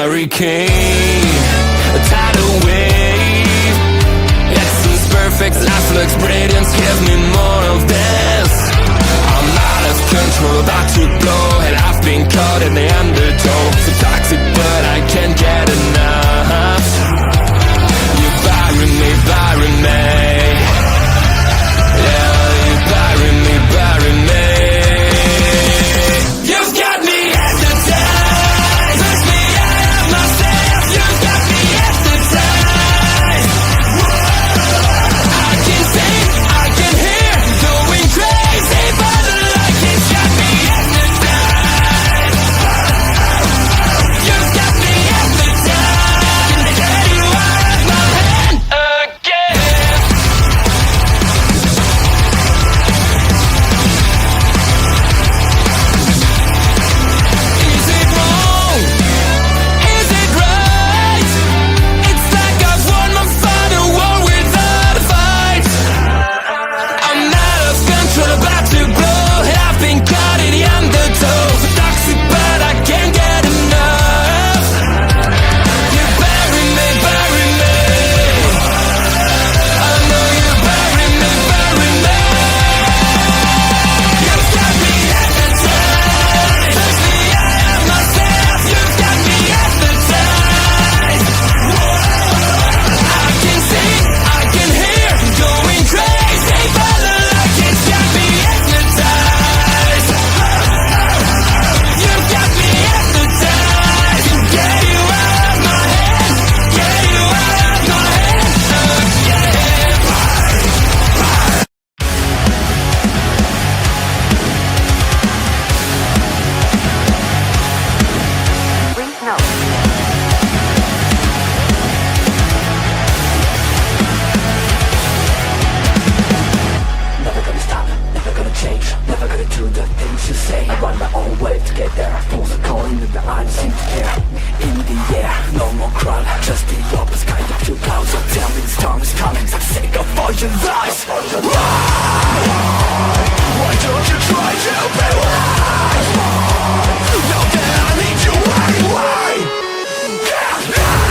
hurricane, a tidal wave. Excellence, perfect, life looks brilliant. Give me more of this. I'm out of control, about to blow, and I've been caught in the undertow. So toxic, but I can't get enough. You bury me, bury me. Yeah, you bury me, bury me. You've got me hypnotized. Push me out of myself. You've got me hypnotized. I can see, I can hear, going crazy, but the light has got me hypnotized. You've got me hypnotized. Can get you out of my hand again. Is it wrong? Is it right? It's like I've won my final war without a fight. I'm out of control, about to blow, and I've been caught in the undertow. So toxic, but I can't get enough. You bury me, bury me. I know you bury me, bury me. You've got me hypnotized. Push me out of myself. You've got me hypnotized. I can see, I can hear, going crazy, but the light has got me hypnotized. You've got me hypnotized. Can get you out of my head, get you out of my head again. Please note. Never gonna stop, never gonna change, never gonna do the things you say. I run my own way to get there. Pulls are calling and the eyes seem to care. In the air, no more crowd, just the opposite kind of two clouds. So tell me the storm is coming, for the sake of all your lies. Why don't you try to be wise? Know that I need you anyway.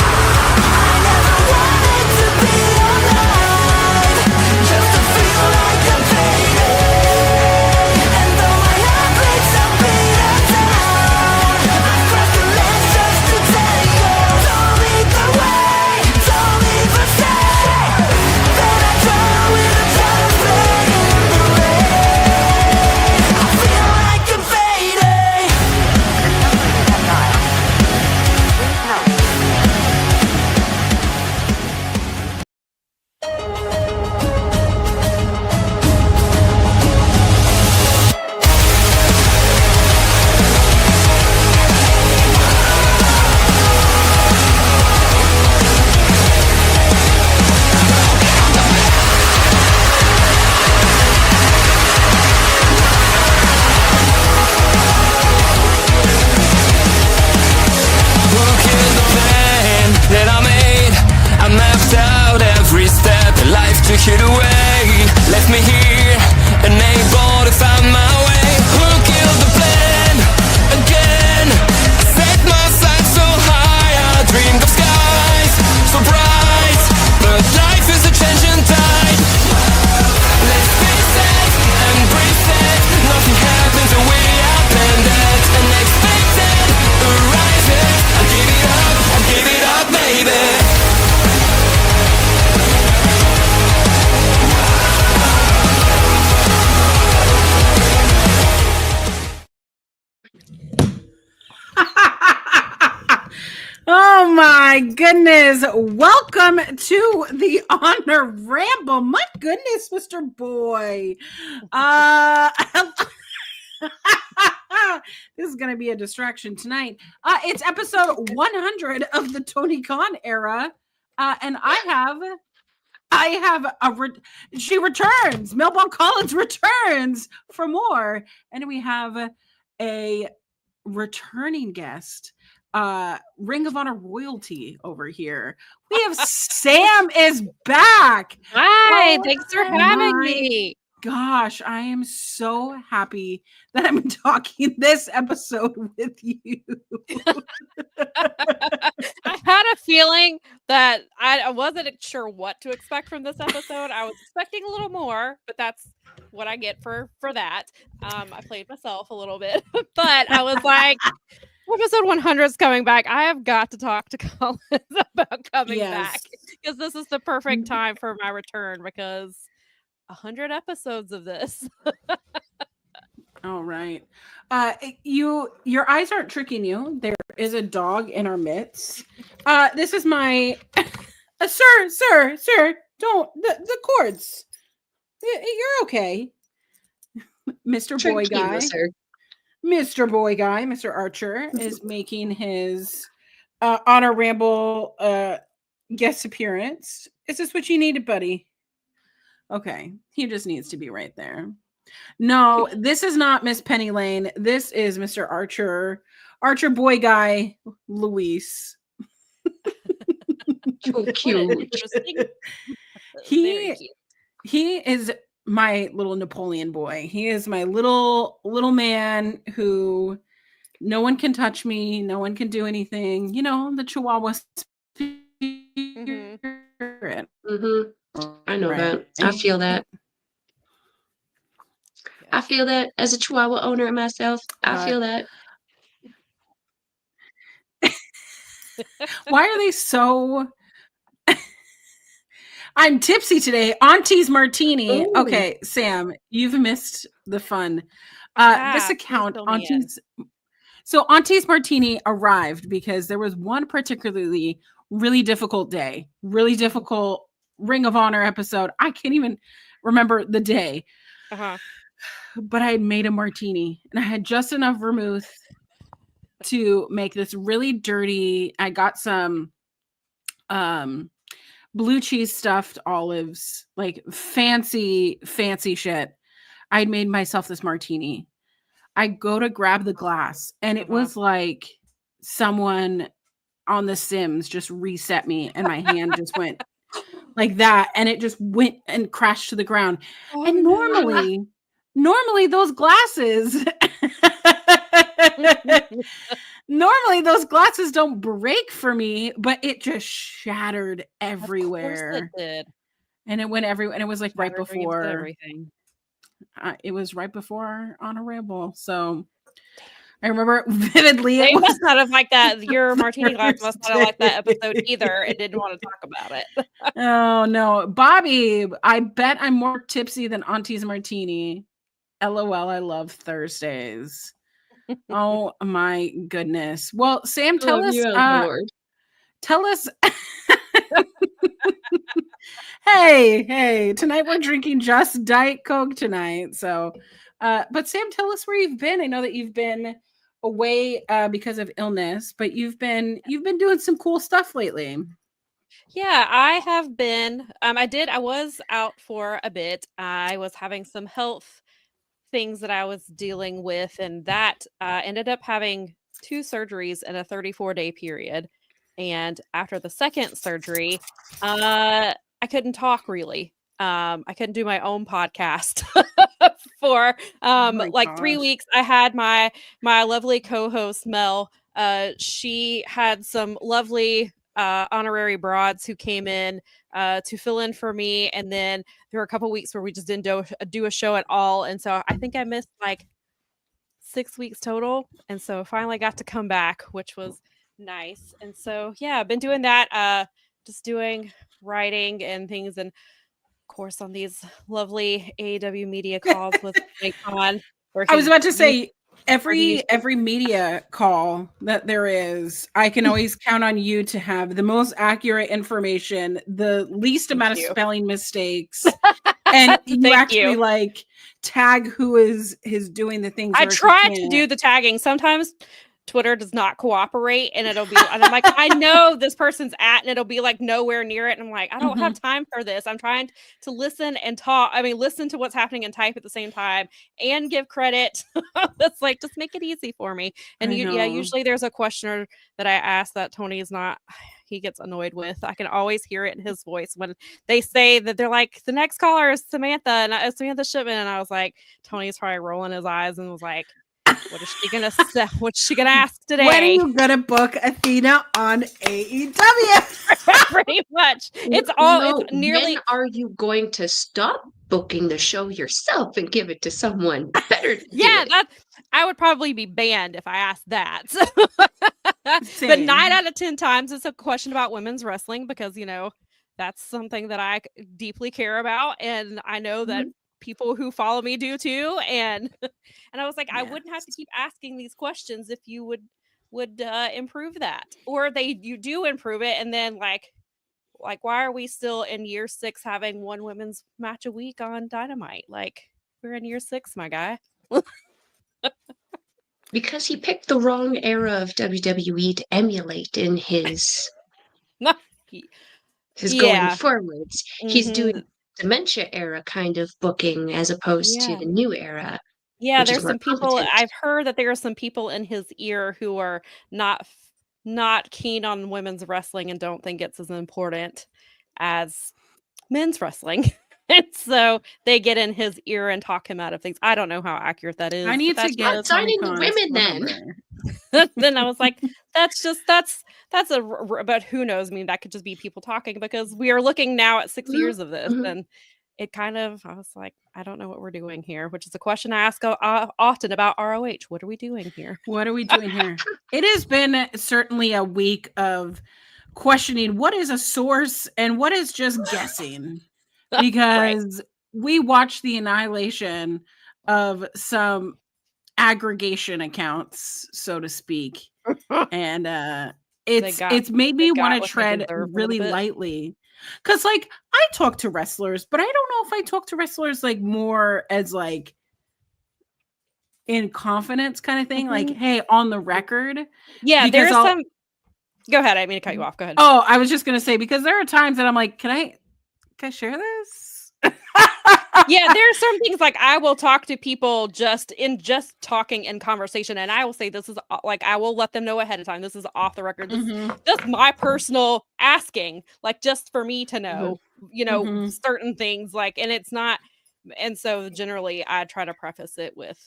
I never wanted to be alive, just to feel like I'm fading. And though my heart breaks, I'll beat it down. I crossed the line just to take you. Don't lead the way, don't leave a stay. Then I drown with a giant flame in the rain. I feel like I'm fading. Please note. Who killed the plan that I made? I mapped out every step in life to hit away. Left me here, unable to find my way. Who killed the plan again? I set my sights so high, I dreamed of skies so bright, but life is a changing tide. Let's face it, embrace it. Nothing happens the way I planned it. Unexpected arises. I give it up, baby. Oh my goodness. Welcome to the Honor Ramble. My goodness, Mr. Boy. This is going to be a distraction tonight. It's episode 100 of the Tony Khan era. And she returns. Melball Collins returns for more. And we have a returning guest. Ring of Honor royalty over here. We have Sam is back. Hi, Oh thanks for having my me. Gosh, I am so happy that I'm talking this episode with you. feeling that I wasn't sure what to expect from this episode. I was expecting a little more, but that's what I get for that. I played myself a little bit, but I was like, episode 100 is coming back. I have got to talk to Collins about coming back because this is the perfect time for my return because 100 episodes of this. All right. Your eyes aren't tricking you. There is a dog in our midst. This is my sir, don't the cords. You're okay. Mr. Boy Guy. Mr. Boy Guy, Mr. Archer is making his Honor Ramble guest appearance. Is this what you needed, buddy? Okay. He just needs to be right there. No, this is not Miss Penny Lane. This is Mr. Archer. Archer Boy Guy, Luis. So cute. He is my little Napoleon boy. He is my little man who no one can touch me, no one can do anything. You know, the Chihuahua spirit. I know Right. that. I feel that. I feel that as a Chihuahua owner myself. I feel that. Why are they so I'm tipsy today. Auntie's Martini. Ooh. Okay, Sam, you've missed the fun. This account, Auntie's. So Auntie's Martini arrived because there was one particularly really difficult day, really difficult Ring of Honor episode. I can't even remember the day. But I had made a martini and I had just enough vermouth to make this really dirty. I got some blue cheese stuffed olives, like fancy shit. I'd made myself this martini. I go to grab the glass and it was like someone on The Sims just reset me and my hand just went like that and it just went and crashed to the ground. And normally those glasses normally those glasses don't break for me, but it just shattered everywhere. Of course it did. And it went everywhere. And it was like right before everything. It was right before Honor Ramble. So I remember it vividly. They It must not have liked that. Your martini glass must not have liked that episode either. It didn't want to talk about it. Oh no, Bobby! I bet I'm more tipsy than Auntie's Martini. LOL. I love Thursdays. Oh my goodness. Well, Sam, tell us. Tell us. Hey! Tonight we're drinking just Diet Coke tonight. So, but Sam, tell us where you've been. I know that you've been away because of illness, but you've been doing some cool stuff lately. Yeah, I have been. I was out for a bit. I was having some health things that I was dealing with, and that ended up having 2 surgeries in a 34-day period. And after the second surgery, I couldn't talk really. I couldn't do my own podcast for like 3 weeks. I had my lovely co-host Mel. She had some lovely honorary broads who came in to fill in for me, and then there were a couple weeks where we just didn't do a show at all, and so I think I missed like 6 weeks total, and so finally got to come back, which was nice. And so yeah, I've been doing that, just doing writing and things, and of course on these lovely AEW media calls with Mike on. I was about to say every media call that there is, I can always count on you to have the most accurate information, the least amount of spelling mistakes, and you actually like tag who is doing the things. I try to do the tagging. Sometimes Twitter does not cooperate, and it'll be, and I'm like, I know this person's at, and it'll be like nowhere near it. And I'm like, I don't have time for this. I'm trying to listen and talk. I mean, listen to what's happening and type at the same time and give credit. That's like, just make it easy for me. And usually there's a questioner that I ask that Tony is not, he gets annoyed with. I can always hear it in his voice when they say that they're like, the next caller is Samantha, and Samantha Shipman. And I was like, Tony's probably rolling his eyes and was like, What is she gonna say? What's she gonna ask today? When are you gonna book Athena on AEW? Pretty much. It's all. It's nearly. When are you going to stop booking the show yourself and give it to someone better to do Yeah, it? that I would probably be banned if I asked that. But Same. 9 out of 10 times it's a question about women's wrestling because that's something that I deeply care about, and I know that people who follow me do too. And I was like, I wouldn't have to keep asking these questions if you would improve that, or you do improve it, and then like why are we still in year 6 having one women's match a week on Dynamite? Like, we're in year 6, my guy. Because he picked the wrong era of WWE to emulate in his going Yeah. forwards. He's Mhm. doing dementia era kind of booking as opposed to Yeah. the new era. Yeah, which is there's more some people. competent. I've heard that there are some people in his ear who are not keen on women's wrestling and don't think it's as important as men's wrestling. And so they get in his ear and talk him out of things. I don't know how accurate that is. I need but to that's get just- signing the Tony Khan's women phone then. number. then I was like, that's but who knows? I mean, that could just be people talking because we are looking now at 6 years of this, Mhm. and it kind of, I was like, I don't know what we're doing here, which is a question I ask often about ROH. What are we doing here? What are we doing here? It has been certainly a week of questioning what is a source and what is just guessing, because we watched the annihilation of some aggregation accounts, so to speak, and it's made me they got want to what they tread deserve a little really bit. lightly, because like I talk to wrestlers, but I don't know if I talk to wrestlers like more as like in confidence kind of thing, like, Mhm. hey, on the record. Yeah, Because there's I'll- some. Go ahead. I mean to cut you off. Go ahead. Oh, I was just gonna say, because there are times that I'm like, can I share this? Yeah, there are some things like I will talk to people just talking in conversation, and I will say this is like I will let them know ahead of time. This is off the record. This is Mhm. just my personal asking, like just for me to know, Mhm. certain things. Like, and it's not. And so generally, I try to preface it with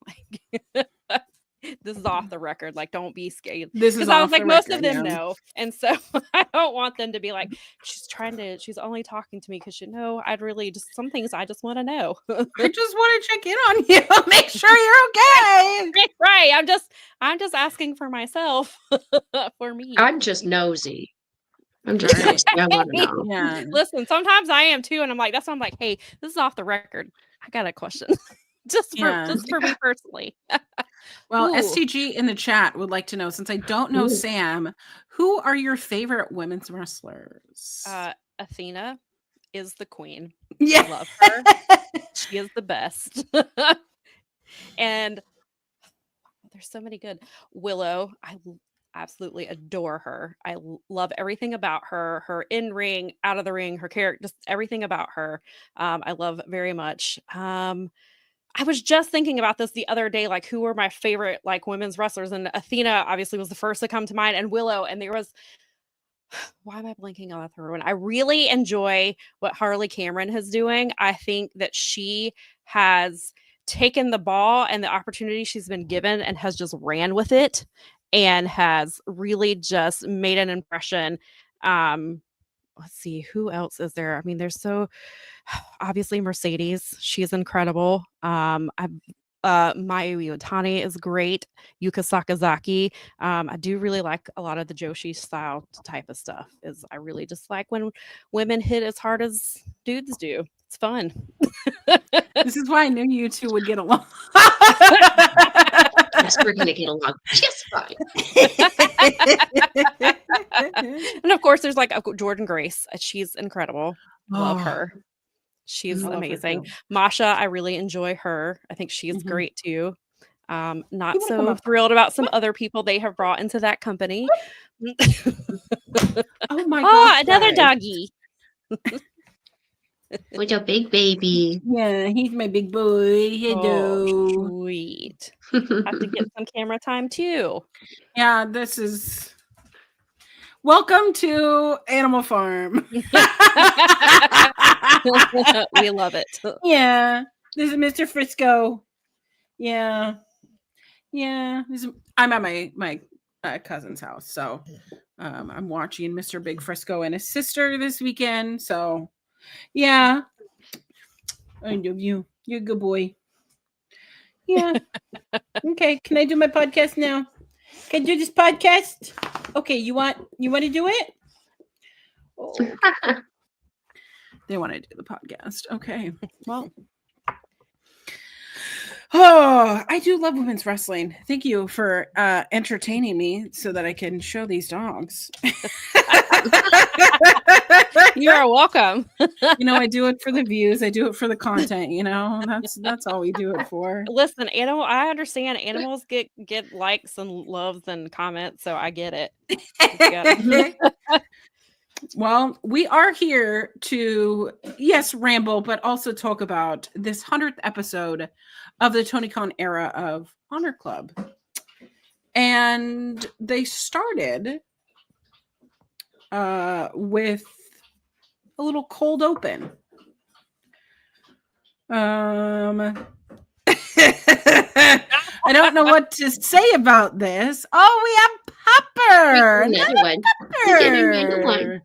like. This is off the record. Like, don't be scared. This is Because I was off like, the most record, of them yeah. know. And so I don't want them to be like, she's only talking to me because I'd really just some things I just want to know. I just want to check in on you, make sure you're okay. Right. I'm just asking for myself. For me. I'm just nosy. I'm just Right. nosy. I want to know. Yeah. Listen, sometimes I am too, and I'm like, that's why I'm like, hey, this is off the record. I got a question. just for me personally. Well, Ooh. STG in the chat would like to know, since I don't know Ooh. Sam, who are your favorite women's wrestlers? Athena is the queen. Yeah. I love her. She is the best. And there's so many good. Willow, I absolutely adore her. I love everything about her in ring, out of the ring, her character, just everything about her. I love very much. I was just thinking about this the other day, like who were my favorite like women's wrestlers, and Athena obviously was the first to come to mind, and Willow, and there was why am I blanking on the third one? I really enjoy what Harley Cameron is doing. I think that she has taken the ball and the opportunity she's been given and has just ran with it and has really just made an impression. Let's see, who else is there? I mean, there's so obviously Mercedes. She's incredible. Mayu Iwatani is great. Yuka Sakazaki. I do really like a lot of the Joshi style type of stuff. I really just like when women hit as hard as dudes do. It's fun. This is why I knew you two would get along. Yes, we're going to get along just fine. And of course, there's like Jordan Grace. She's incredible. Love Oh, her. She's love her amazing. too. Masha, I really enjoy her. I think she's Mhm. great too. Not You wanna come so up? thrilled about some other people they have brought into that company. Oh my Oh, gosh, another guys. doggy. With a big baby. Yeah, he's my big boy. Oh, Hello. sweet. Have to get some camera time too. Yeah, this is welcome to Animal Farm. We love it. Yeah, this is Mr. Frisco. Yeah. Yeah, I'm at my cousin's house, so I'm watching Mr. Big Frisco and his sister this weekend. So yeah, I love you. You're a good boy. Yeah. Okay. Can I do my podcast now? Can I do this podcast? Okay. You want to do it? Oh, they want to do the podcast. Okay. Well. Oh, I do love women's wrestling. Thank you for entertaining me so that I can show these dogs. You are welcome. I do it for the views. I do it for the content. That's all we do it for. Listen, I understand animals get likes and loves and comments, so I get it. Well, we are here to, yes, ramble, but also talk about this 100th episode of the Tony Khan era of Honor Club. And they started with a little cold open. I don't know what to say about this. Oh, we have Pepper. Another one. You get another one.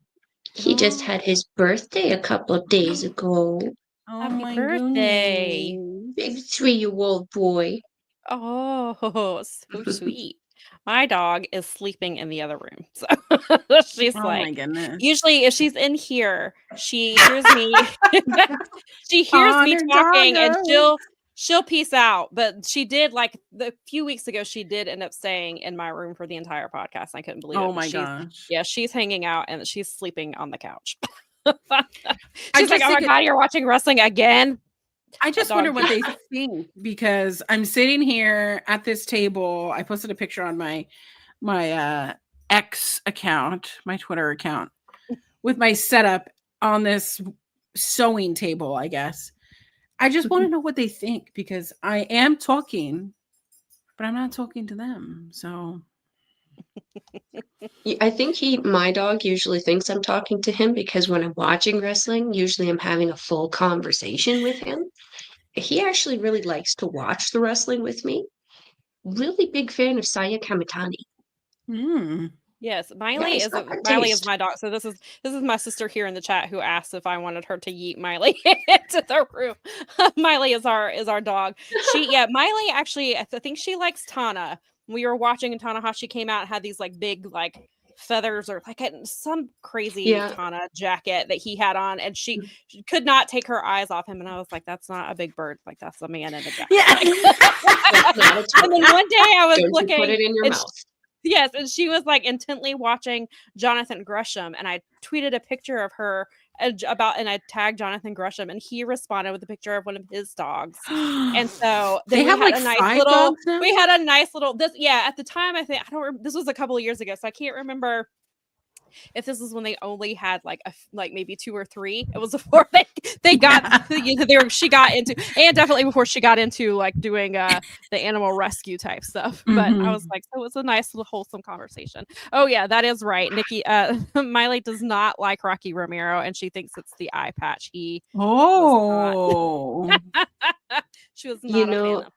He just had his birthday a couple of days ago. Oh, Happy my birthday. goodness. Big 3-year-old boy. Oh, so sweet. My dog is sleeping in the other room. So she's Oh my like, goodness. usually if she's in here, she hears me. She hears me Honor talking and doggo. she'll peace out. But she did, like a few weeks ago, she did end up staying in my room for the entire podcast. I couldn't believe it. Oh but my she's, gosh. yeah, she's hanging out and she's sleeping on the couch. I She's like, just oh my think God, you're watching wrestling again? I just dog wonder what they think, because I'm sitting here at this table. I posted a picture on my X account, my Twitter account, with my setup on this sewing table, I guess. I just want to know what they think, because I am talking, but I'm not talking to them. So I think my dog usually thinks I'm talking to him because when I'm watching wrestling, usually I'm having a full conversation with him. He actually really likes to watch the wrestling with me. Really big fan of Saya Kamitani. Yes, Miley Nice, is not bad Miley is taste. my dog. So this is my sister here in the chat who asked if I wanted her to yeet Miley into the room. Miley is our dog. Miley actually, I think she likes Tana. We were watching Tanahashi came out and had these like big like feathers or like some crazy Yeah. Tana jacket that he had on, and she could not take her eyes off him. And I was like, that's not a big bird, like that's a man in a jacket. yeah. That's not a And then one day I was Don't looking. you put it in your and mouth. Yes, and she was like intently watching Jonathan Gresham, and I tweeted a picture of her and I tagged Jonathan Gresham, and he responded with a picture of one of his dogs. And so They then we have, had like, a nice 5 little. dogs now? We had a nice little. This at the time I think I don't. This was a couple of years ago, so I can't remember if this is when they only had like maybe 2 or 3. It was before they got she got into, and definitely before she got into like doing the animal rescue type stuff. But I was like, so it was a nice little wholesome conversation. Oh yeah, that is right, Nikki. Miley does not like Rocky Romero, and she thinks it's the eye patch. She was not a fan of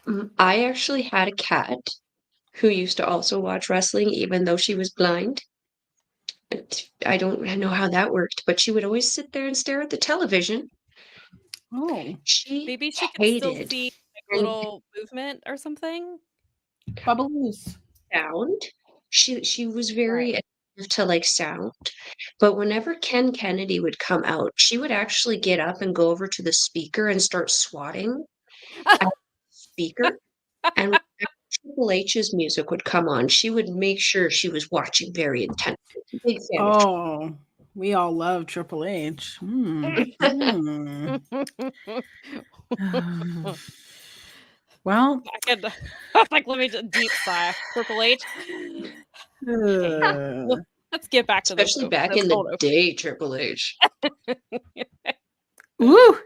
that. I actually had a cat who used to also watch wrestling, even though she was blind. I don't know how that worked, but she would always sit there and stare at the television. Oh, She Maybe she could still hated see like little movement or something. bubbles. sound. She was very attentive to like sound, but whenever Ken Kennedy would come out, she would actually get up and go over to the speaker and start swatting at the speaker. And whenever Triple H's music would come on, she would make sure she was watching very intently. Big fan of Oh, we all love Triple H. Well, I could like let me just deep sigh. Triple H. Let's get back to especially back in the day, Triple H. Woo.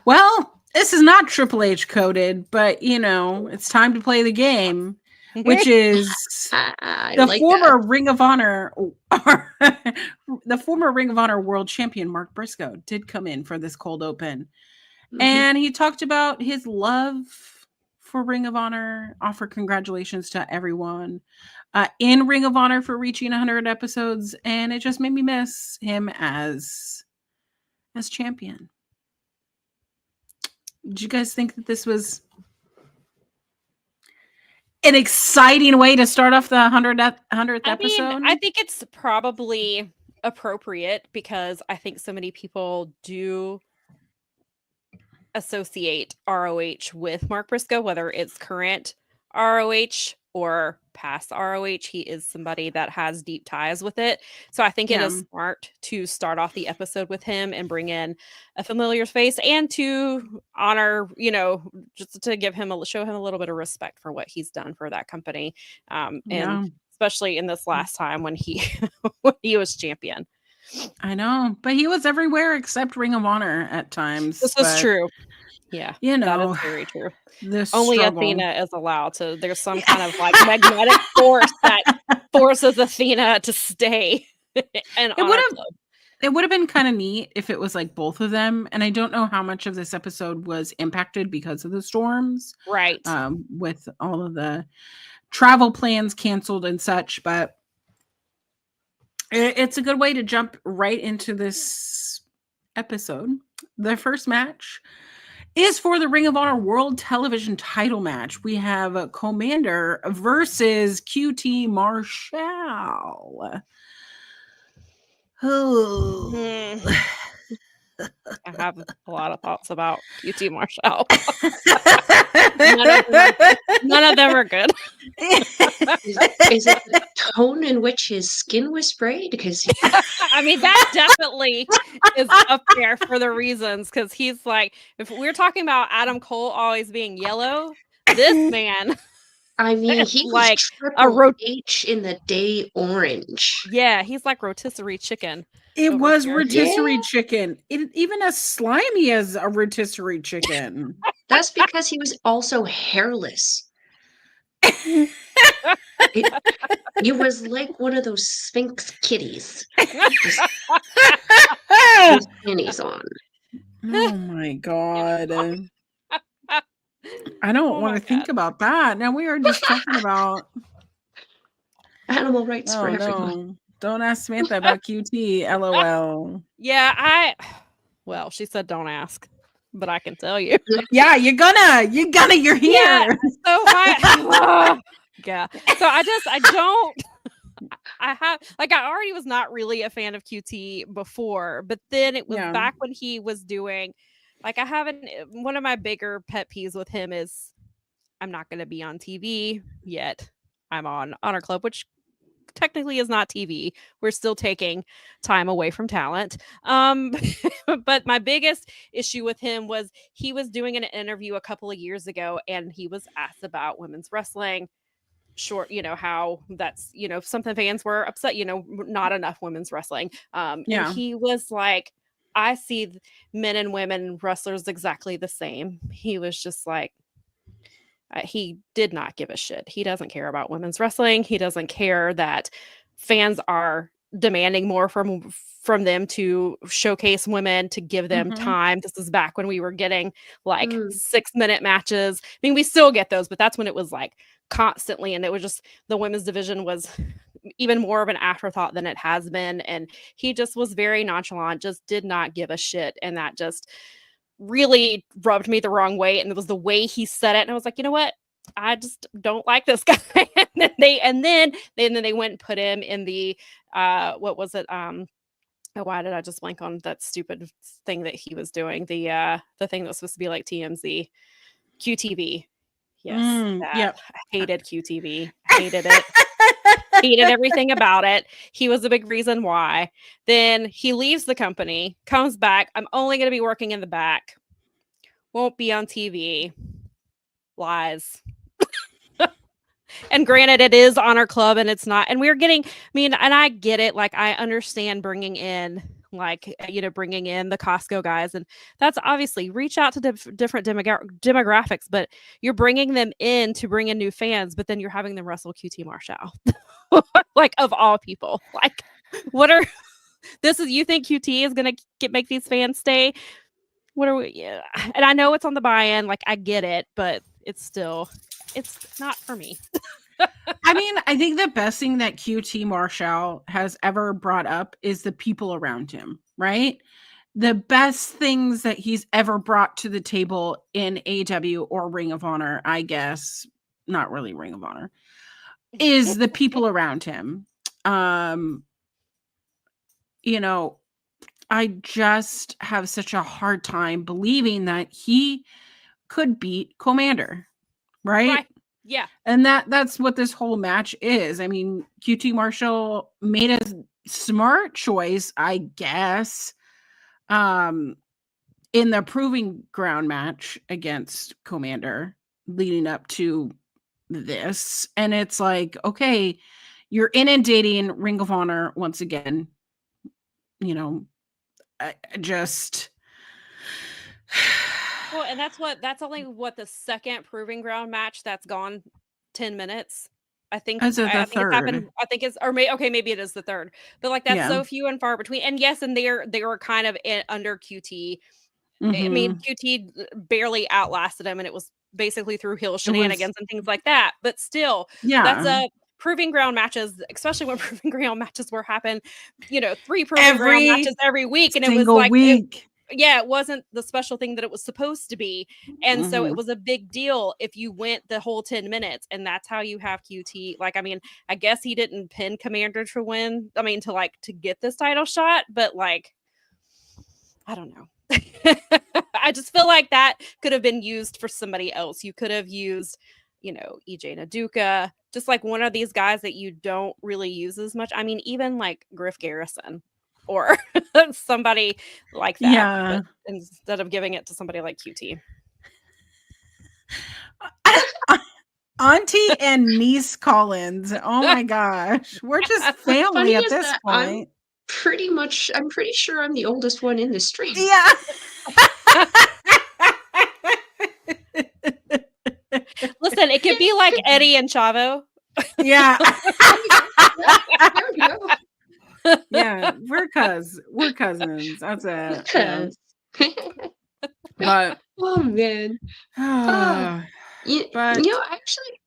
Well, this is not Triple H coded, but it's time to play the game, which is the former Ring of Honor, the former Ring of Honor World Champion Mark Briscoe did come in for this cold open, and he talked about his love for Ring of Honor. Offer congratulations to everyone in Ring of Honor for reaching 100 episodes, and it just made me miss him as champion. Did you guys think that this was an exciting way to start off the 100th episode? I think it's probably appropriate because I think so many people do associate ROH with Mark Briscoe, whether it's current ROH or past ROH. He is somebody that has deep ties with it. So I think it is smart to start off the episode with him and bring in a familiar face and to honor, just to show him a little bit of respect for what he's done for that company. And especially in this last time when he when he was champion. I know, but he was everywhere except Ring of Honor at times. This is true. Yeah, that is very true. Only Athena is allowed to. There's some kind of like magnetic force that forces Athena to stay. And it would have been kind of neat if it was like both of them. And I don't know how much of this episode was impacted because of the storms, right? With all of the travel plans canceled and such, but it's a good way to jump right into this episode. The first match is for the Ring of Honor World Television title match. We have Commander versus QT Marshall. I have a lot of thoughts about QT Marshall. None of them are good. Is it the tone in which his skin was sprayed? Because I mean, that definitely is up there for the reasons. Because he's like, if we're talking about Adam Cole always being yellow, this man. I mean, he was like triple H in the day orange. Yeah, he's like rotisserie chicken. It was rotisserie chicken. Even as slimy as a rotisserie chicken. That's because he was also hairless. It was like one of those Sphinx kitties. Just with panties on. Oh my God. I don't want to think about that. Now we are just talking about animal rights for everyone. No. Don't ask Samantha about QT. LOL. Yeah, well, she said don't ask, but I can tell you. Yeah, you're here. Yeah, so yeah. So I already was not really a fan of QT before, but then it was back when he was doing, one of my bigger pet peeves with him is I'm not going to be on TV yet. I'm on Honor Club, which technically is not TV. We're still taking time away from talent. But my biggest issue with him was he was doing an interview a couple of years ago and he was asked about women's wrestling. How that's, something fans were upset, not enough women's wrestling. And he was like, I see men and women wrestlers exactly the same. He was just like, he did not give a shit. He doesn't care about women's wrestling. He doesn't care that fans are demanding more from them to showcase women, to give them time. This is back when we were getting 6-minute matches. I mean, we still get those, but that's when it was like constantly. And it was just the women's division was even more of an afterthought than it has been. And he just was very nonchalant, just did not give a shit. And that just really rubbed me the wrong way. And it was the way he said it. And I was like, you know what? I just don't like this guy. and then they went and put him in the what was it? Why did I just blank on that stupid thing that he was doing? The thing that was supposed to be like TMZ, QTV. Yes. I hated QTV. Hated it. Hated everything about it. He was a big reason why. Then he leaves the company, comes back. I'm only going to be working in the back. Won't be on TV. Lies. And granted, it is Honor Club and it's not. And we're getting, and I get it. Like, I understand bringing in the Costco guys. And that's obviously reach out to different demographics, but you're bringing them in to bring in new fans, but then you're having them wrestle QT Marshall. Like, of all people, like, you think QT is going to make these fans stay? What are we? Yeah. And I know it's on the buy-in, like, I get it, but it's not for me. I mean, I think the best thing that QT Marshall has ever brought up is the people around him, right? The best things that he's ever brought to the table in AW or Ring of Honor, I guess, not really Ring of Honor, is the people around him. You know, I just have such a hard time believing that he could beat Commander, right? Yeah. And that's what this whole match is. I mean, QT Marshall made a smart choice, I guess, in the proving ground match against Commander leading up to this. And it's like, okay, you're inundating Ring of Honor once again. You know, I just Well, and that's only what the second proving ground match that's gone 10 minutes. I think As of the I think it's happened. third. I think it's maybe it is the third. But like that's Yeah. so few and far between. And yes, and they were kind of under QT. I mean, Mhm. QT barely outlasted him, and it was basically through heel It was shenanigans and things like that. But still, that's yeah. a proving ground matches, especially when proving ground matches were happen, 3 proving ground matches every week, and it was single like week. it wasn't the special thing that it was supposed to be. And so it Mhm. was a big deal if you went the whole 10 minutes, and that's how you have QT. Like, I mean, I guess he didn't pin Commander to win. I mean, to get this title shot, but like, I don't know. I just feel like that could have been used for somebody else. You could have used, EJ Naduka, just like one of these guys that you don't really use as much. I mean, even like Griff Garrison or somebody like that. Yeah. But instead of giving it to somebody like QT. Auntie and niece Collins. Oh my gosh. We're just family Funny at is this that point. I'm pretty sure I'm the oldest one in the stream. Yeah. Listen, it could be like Eddie and Chavo. Yeah. There we go. Yeah. We're cousins. That's it. Yeah. Because But oh man. but Actually,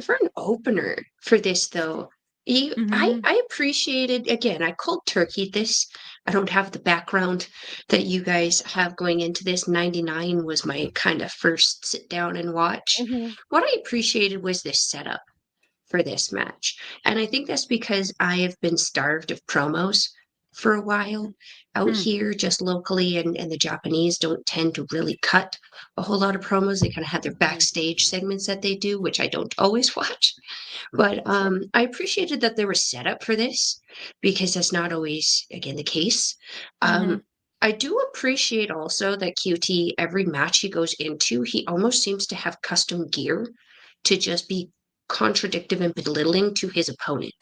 for an opener for this though, mhm. I appreciated, again, I cold turkeyed this. I don't have the background that you guys have going into this. 99 was my kind of first sit down and watch. Mhm. What I appreciated was this setup for this match. And I think that's because I have been starved of promos for a while out Mm. here, just locally, and the Japanese don't tend to really cut a whole lot of promos. They kind of have their backstage segments that they do, which I don't always watch. But I appreciated that there was setup for this because that's not always, again, the case. Mhm. I do appreciate also that QT, every match he goes into, he almost seems to have custom gear to just be contradictive and belittling to his opponent.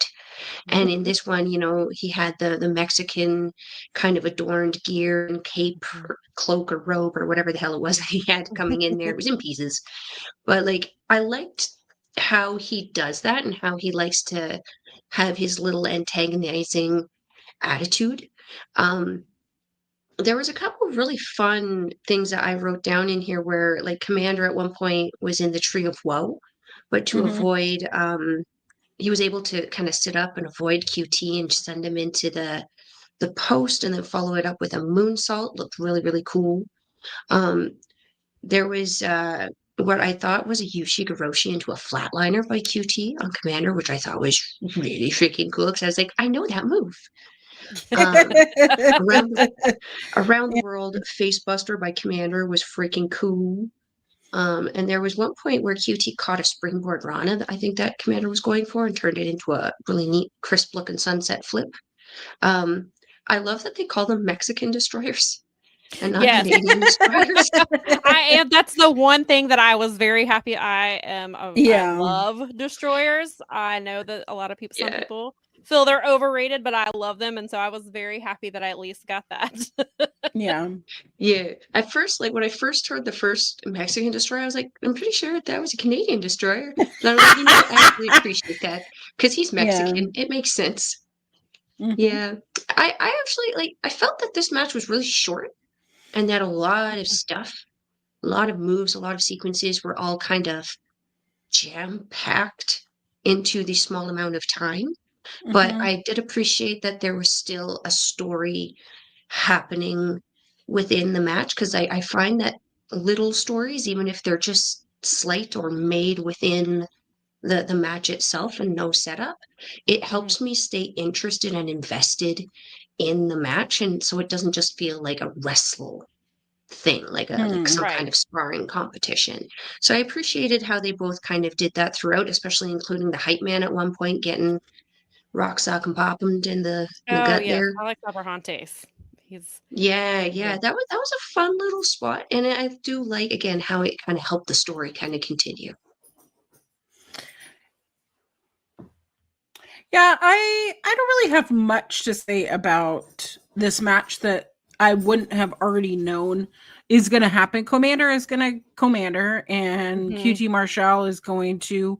And in this one, he had the Mexican kind of adorned gear and cape or cloak or robe or whatever the hell it was that he had coming in there. It was in pieces. But like I liked how he does that and how he likes to have his little antagonizing attitude. There was a couple of really fun things that I wrote down in here where like Commander at one point was in the Tree of Woe, but to Mhm. avoid he was able to kind of sit up and avoid QT and send him into the post and then follow it up with a moonsault. Looked really, really cool. Um, there was what I thought was a Yushigoroshi into a flatliner by QT on Commander, which I thought was really freaking cool because I was like, I know that move. Around around the world, Facebuster by Commander was freaking cool. And there was one point where QT caught a springboard Rana that I think that Commander was going for and turned it into a really neat, crisp looking sunset flip. I love that they call them Mexican destroyers and not Yes. Canadian destroyers. That's the one thing that I was very happy. I Yeah. love destroyers. I know that some Yeah. people feel they're overrated, but I love them, and so I was very happy that I at least got that. Yeah. Yeah. At first, like when I first heard the first Mexican destroyer, I was like, I'm pretty sure that was a Canadian destroyer. And I was like, I actually appreciate that because he's Mexican. It makes sense. Mhm. Yeah. I actually I felt that this match was really short and that a lot of stuff a lot of moves, a lot of sequences were all kind of jam-packed into the small amount of time. But Mhm. I did appreciate that there was still a story happening within the match, because I find that little stories, even if they're just slight or made within the match itself and no setup, it helps me stay interested and invested in the match, and so it doesn't just feel like a wrestle thing, like some kind Right. of sparring competition. So I appreciated how they both kind of did that throughout, especially including the hype man at one point getting rock sock and popped in the Oh gut yes, there. Alex Abrahantes. He's Yeah, yeah, good. that was a fun little spot, and I do like again how it kind of helped the story kind of continue. Yeah, I don't really have much to say about this match that I wouldn't have already known is going to happen. Commander is going to Commander, and Mhm. QT Marshall is going to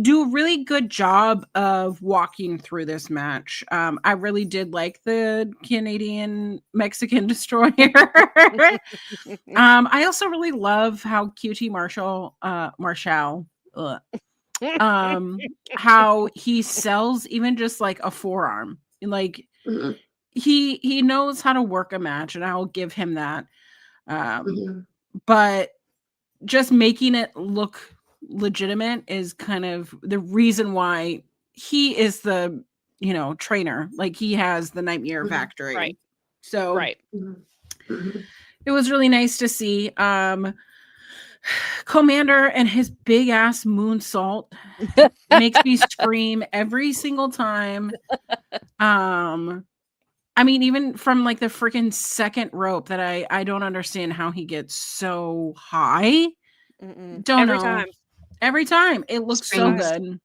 do a really good job of walking through this match. I really did like the Canadian Mexican Destroyer. I also really love how QT Marshall, how he sells even just like a forearm. Like Mhm, he knows how to work a match, and I'll give him that. Um, mhm, but just making it look legitimate is kind of the reason why he is the trainer. Like he has the Nightmare mhm, Factory. Right. So Right. mhm, mhm. it was really nice to see Commander and his big ass moonsault makes me scream every single time. I mean, even from like the freaking second rope, that I don't understand how he gets so high. Don't Every know. time. Every time it looks Every so time. Springs.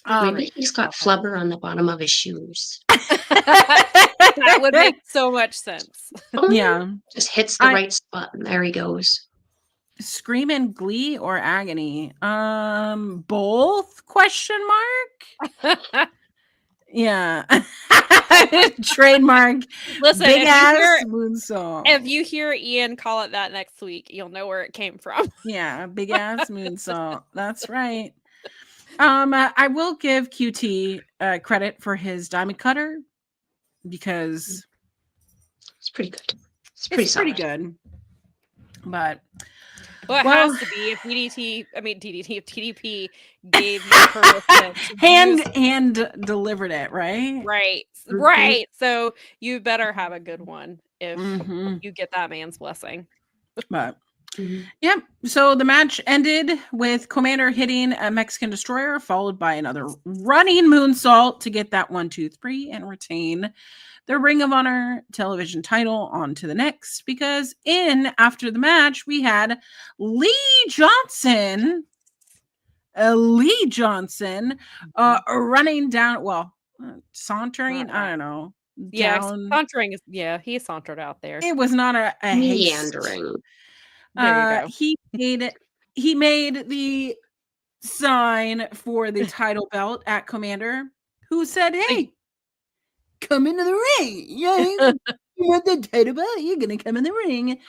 good. Maybe he's got flubber on the bottom of his shoes. That would make so much sense. Oh, yeah. Yeah. Just hits the I right spot, and there he goes. scream in glee or agony. Both question mark? Yeah. Trademark Listen, big if ass moonsault. you hear Ian call it that next week, you'll know where it came from. Yeah, big ass moonsault. That's right. I will give QT credit for his diamond cutter because It's pretty good. It's pretty it's pretty solid. good. But Well, it well, has to be if TDP gave you permission to use hand delivered it, right? right. Mhm. Right. So you better have a good one if Mhm. you get that man's blessing. But Mhm. yep. So the match ended with Commander hitting a Mexican Destroyer, followed by another running moonsault to get that 1-2-3 and retain the Ring of Honor television title. On to the next, because after the match, we had Lee Johnson, running down, sauntering, I don't know, Yeah, down. sauntering is he sauntered out there. It was not a haste. Meandering. There you go. He made the sign for the title belt at Commander, who said, "Hey, come into the ring. Yeah, you want the title belt? You're gonna come in the ring."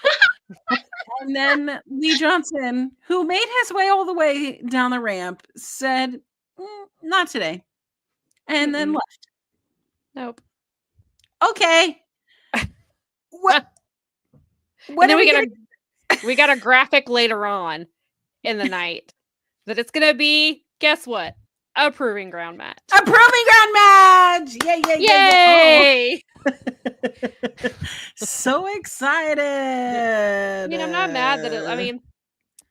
And then Lee Johnson, who made his way all the way down the ramp, said, "Not today," and then Mm-mm. left. Nope. Okay. What? What And then are we gonna? we got a graphic later on in the night that it's gonna be, guess what? A proving ground match. A proving ground match! Yay! Yay! Yay! Yay! Oh. So excited! I mean, I'm not mad that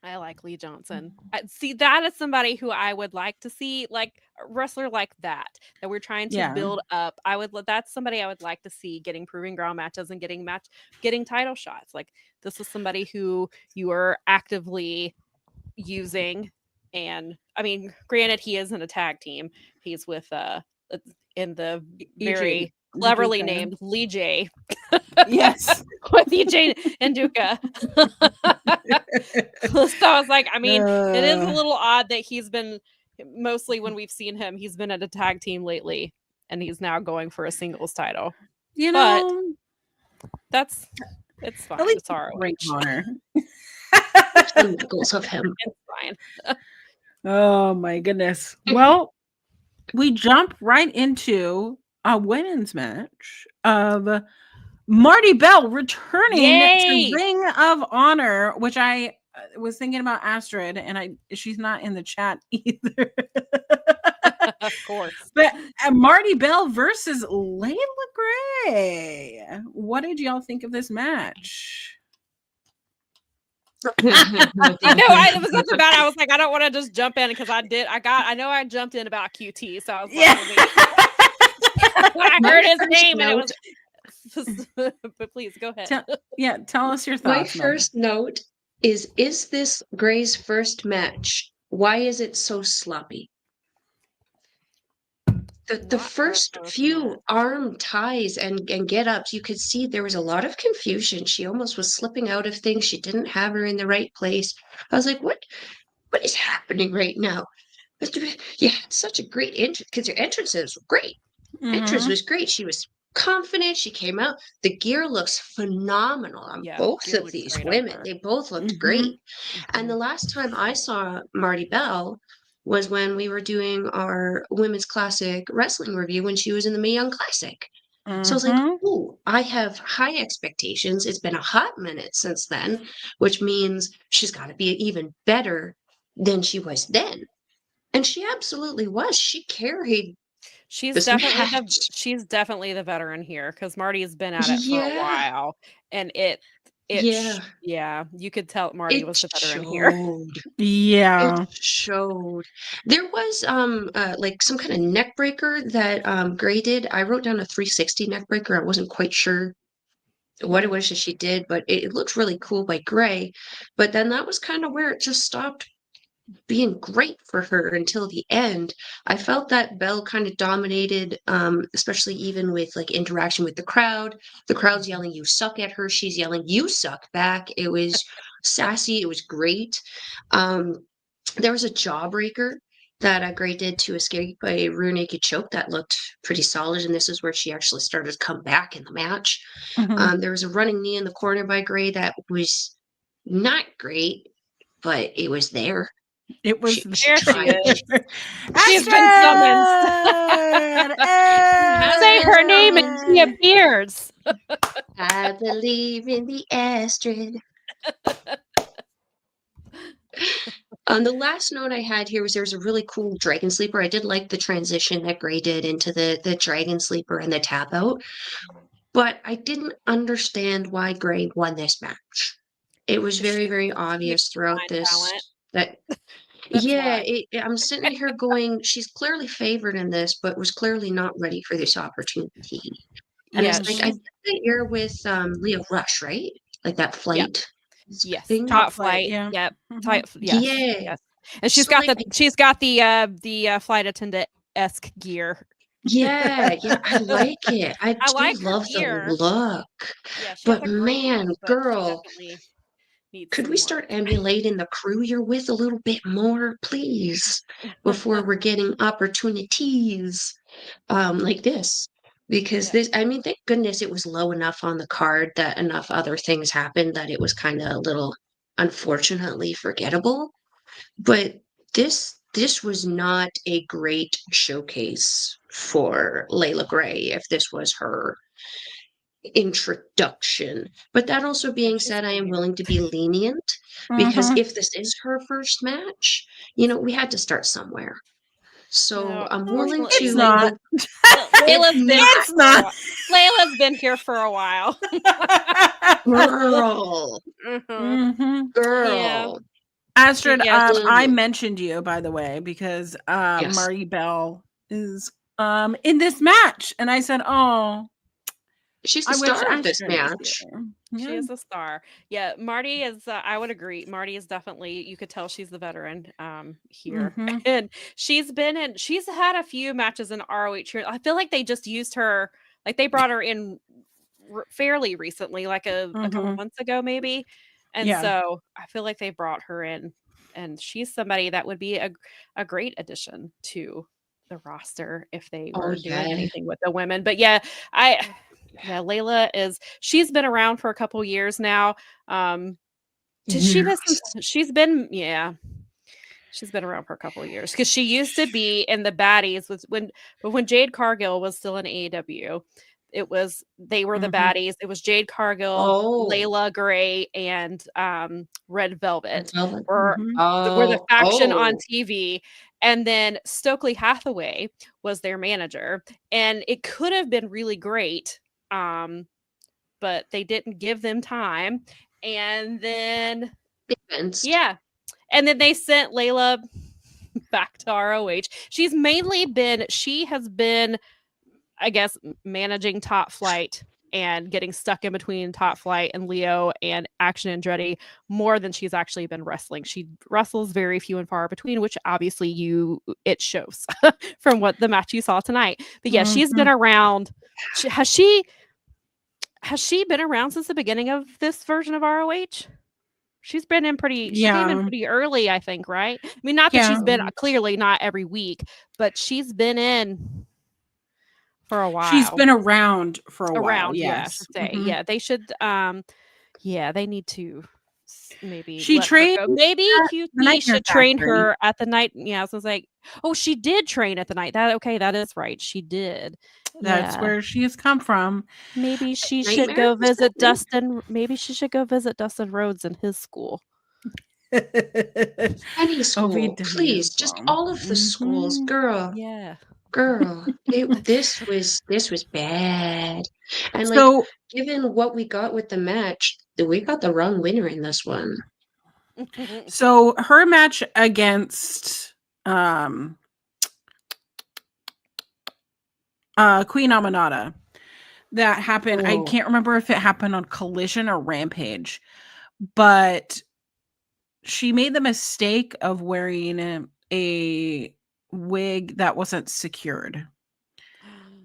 I like Lee Johnson. See, that is somebody who I would like to see, like a wrestler like that we're trying to Yeah. build up. That's somebody I would like to see getting proving ground matches and getting title shots. Like, this is somebody who you are actively using. And I mean, granted, he is in a tag team. He's with in the very cleverly Duca. named Lee J. Yes. with EJ and Duca. So I was like, I mean, it is a little odd that he's been mostly, when we've seen him, he's been at a tag team lately, and he's now going for a singles title. You But know, it's fine. at least It's ROH. Ring of Honor. The knuckles of him. It's fine. Oh my goodness. Well, we jump right into a women's match of Marty Bell returning to Yay! Ring of Honor, which I was thinking about Astrid, and she's not in the chat either. Of course. But Marty Bell versus Layla Gray. What did y'all think of this match? I know it was something about. I was like, I don't want to just jump in because I know I jumped in about QT, so I was like, when I heard his name and it was. But please go ahead. Tell us your My thoughts. first note is this Gray's first match? Why is it so sloppy? The first few arm ties and get ups, you could see there was a lot of confusion. She almost was slipping out of things. She didn't have her in the right place. I was like, what is happening right now? But you had such a great entrance because your entrances were great. Entrance was great. She was confident. She came out. The gear looks phenomenal on both of these women. They both looked great. And the last time I saw Marty Bell was when we were doing our women's classic wrestling review when she was in the Mae Young Classic. So I was like, oh, I have high expectations. It's been a hot minute since then, which means she's got to be even better than she was then. And she absolutely was. She carried. She's definitely the veteran here because Marty has been at it for a while, and you could tell Marty was the veteran here. It showed. There was like some kind of neck breaker that Gray did. I wrote down a 360 neck breaker. I wasn't quite sure what it was that she did, but it looked really cool by Gray. But then that was kind of where it just stopped being great for her until the end. I felt that Belle kind of dominated, especially even with like interaction with the crowd. The crowd's yelling, "You suck" at her. She's yelling, "You suck" back. It was sassy. It was great. There was a jawbreaker that Gray did to escape a rear naked choke that looked pretty solid, and this is where she actually started to come back in the match. There was a running knee in the corner by Gray that was not great, but it was there. It was there. She is. She's been summoned. Say her name and she appears. I believe in the Astrid. The last note I had here was there was a really cool dragon sleeper. I did like the transition that Gray did into the dragon sleeper and the tap out, but I didn't understand why Gray won this match. It was very, very obvious throughout this that. I'm sitting here going, she's clearly favored in this, but was clearly not ready for this opportunity. And it's like, I think that you're with Leah Rush, right? Like that flight. Yes, thing? top flight. Yeah. Yep. Yes. And she's got the flight attendant-esque gear. Yeah, I like it. I like her love gear. the look. Yeah, she but has a great man, look, but she girl, definitely needs could some we more. start emulating the crew you're with a little bit more, please, before we're getting opportunities like this? Because this, I mean, thank goodness it was low enough on the card that enough other things happened that it was kind of a little, unfortunately, forgettable. But this was not a great showcase for Layla Gray if this was her introduction. But that also being said, I am willing to be lenient because if this is her first match, we had to start somewhere. So I'm willing to. It's not. Layla's been here for a while. Girl. Girl. Yeah. Astrid, I mentioned you, by the way, because Marty Bell is in this match. And I said, oh, she's the star of this match. She is a star. Yeah, Marty is, I would agree. Marty is definitely, you could tell she's the veteran here. And she's had a few matches in ROH here. I feel like they just used her, like they brought her in fairly recently, like a couple months ago, maybe. And so I feel like they brought her in, and she's somebody that would be a great addition to the roster if they were doing anything with the women. But Layla she's been around for a couple years now. She's been around for a couple of years because she used to be in the baddies when Jade Cargill was still in AEW. They were the baddies. It was Jade Cargill, Layla Gray, and Red Velvet were the faction on TV. And then Stokely Hathaway was their manager. And it could have been really great, but they didn't give them time. And then and then they sent Layla back to ROH. She has been, I guess, managing Top Flight and getting stuck in between Top Flight and Leo and Action Andretti more than she's actually been wrestling. She wrestles very few and far between, which obviously it shows from what the match you saw tonight. But yeah, she's been around. Has she been around since the beginning of this version of ROH? She came in pretty early, I think, right? I mean, not that she's been clearly not every week, but she's been in for a while. She's been around for a while. Yes. Yeah, they should. They need to maybe. She trained. Maybe QT should train her at the night. Yeah, so it's like, oh, she did train at the night. That is right. She did. That's where she has come from. Maybe she should go visit Dustin. Maybe she should go visit Dustin Rhodes in his school. Any school, please. Just all of the schools, girl. Yeah. Girl, this was bad. And so, given what we got with the match, we got the wrong winner in this one. So her match against Queen Aminata that happened. I can't remember if it happened on Collision or Rampage, but she made the mistake of wearing a wig that wasn't secured.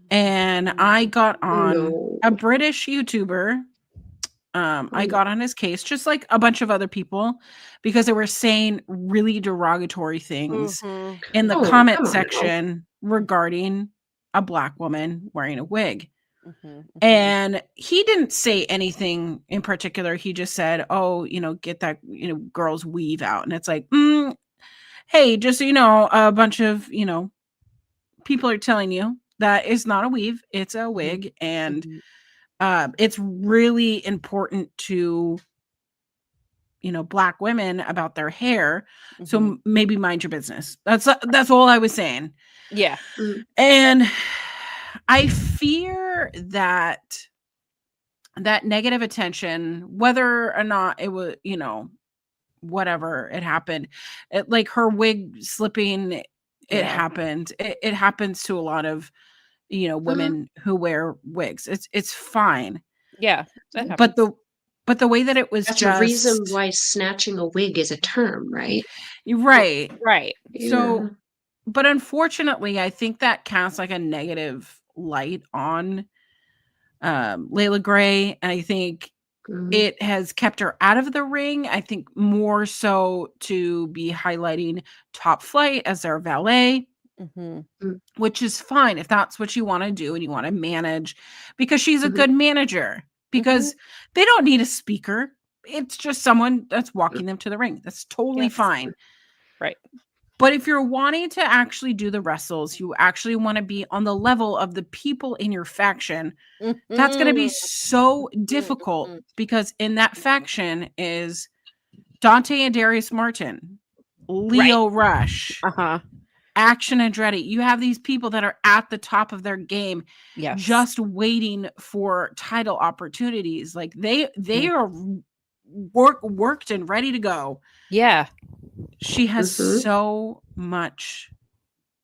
And I got on a British YouTuber. I got on his case, just like a bunch of other people, because they were saying really derogatory things in the comment section regarding a Black woman wearing a wig. And he didn't say anything in particular. He just said, oh, get that, girl's weave out. And it's like, hey, just so you know, a bunch of, people are telling you that it's not a weave, it's a wig. And it's really important to, Black women about their hair. So maybe mind your business. That's all I was saying. Yeah. And I fear that negative attention, whether or not it was, whatever it happened, like her wig slipping, it happened. It happens to a lot of, women who wear wigs. It's fine. Yeah. But the way that it was, that's the reason why snatching a wig is a term, right? Right. Yeah. So, but unfortunately, I think that casts like a negative light on Layla Gray, and I think it has kept her out of the ring. I think more so to be highlighting Top Flight as their valet, which is fine if that's what you want to do and you want to manage, because she's a good manager, because they don't need a speaker. It's just someone that's walking them to the ring. That's totally fine. Right. But if you're wanting to actually do the wrestles, you actually want to be on the level of the people in your faction. That's going to be so difficult, because in that faction is Dante and Darius Martin, Leo Rush, Action Andretti. You have these people that are at the top of their game, just waiting for title opportunities. Like they are worked and ready to go. Yeah. She has so much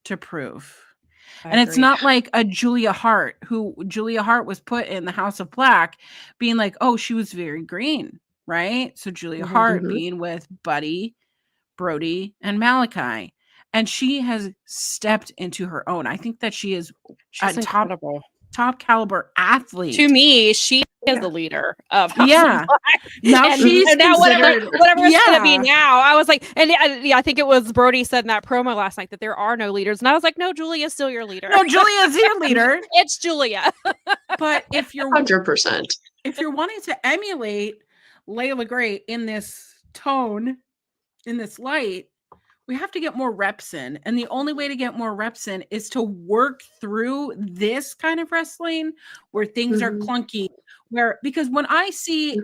to prove. And it's not like a Julia Hart, who Julia Hart was put in the House of Black being like, oh, she was very green, right? So Julia Hart being with Buddy, Brody, and Malachi. And she has stepped into her own. I think that she's a top caliber athlete. To me, she is the leader of House of Black. Now she's whatever it's going to be now. I was like, and I think it was Brody said in that promo last night that there are no leaders, and I was like, no, Julia's still your leader. No, Julia's your leader. It's Julia. But if you're 100%, if you're wanting to emulate Layla Gray in this tone, in this light, we have to get more reps in. And the only way to get more reps in is to work through this kind of wrestling where things are clunky. Because when I see,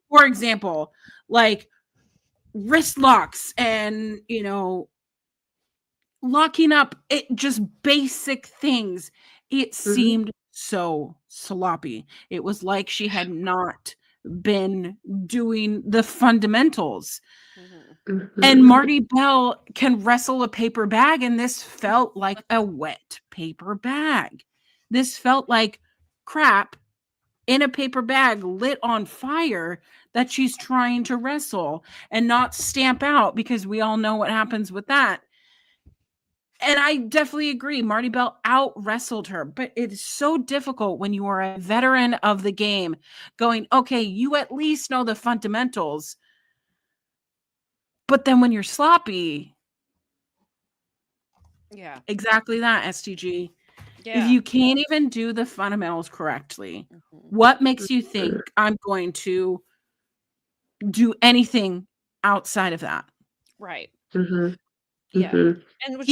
for example, like wrist locks and, locking up, it just basic things, it seemed so sloppy. It was like she had not been doing the fundamentals. And Marty Bell can wrestle a paper bag, and this felt like a wet paper bag. This felt like crap in a paper bag lit on fire that she's trying to wrestle and not stamp out, because we all know what happens with that. And I definitely agree. Marty Bell out wrestled her, but it is so difficult when you are a veteran of the game going, okay, you at least know the fundamentals. But then when you're sloppy, Yeah. exactly that, STG. Yeah. If you can't even do the fundamentals correctly, what makes you think I'm going to do anything outside of that? Right. Yeah. And Which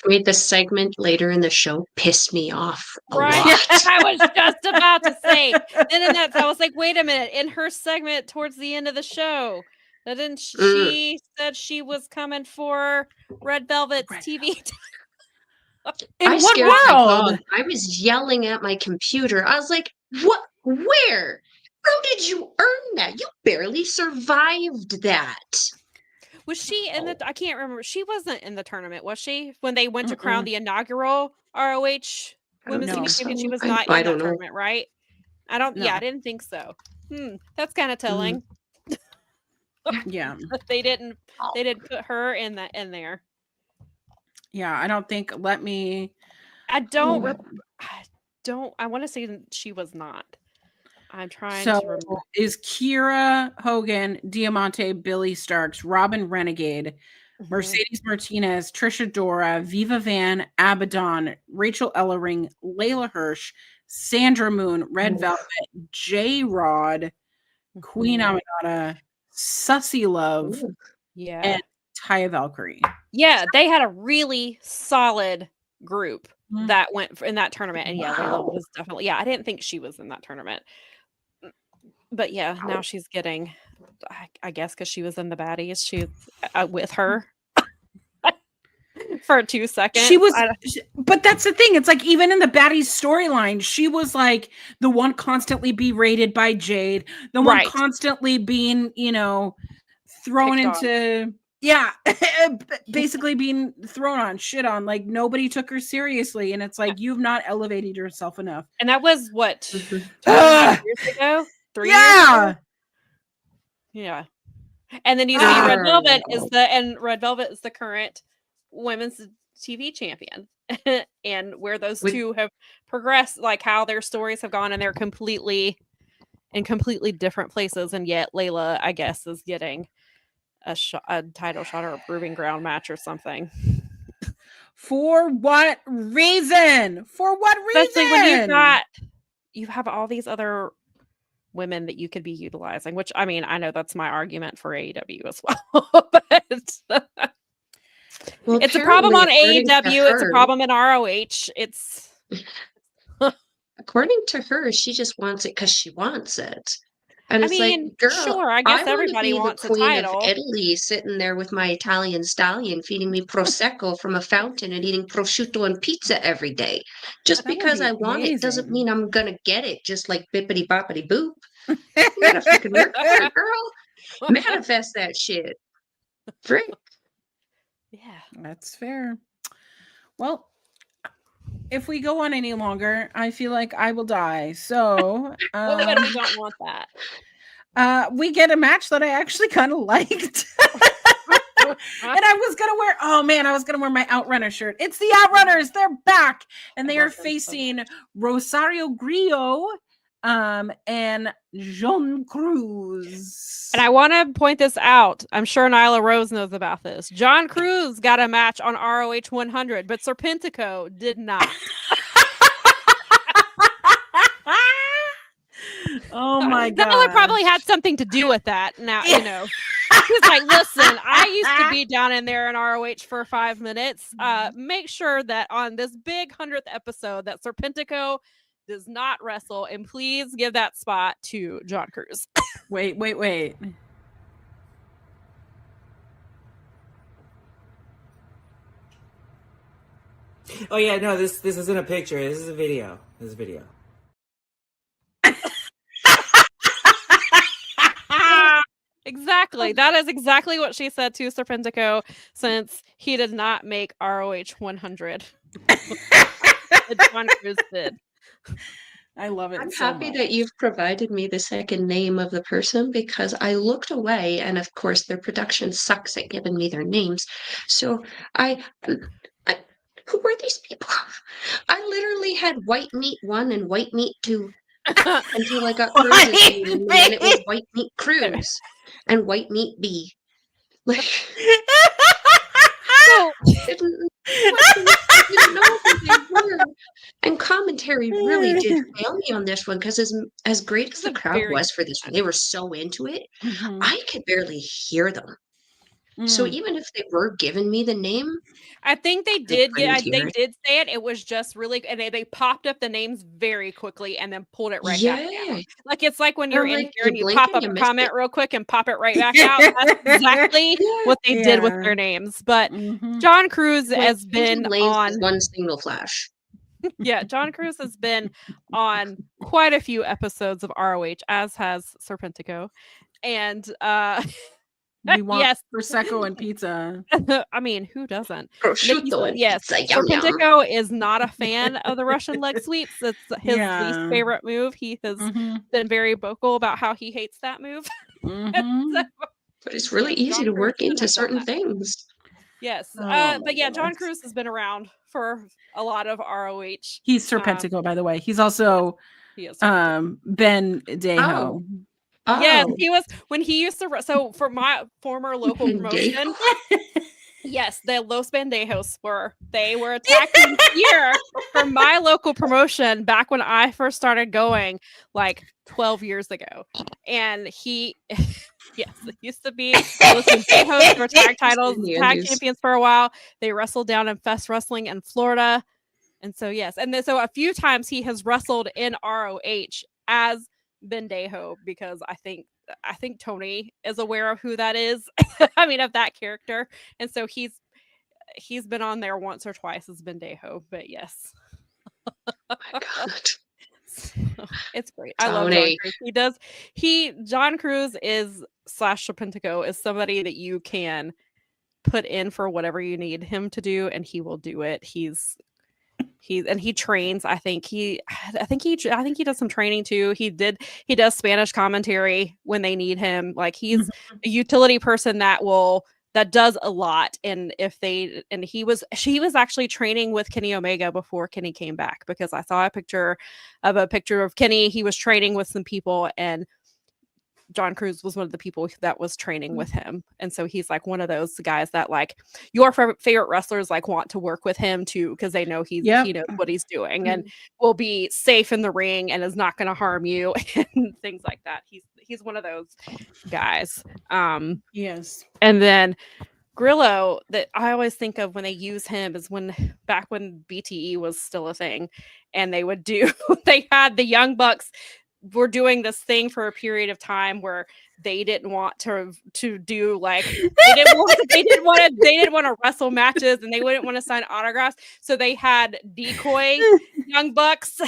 made the segment later in the show piss me off a right. lot. I was just about to say. And then I was like, wait a minute. In her segment towards the end of the show, didn't she said she was coming for Red Velvet's TV? In I what scared my world? dog. I was yelling at my computer. I was like, what? Where? How did you earn that? You barely survived that. Was she in the? I can't remember. She wasn't in the tournament, was she? When they went to crown the inaugural ROH Women's think TV so. Champion, she was I not don't in that know. tournament, right? I don't. No. Yeah, I didn't think so. That's kind of telling. Yeah. They didn't put her in there. Yeah, I don't think. I don't. I want to say that she was not. I'm trying to remember. Is Kira Hogan, Diamante, Billy Starks, Robin Renegade, Mercedes Martinez, Trisha Dora, Viva Van, Abaddon, Rachel Ellering, Layla Hirsch, Sandra Moon, Red Velvet, J-Rod, Queen Aminata, Sussy Love, and Taya Valkyrie. Yeah, they had a really solid group that went in that tournament. And Layla was definitely, I didn't think she was in that tournament. But yeah, now she's getting, I guess, because she was in the baddies, she's with her for 2 seconds. She was, but that's the thing. It's like, even in the baddies storyline, she was like the one constantly berated by Jade, the one constantly being, thrown into, basically being thrown on, shit on. Like, nobody took her seriously. And it's like, you've not elevated yourself enough. And that was what, 2 years ago? 3 years ago? Yeah. And then you see Red Velvet is the current women's TV champion. And where those two have progressed, like how their stories have gone, and they're completely different places. And yet Layla, I guess, is getting a title shot or a proving ground match or something. For what reason? Especially when you have all these other women that you could be utilizing, which, I mean, I know that's my argument for AEW as well. But it's a problem on AEW. It's a problem in ROH. It's according to her, she just wants it because she wants it. And it's like, girl, sure, I guess everybody wants the queen a title. of Italy, sitting there with my Italian stallion, feeding me prosecco from a fountain and eating prosciutto and pizza every day. Just because I want it doesn't mean I'm gonna get it. Just like bippity boppity boop. You gotta fucking work hard, girl. Manifest that shit. Frick. Yeah, that's fair. Well, if we go on any longer, I feel like I will die. So we don't want that. We get a match that I actually kind of liked. And I was gonna wear my Outrunner shirt. It's the Outrunners. They're back, and they are facing Rosario Grillo and Jean Cruz. And I want to point this out. I'm sure Nyla Rose knows about this. John Cruz got a match on ROH 100, but Serpentico did not. Oh my god! Nyla probably had something to do with that. Now you know. He's like, listen, I used to be down in there in ROH for 5 minutes. Make sure that on this big 100th episode that Serpentico does not wrestle, and please give that spot to John Cruz. Wait. Oh yeah, no, this isn't a picture. This is a video. This is a video. Exactly. That is exactly what she said to Serpentico, since he did not make ROH 100. John Cruz did. I love it. I'm so happy much. that you've provided me the second name of the person because I looked away, and of course their production sucks at giving me their names. So I who were these people? I literally had White Meat 1 and White Meat 2 until I got Cruz's name, and then it was White Meat Cruz and White Meat B. Like, So, didn't know who they were. And commentary really did fail me on this one because as great as the crowd was for this one, they were so into it. Mhm. I could barely hear them. So Mm. even if they were giving me the name, I think they did couldn't hear they it. did say it. It was just really, and they popped up the names very quickly and then pulled it right back down. Yeah. Like it's like when you're I'm in like, here and you you blink pop and up you a missed comment it. real quick and pop it right back out. That's exactly what they did with Yeah. their names. But Mhm. John Cruz Like, has painted been lanes on with one single flash. John Cruz has been on quite a few episodes of ROH, as has Serpentico. And We want yes. prosecco and pizza. I mean, who doesn't? Prosciutto and Yes, pizza, yum yum. Serpentico is not a fan of the Russian leg sweeps. It's his least Yeah. favorite move. He has Mhm. been very vocal about how he hates that move. Mhm. So, But it's really yes, easy John to Cruz work couldn't into have done certain that. things. Yes, Oh my but yeah, John goodness. Cruz has been around for a lot of ROH. He's Serpentico, by the way. He's also He is Serpentico. Ben Dejo. Yes, Oh, he was when he used to. So for my former local Ben promotion, Dejo? yes, the Los Bandejos they were attacking here from my local promotion back when I first started going, like 12 years ago. And he, yes, it used to be Los Bandejos were tag titles, In the tag Andes. champions for a while. They wrestled down in Fest Wrestling in Florida. And so, yes, and then, so a few times he has wrestled in ROH as Bendejo, because I think Tony is aware of who that is. I mean, of that character, and so he's been on there once or twice as Bendejo. But yes, My God. it's great. I love John Tony. Cruz. John Cruz is / Serpentico is somebody that you can put in for whatever you need him to do, and he will do it. He trains. I think he does some training too. He does Spanish commentary when they need him. Like he's a utility person that does a lot. And she was actually training with Kenny Omega before Kenny came back, because I saw a picture of Kenny. He was training with some people, and John Cruz was one of the people that was training with him. And so he's like one of those guys that like your favorite wrestlers like want to work with him too, because they know he knows what he's doing and will be safe in the ring and is not going to harm you and things like that. He's one of those guys. Yes. And then Grillo, that I always think of when they use him, is back when BTE was still a thing, and they had the Young Bucks were doing this thing for a period of time where they didn't want to do like they didn't want to wrestle matches, and they wouldn't want to sign autographs, so they had decoy Young Bucks,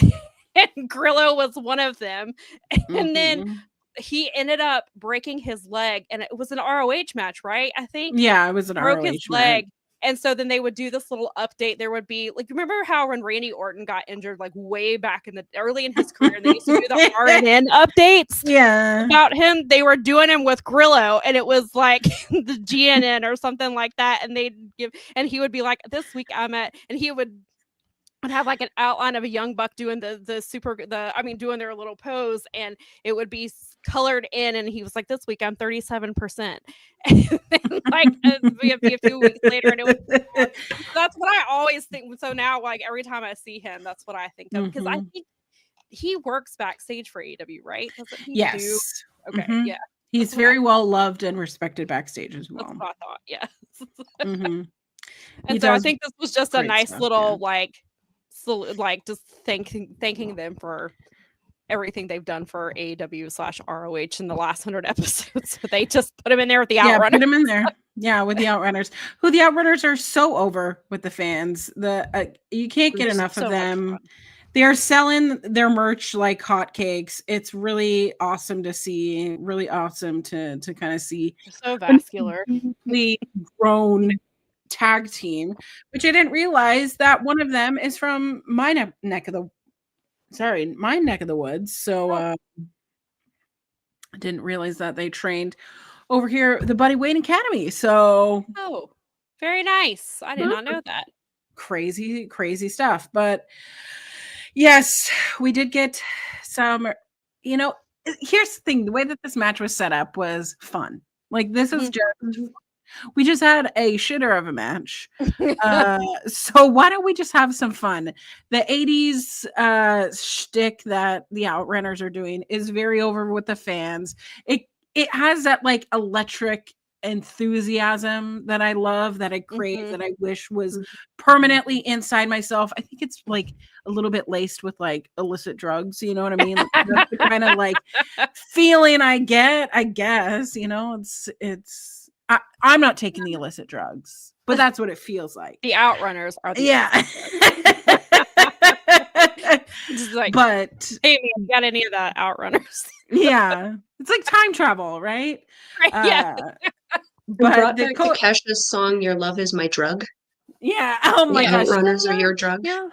and Grillo was one of them. And then he ended up breaking his leg, and it was an ROH match, right? I think. Yeah, it was an Broke ROH his leg. And so then they would do this little update. There would be like, remember how when Randy Orton got injured, like way back early in his career, and they used to do the RNN updates about him. They were doing him with Grillo, and it was like the GNN or something like that. And and he would be like, "This week I'm at," and he would have like an outline of a young buck doing doing their little pose, and it would be colored in, and he was like, "This week I'm 37%." And then, like a few weeks later, and it was that's what I always think. So now, like every time I see him, that's what I think of, because I think he works backstage for AEW, right? Doesn't he? Yes. Okay, yeah. He's That's what I very well loved and respected backstage as that's well. what I thought, yeah. hmm He And so I does think this was just a great nice stuff. little, Yeah. like, like, just thanking them for everything they've done for AEW/ROH in the last 100 episodes. So they just put him in there with the Yeah, Outrunners. put him in there. Yeah, with the Outrunners. Who the Outrunners are so over with the fans. You can't get enough So of much them. fun. They're selling their merch like hotcakes. It's really awesome to see. Really awesome to kind of see They're so vascular. the grown tag team, which I didn't realize that one of them is from my neck of the woods. So I didn't realize that they trained over here at the Buddy Wayne Academy. So Oh, very nice. I did not know that. crazy stuff. But yes, we did get some, here's the thing, the way that this match was set up was fun. Like this is just we just had a shitter of a match. So why don't we just have some fun? The 80s shtick that the Outrunners are doing is very over with the fans. It has that like electric enthusiasm that I love, that I crave, that I wish was permanently inside myself. I think it's like a little bit laced with like illicit drugs, you know what I mean? Like, that's the kind of like feeling I get, I guess, I'm not taking the illicit drugs, but that's what it feels like. The Outrunners are the Yeah. Just like, But hey, man, you got any of the Outrunners? yeah, it's like time travel, right? Right, yeah. But But brought back Takesha's song "Your Love Is My Drug." yeah, oh my The gosh, Outrunners are your drug. yeah,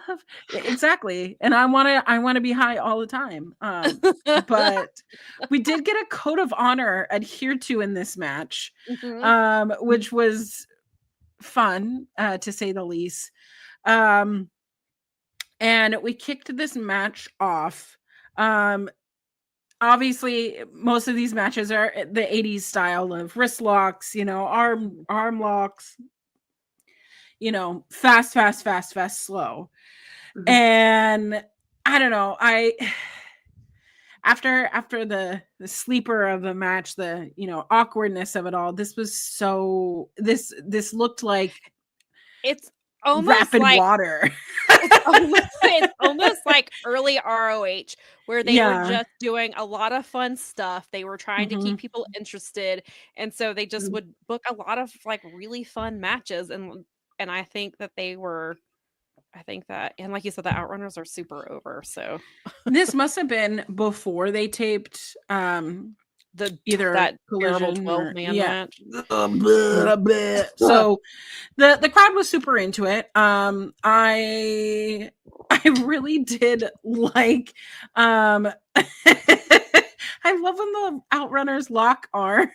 exactly. And I want to be high all the time. But we did get a code of honor adhered to in this match, which was fun, to say the least. And we kicked this match off. Obviously, most of these matches are the 80s style of wrist locks, arm locks, fast, slow. And I don't know, after the sleeper of the match, the awkwardness of it all, this was so this looked like it's almost rapid like water. it's almost like early ROH, where they were just doing a lot of fun stuff. They were trying to keep people interested, and so they just would book a lot of like really fun matches. And I think that and like you said, the Outrunners are super over. So This must have been before they taped either that terrible Collision 12-man match. So the crowd was super into it. I really did like I love when the Outrunners lock arms,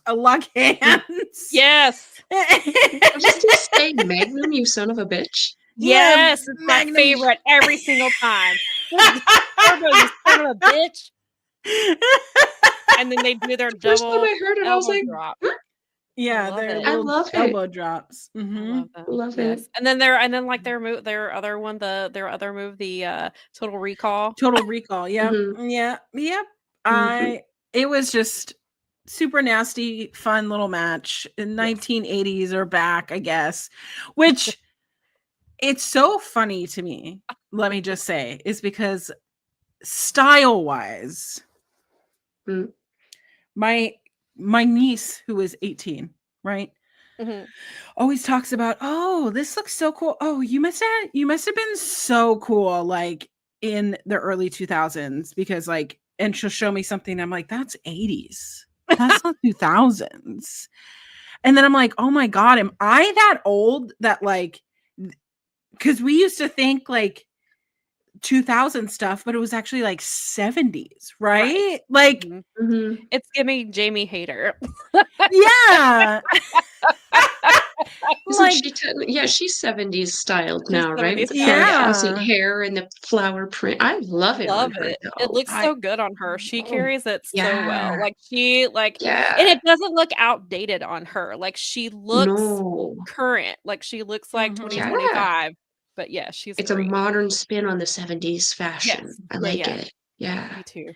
lock hands. Yes. Just to say Magnum, you son of a bitch. Yes, it's my favorite every single time. Turbo, you son of a bitch. And then they do their First double time I heard it, I was elbow like, drop. Yeah, love their it. I little love it. elbow drops. I love that. Love Yes. it. And then their other one, their other move, the Total Recall. Total Recall. Yeah. Yep. It was just super nasty, fun little match. In 1980s are back, I guess. Which it's so funny to me, let me just say, is because style-wise, my niece, who is 18, right? Always talks about, oh, this looks so cool. Oh, you must have been so cool like in the early 2000s, because like, and she'll show me something, I'm like, that's 80s, that's not 2000s. And then I'm like, oh my god, am I that old that like, because we used to think like 2000 stuff, but it was actually like 70s, right? Like it's giving Jamie Hader. Yeah. Like, she's 70s styled now, right? With the 70s iridescent hair and the flower print. I love it. Love it. It looks so good on her. She carries it so well. Like and it doesn't look outdated on her. Like she looks current. Like she looks like 2025. But she's it's great. a modern spin on the 70s fashion. Yes. I like it. Yeah. Me too.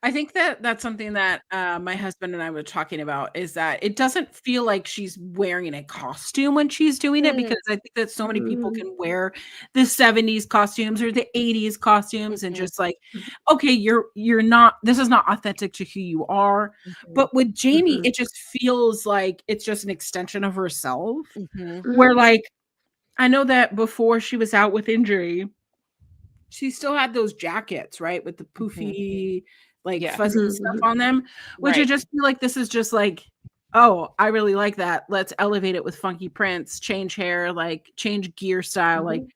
I think that that's something that my husband and I were talking about is that it doesn't feel like she's wearing a costume when she's doing it Mm, because I think that so many people Mm, can wear the 70s costumes or the 80s costumes and mhm, just like, okay, you're not this is not authentic to who you are. mhm, But with Jamie, mhm, it just feels like it's just an extension of herself. mhm, Where mhm, like I know that before she was out with injury, she still had those jackets, right, with the mhm. poofy, like, Yeah, fuzzy mhm, stuff mhm. on them, which I right. just feel like this is just like, "Oh, I really like that. Let's elevate it with funky prints, change hair, like, change gear style," like Mhm,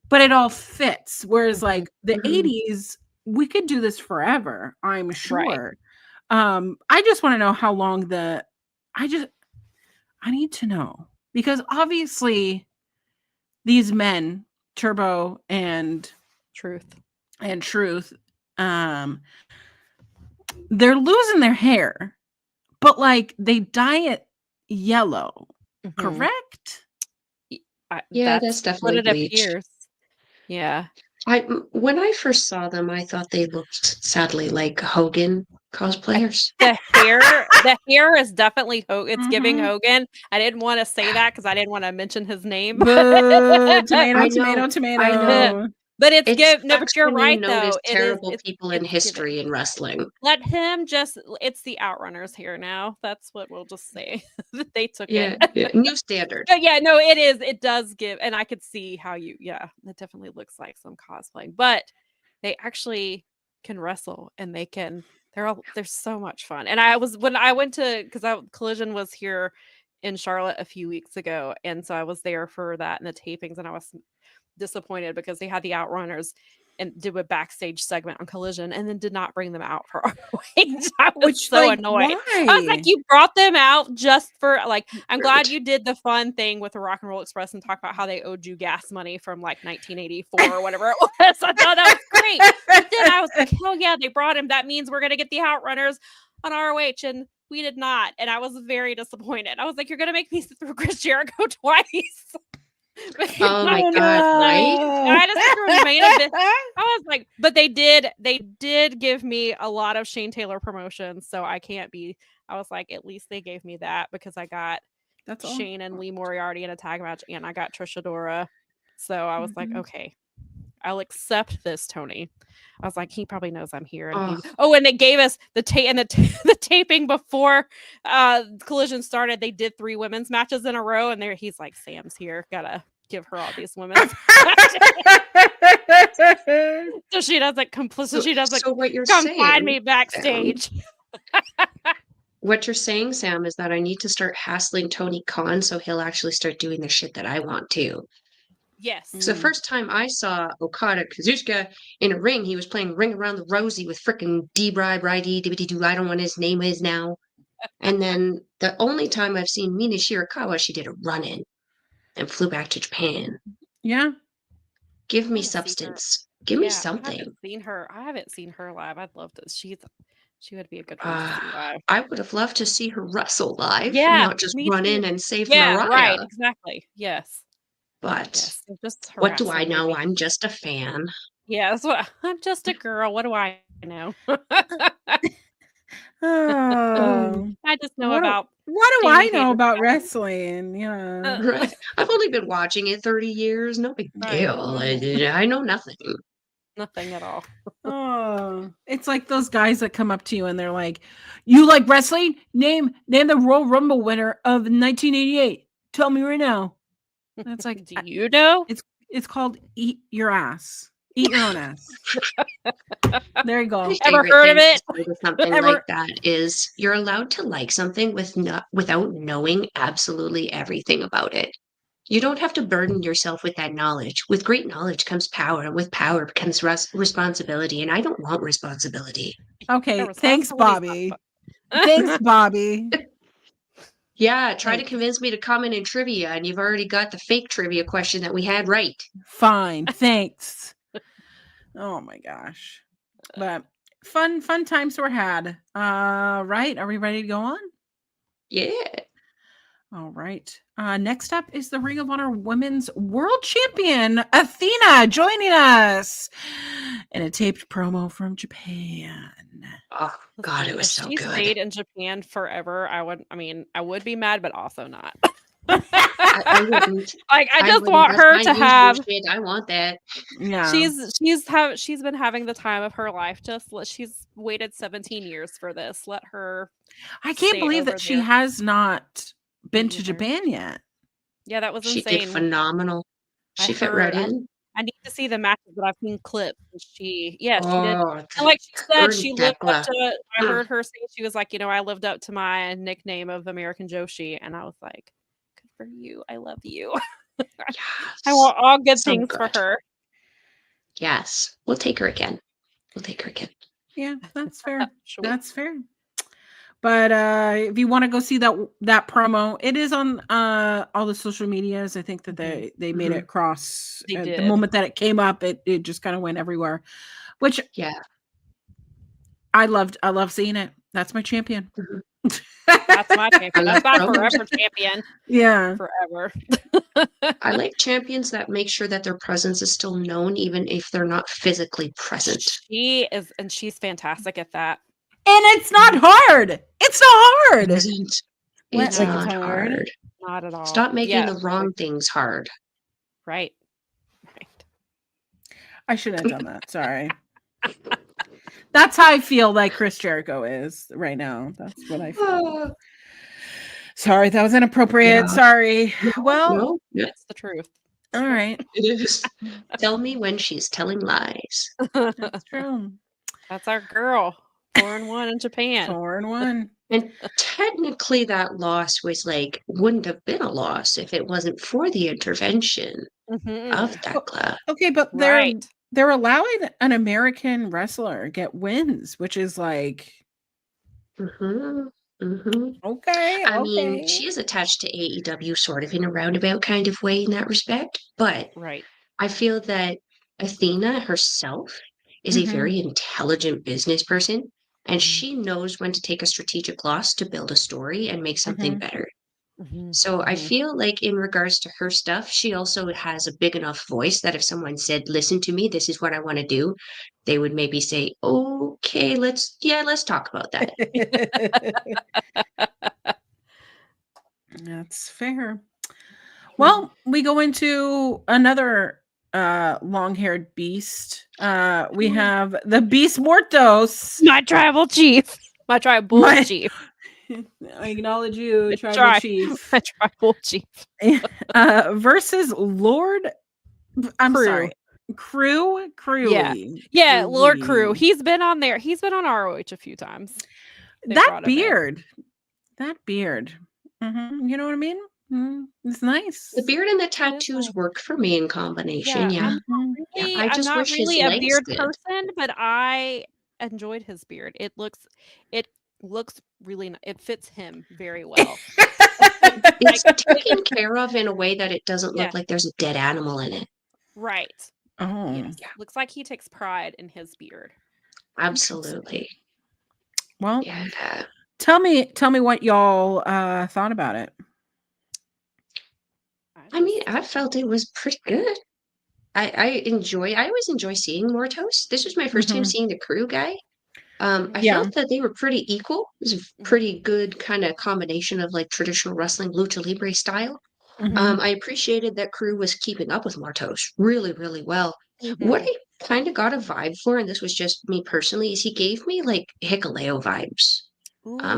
but it all fits, whereas, Mhm, like, the mhm. '80s, we could do this forever, I'm right. sure. I just wanna know how long the I just I need to know, because obviously these men, Turbo Truth. and Truth, um, they're losing their hair, but, like, they dye it yellow, Mhm. correct? Yeah, that's That's what definitely it bleached. appears. Yeah. When I first saw them, I thought they looked sadly like Hogan I cosplayers. the hair is definitely it's giving Mhm. Hogan. I didn't wanna say that because I didn't wanna mention his name, Boo, tomato, I tomato, know, I but know. tomato. but it's It give no, but sucks you're when you right notice though. terrible people in It's giving. history in wrestling. Let him just it's the Outrunners here now. That's what we'll just say. That they took it. Yeah, yeah, new standard. But yeah, no, it is. It does give, and I could see how yeah, it definitely looks like some cosplaying, but they actually can wrestle and they're so much fun. And when I went to because Collision was here in Charlotte a few weeks ago, and so I was there for that and the tapings, and I was disappointed because they had the Outrunners and did a backstage segment on Collision and then did not bring them out for ROH. I was Which, so like, annoyed. I was like, why? "You brought them out just for like I'm glad Rude. you did the fun thing with the Rock and Roll Express and talk about how they owed you gas money from like 1984 or whatever it was." I thought that was great. But then I was like, "Hell yeah, they brought him. That means we're gonna get the Outrunners on ROH." And we did not. And I was very disappointed. I was like, "You're gonna make me sit through Chris Jericho twice." But you're Oh not my Oh, god, right? I no. had to sit through main event. I was like, but they did give me a lot of Shane Taylor promotions, so I can't be. I was like, at least they gave me that because I got That's all. Shane and Lee Moriarty in a tag match, and I got Trisha Dora. So I was like, Mhm. okay, I'll accept this, Tony. I was like, he probably knows I'm here, and Oh, and they gave us the taping before Collision started. They did 3 women's matches in a row, and he's like, Sam's here, gotta give her all these women's matches. So so she doesn't so what you're come find saying, me Sam, backstage. what you're saying, Sam, is that I need to start hassling Tony Khan so he'll actually start doing the shit that I want to. Yes. 'Cause the Mm. first time I saw Okada Kazuchika in a ring, he was playing Ring Around the Rosie with frickin' D-Bry, Bridey, Dibbity Doo, I don't know what his name is now. And then the only time I've seen Mina Shirakawa, she did a run-in and flew back to Japan. Yeah. Give I me wanna see her. substance. Give me Yeah, something. I haven't seen her live. I'd love to. She would be a good one to see live. I would have loved to see her wrestle live and Yeah, not just me run in too. and save Yeah, right, Mariah. exactly. Yes. But Yes. So just what do harass I her know? maybe. I'm just a fan. Yeah, that's what I'm just a girl. What do I know? Oh, I just know what do about what do I Jamie know Hayter's about talent. wrestling? Yeah. Right. I've only been watching it 30 years. No big Right. deal. I know nothing. Nothing at all. Oh, it's like those guys that come up to you and they're like, "You like wrestling? Name the Royal Rumble winner of 1988. Tell me right now." And it's like, Do you know? it's called eat your ass. Eat your own ass. There you My go. Ever favorite heard of thing to it? say to something like Ever that is you're allowed to like something without knowing absolutely everything about it. You don't have to burden yourself with that knowledge. With great knowledge comes power, and with power comes responsibility. And I don't want responsibility. The Okay, thanks, responsibility's not Bobby. fun. Thanks, Bobby. Yeah, try to Thanks. convince me to comment in trivia, and you've already got the fake trivia question that we had right. Fine. Thanks. Oh my gosh. But fun times were had. Right? Are we ready to go on? Yeah. All right. Next up is the Ring of Honor Women's World Champion, Athena, joining us in a taped promo from Japan. Oh God, Listen, it was if so she good. stayed in Japan forever, I would be mad, but also not. I wouldn't. Like, I just wouldn't. want That's her my to usual have. shit. I want that. Yeah. She's been having the time of her life. She's waited 17 years for this. Let her. I can't stay believe over that she there. has not been Me to either. Japan yet. Yeah, that was She did insane. phenomenal. I She fit right in. I need to see the matches, but I've seen clips. And she did. Oh, And the like she said, she lived up Tekla. to. I Mm. heard her say she was like, I lived up to my nickname of American Joshi, and I was like, good for you. I love you. I Yes. want all good So things for good. her. Yes. We'll take her again. Yeah, that's fair. Sure. That's fair. But if you want to go see that promo, it is on all the social medias. I think that they made it cross They the did. moment that it came up. It just kind of went everywhere, which Yeah. I loved. I love seeing it. That's my champion. That's my champion. I That's like my promos. forever champion. Yeah. Forever. I like champions that make sure that their presence is still known, even if they're not physically present. She is, and she's fantastic at that. And it's not hard. It's not hard. It isn't. What, It's like not it's hard? hard. Not at all. Stop making Yeah, the wrong things hard. right. I shouldn't have done that. Sorry. That's how I feel like Chris Jericho is right now. That's what I feel. Sorry, that was inappropriate. Yeah. Sorry. Well, No, yeah, It's the truth. all right. it is. Tell me when she's telling lies. That's true. That's our girl. 4-1 in Japan. 4-1. And technically, that loss was like, wouldn't have been a loss if it wasn't for the intervention of Tekla. Okay, but Right. they're allowing an American wrestler get wins, which is like okay. I mean, she is attached to AEW sort of in a roundabout kind of way in that respect, but Right. I feel that Athena herself is a very intelligent business person, and she knows when to take a strategic loss to build a story and make something better. So I feel like in regards to her stuff, she also has a big enough voice that if someone said, "Listen to me, this is what I want to do," they would maybe say, "Okay, let's talk about that." That's fair. Well, we go into another long-haired beast. We have the Beast Mortos. My tribal chief. My tribal chief. I acknowledge you, tribal chief. My tribal chief. Versus Lord. I'm Crew. sorry. Crew. Yeah, Lord Crew. He's been on there. He's been on ROH a few times. They That brought him in. beard. That beard. You know what I mean? It's nice. The beard and the tattoos work for me in combination. Yeah. Mhm. I I'm just not wish his really a legs beard did. person, but I enjoyed his beard. It looks really it fits him very well. It's taken care of in a way that it doesn't Yeah. look like there's a dead animal in it. Right. Oh. Yes. Looks like he takes pride in his beard. Absolutely. Well, Yeah. tell me what y'all thought about it. I mean, I felt it was pretty good. I always enjoy seeing Mortos. This was my first time seeing the Crew guy. I Yeah. felt that they were pretty equal. It was a pretty good kind of combination of like traditional wrestling, lucha libre style. I appreciated that Crew was keeping up with Mortos really, really well. What I kind of got a vibe for, and this was just me personally, is he gave me like Hikaleo vibes.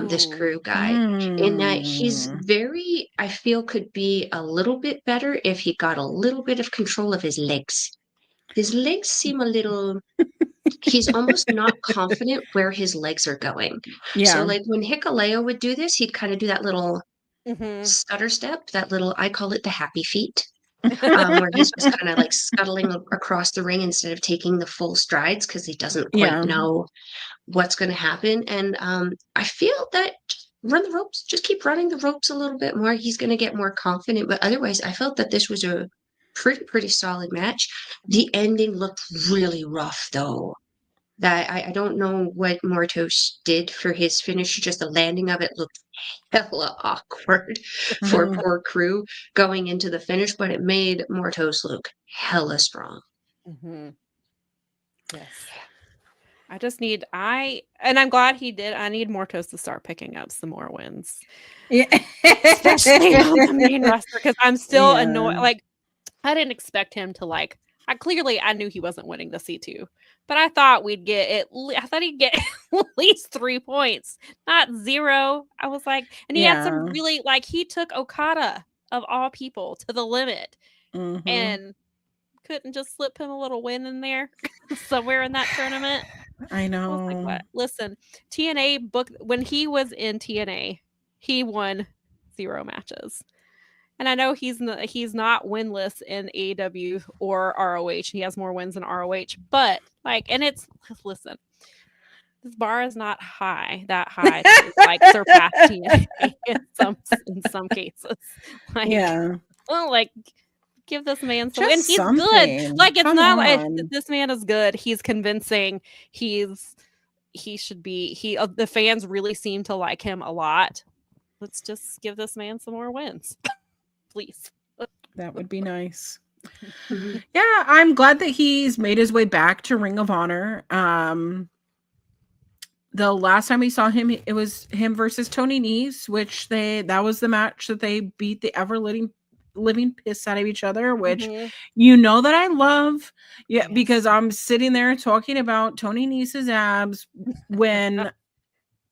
This Ooh. Crew guy, in that he's very, I feel, could be a little bit better if he got a little bit of control of his legs. His legs seem a little. He's almost not confident where his legs are going. Yeah. So, like when Hikaleo would do this, he'd kind of do that little stutter step, that little, I call it the happy feet, where he's just kind of like scuttling across the ring instead of taking the full strides because he doesn't quite know what's going to happen. And I feel that run the ropes, just keep running the ropes a little bit more. He's going to get more confident. But otherwise, I felt that this was a pretty solid match. The ending looked really rough, though. that I don't know what Mortos did for his finish. Just the landing of it looked hella awkward for Mhm. poor Crew going into the finish, but it made Mortos look hella strong. Mhm. Yes. I just need and I'm glad he did. I need Mortos to start picking up some more wins, Yeah. especially on the main roster, because I'm still annoyed. Yeah. Like, I didn't expect him to I knew he wasn't winning the C2, but I thought we'd get I thought he'd get at least 3 points, not 0. I was like, and he had some Yeah. really he took Okada of all people to the limit Mhm. and couldn't just slip him a little win in there somewhere in that tournament. I I was like, know. what? Listen, TNA book when he was in TNA, he won 0 matches. And I know he's not winless in AEW or ROH. He has more wins in ROH, but and it's listen, this bar is not that high to surpass TNA in some cases. Yeah. Well, give this man some, and Just he's good. something. It's Come not on. this man is good. He's convincing. He should be. The fans really seem to like him a lot. Let's just give this man some more wins, please. That would be nice. Mhm. Yeah, I'm glad that he's made his way back to Ring of Honor. The last time we saw him, it was him versus Tony Nese, which that was the match that they beat the ever living piss out of each other, which Mhm. you know that I love. Yeah, Yes. because I'm sitting there talking about Tony Nese's abs when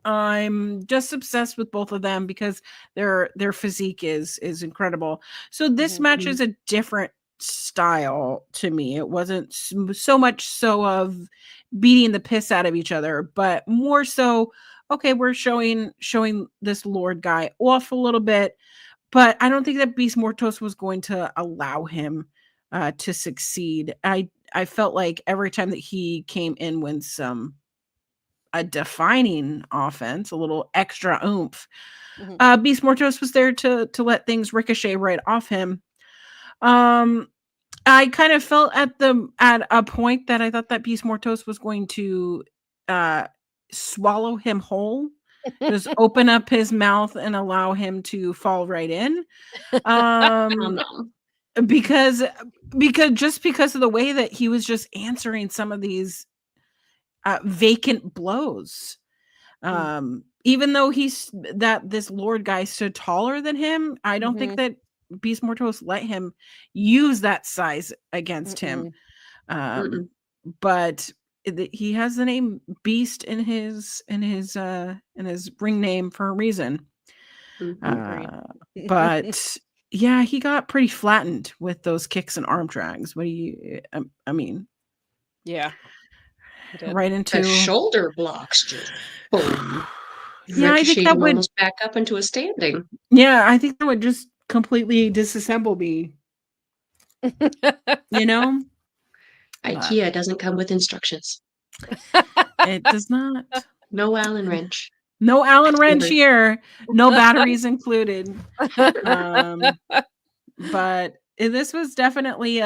I'm just obsessed with both of them because their physique is incredible. So this Mhm. match is a different style to me. It wasn't so much so of beating the piss out of each other, but more so, okay, we're showing this Lord guy off a little bit, but I don't think that Beast Mortos was going to allow him to succeed. I felt like every time that he came in with a defining offense, a little extra oomph, Mhm. Beast Mortos was there to let things ricochet right off him. I kind of felt at a point that I thought that Beast Mortos was going to uh, swallow him whole, just open up his mouth and allow him to fall right in. Um, No. because because of the way that he was just answering some of these vacant blows. Even though this Lord guy stood taller than him, I don't think Mhm. that Beast Mortos let him use that size against him. Mm-mm. Um, but he has the name Beast in his ring name for a reason. Mhm. But yeah, he got pretty flattened with those kicks and arm drags. What do you? I mean, Yeah, he did. right The into. shoulder blocks just boom, Yeah, I think ricocheted that him would. almost back up into a standing. Yeah, I think that would just completely disassemble me. You know, but IKEA doesn't come with instructions. it does not. No Allen wrench. No Allen wrench Favorite. here. No batteries included. But this was definitely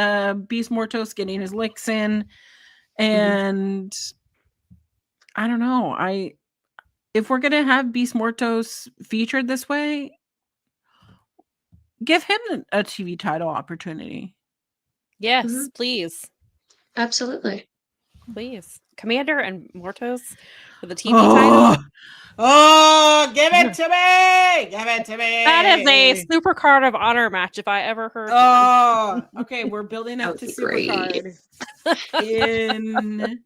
Beast Mortos getting his licks in, and I don't know. If we're gonna have Beast Mortos featured this way, give him a TV title opportunity. Yes, Mhm. please. Absolutely. Please. Commander and Mortos for the TV title. Oh, give it to me! Give it to me! That is a super card of honor match if I ever heard one. Oh, okay. We're building That up would to be super great. card in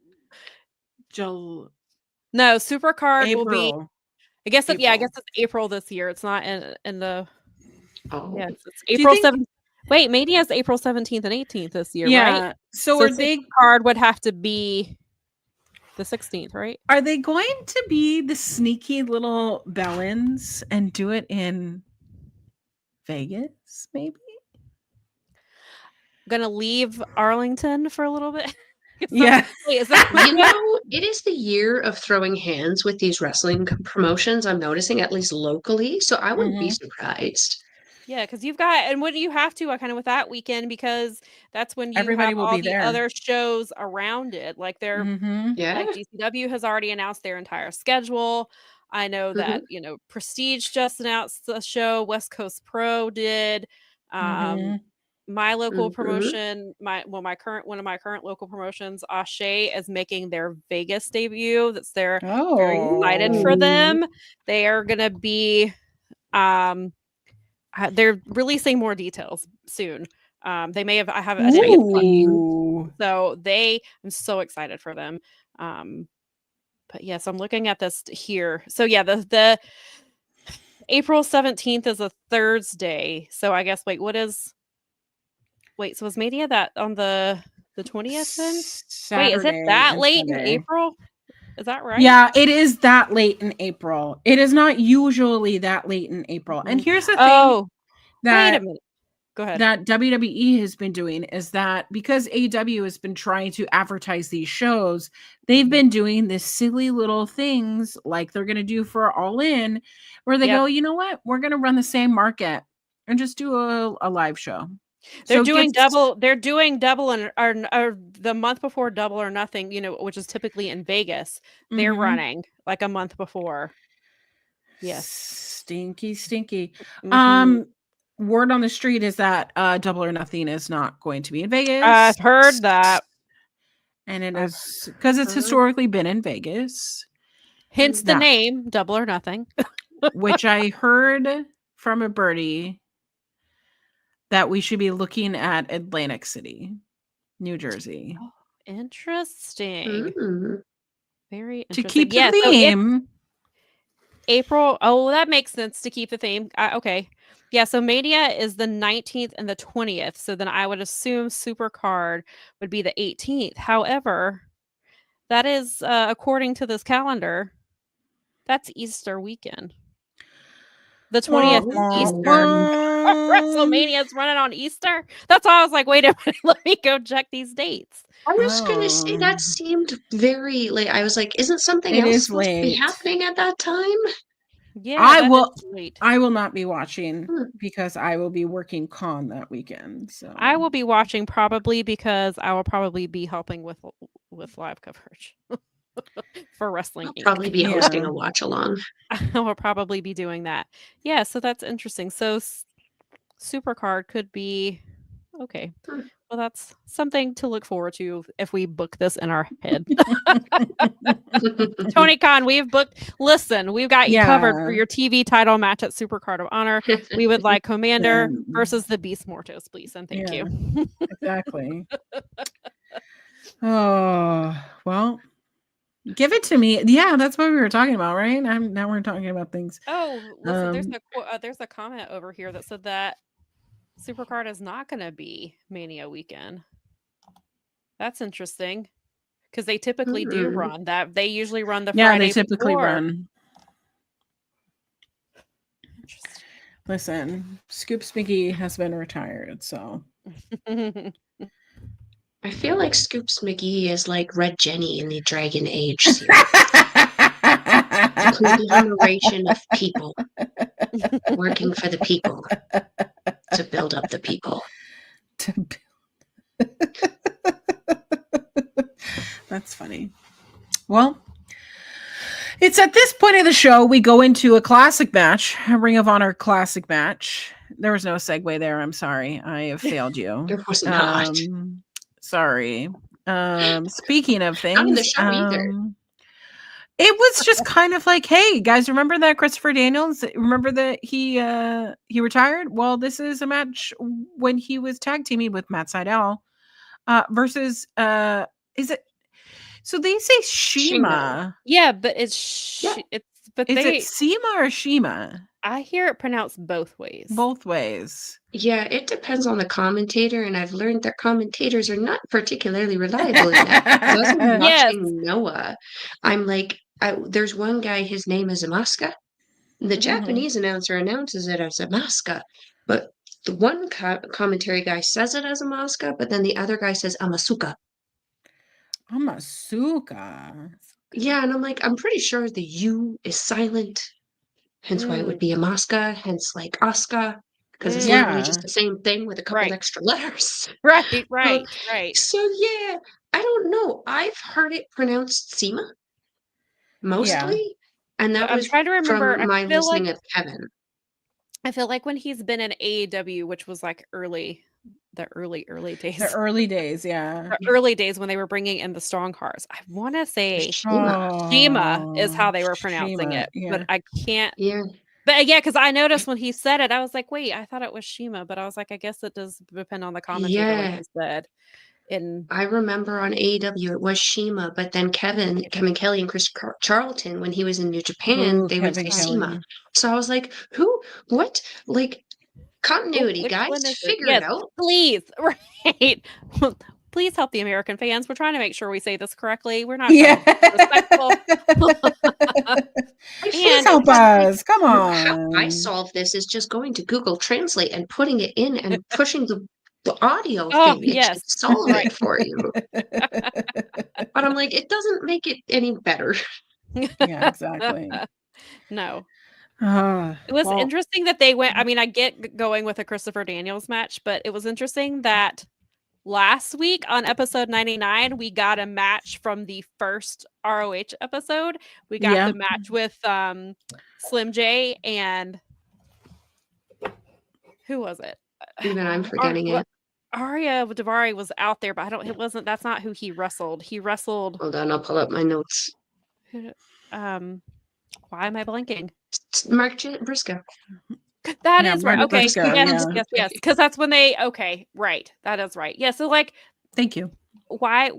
No, super card will be. April. I guess I April. guess it's April this year. It's not in the. Oh. Yes, it's you April think- 7th. Wait, Mania is April 17th and 18th this year, Yeah. right? So So are super they card would have to be the 16th, right? going to be the sneaky little bellends and do it in Vegas? Maybe. Gonna leave Arlington for a little bit. Yeah. Wait, is that You know, it is the year of throwing hands with these wrestling promotions, I'm noticing, at least locally. So I wouldn't be surprised. Yeah, because you've got, and what you have to kind of with that weekend, because that's when you Everybody have will all be the there. other shows around it. Like they're Mm-hmm. Yeah. like GCW has already announced their entire schedule. I know that Prestige just announced the show. West Coast Pro did. Mm-hmm. My local Mhm. promotion, one of my current local promotions, Ashe, is making their Vegas debut. They're very excited for Oh. them. They are gonna be they're releasing more details soon. They may have I didn't get the booking. Ooh. So I'm so excited for them. But yes, I'm looking at this here. So yeah, the April 17th is a Thursday. So I guess so was Mania that on the 20th then? Wait, is it Saturday that and late in Sunday. April? Is that right? Yeah, it is that late in April. It is not usually that late in April. And here's the thing Oh, wait a that minute. Go ahead. that WWE has been doing is that because AEW has been trying to advertise these shows, they've been doing this silly little things like they're going to do for All In, where they Yep. go, you know what? We're going to run the same market and just do a live show. They're So it doing gets- double. They're doing double and or the month before Double or Nothing. Which is typically in Vegas. They're Mhm. running like a month before. Yes. Stinky. Mhm. Word on the street is that Double or Nothing is not going to be in Vegas. I've heard that. And it I've is because it's heard. historically been in Vegas. Hence the That- name Double or Nothing. which I heard from a birdie that we should be looking at Atlantic City, New Jersey, Interesting. Very to interesting. keep the So it's theme. April. Oh, that makes sense to keep the theme. Okay. Yeah, so Mania is the 19th and the 20th. So then I would assume Supercard would be the 18th. However, that is according to this calendar, that's Easter weekend. The 20th is Easter. WrestleMania is running on Easter. That's why I was like, wait a minute, let me go check these dates. I was gonna say Oh. that seemed very late. I was like, isn't something It else is supposed to be late. happening at that time? Yeah, I that will. is late. I will not be watching Hmm. because I will be working con that weekend. So I will be watching probably because I will probably be helping with live coverage for Wrestling I'll Inc. probably be hosting Yeah. a watch along. I will probably be doing that. Yeah, so that's interesting. So Supercard could be okay. Hmm. Well, that's something to look forward to if we book this in our head. Tony Khan, we've booked. Listen, we've got you covered for Yeah. your TV title match at Supercard of Honor. We would like Commander Yeah. versus the Beast Mortos, please, and thank you. Exactly. Oh well, give it to me. Yeah, that's what we were talking about, right? Now we're talking about things. Oh, listen, Um, there's a comment over here that said that Supercard is not going to be Mania weekend. That's interesting because they typically do run that. They usually run the Yeah, Friday they typically before. run. Interesting. Listen, Scoop Smiggy has been retired, so I feel like Scoops McGee is like Red Jenny in the Dragon Age series. The conglomeration of people working for the people to build up the people. That's funny. Well, it's at this point of the show we go into a classic match, a Ring of Honor classic match. There was no segue there. I'm sorry. I have failed you. There was not. Sorry. Speaking of things, Not in the show either. it was just kind of like, hey, guys, remember that Christopher Daniels? Remember that he retired? Well, this is a match when he was tag teaming with Matt Sydal versus is it? So they say Shima. Yeah, but it's Yeah. it's Is it Sema or Shima? I hear it pronounced both ways. Both ways. Yeah, it depends on the commentator, and I've learned that commentators are not particularly reliable in that. As I'm Yes. watching Noah, I'm like, there's one guy, his name is Amaska. The Japanese announcer announces it as Amaska, but the one commentary guy says it as Amaska, but then the other guy says Amasuka. Amasuka. Yeah, and I'm like, I'm pretty sure the U is silent, hence why it would be Amaska, hence like Asuka. because it's Mm. literally Yeah. just the same thing with a couple Right. extra letters. Right, Right. right. So yeah, I don't know. I've heard it pronounced Seema mostly, and that I'm was trying to remember. from my listening of Kevin. I feel like when he's been in AEW, which was like the early days, The early days, yeah. the early days when they were bringing in the strong cars. I want to say Seema. Shima is how they were Oh, pronouncing Shima, it, yeah. but I can't. Yeah. But yeah, because I noticed when he said it, I was like, wait, I thought it was Shima, but I was like, I guess it does depend on the commentator when Yeah. he said. And I remember on AEW it was Shima, but then Kevin Kelly and Chris Charlton, when he was in New Japan, Ooh, they would Kevin say Seema. Kelly. So I was like, who? What? Like, continuity, which guys, one is it? figure Yes, it out. please, right? Please help the American fans. We're trying to make sure we say this correctly. We're not Yeah. trying to be disrespectful. Please help us. Come How I on. solve this is just going to Google Translate and putting it in and pushing the audio Oh, thing. It yes. should solve Right. it for you. But I'm like, it doesn't make it any better. Yeah, exactly. No. Uh, It was well, interesting that they went. I mean, I get going with a Christopher Daniels match, but it was interesting that last week on episode 99, we got a match from the first ROH episode. We got Yeah. the match with Slim J and who was it? Even I'm forgetting it. Arya Davari was out there, but that's not who he wrestled. He wrestled Hold on, I'll pull up my notes. why am I blanking? Mark Briscoe. That Yeah, is right. Mark Okay. Briscoe, Yes, yeah. yes. Because that's when okay, right. That is right. Yeah. So like thank you. why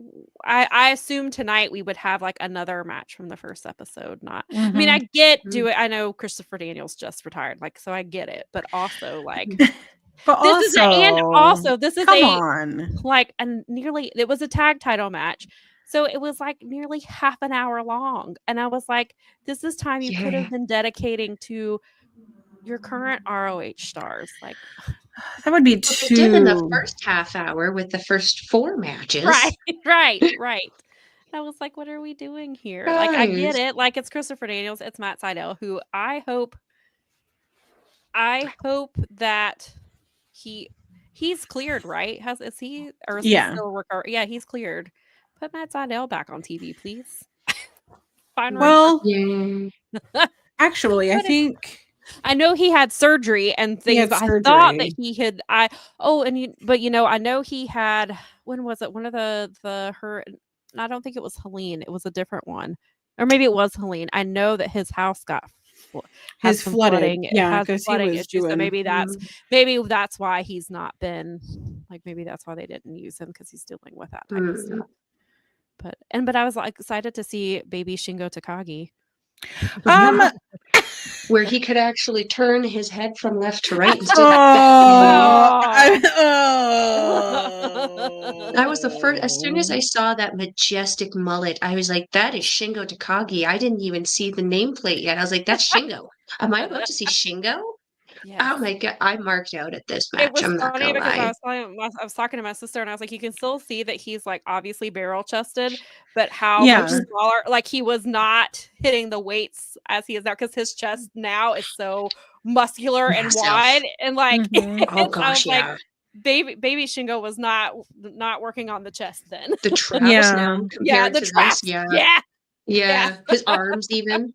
I assume tonight we would have like another match from the first episode. Not I mean, I get do it. I know Christopher Daniels just retired, like so I get it, but also like But this is come on. like it was a tag title match. So it was like nearly half an hour long. And I was like, this is time you could have been dedicating to your current ROH stars. Like that would be They too did in the first half hour with the first 4 matches. Right. I was like, what are we doing here? Like, I get it. Like, it's Christopher Daniels, it's Matt Sydal, who I hope that he's cleared, right? Is he still recovering? Yeah, he's cleared. Put Matt Sydal back on TV, please. Actually, I think I know he had surgery and things. I thought that he had. I know he had. When was it? One of her. I don't think it was Helene. It was a different one, or maybe it was Helene. I know that his house got his flooding. Yeah, because he was issues. doing. So maybe that's why he's not been like. Maybe that's why they didn't use him because he's dealing with that type of stuff. But I was like excited to see baby Shingo Takagi. Where he could actually turn his head from left to right instead That was the first. As soon as I saw that majestic mullet, I was like, that is Shingo Takagi. I didn't even see the nameplate yet. I was like, that's Shingo. Am I about to see Shingo? Yes. Oh my god, I marked out at this match. It was I'm not funny gonna because lie. I was talking to my sister and I was like, you can still see that he's like obviously barrel chested, but how much smaller, like he was not hitting the weights as he is now because his chest now is so muscular and wide and like oh gosh, like baby Shingo was not working on the chest then. The traps now compared the to traps. this, yeah. His arms even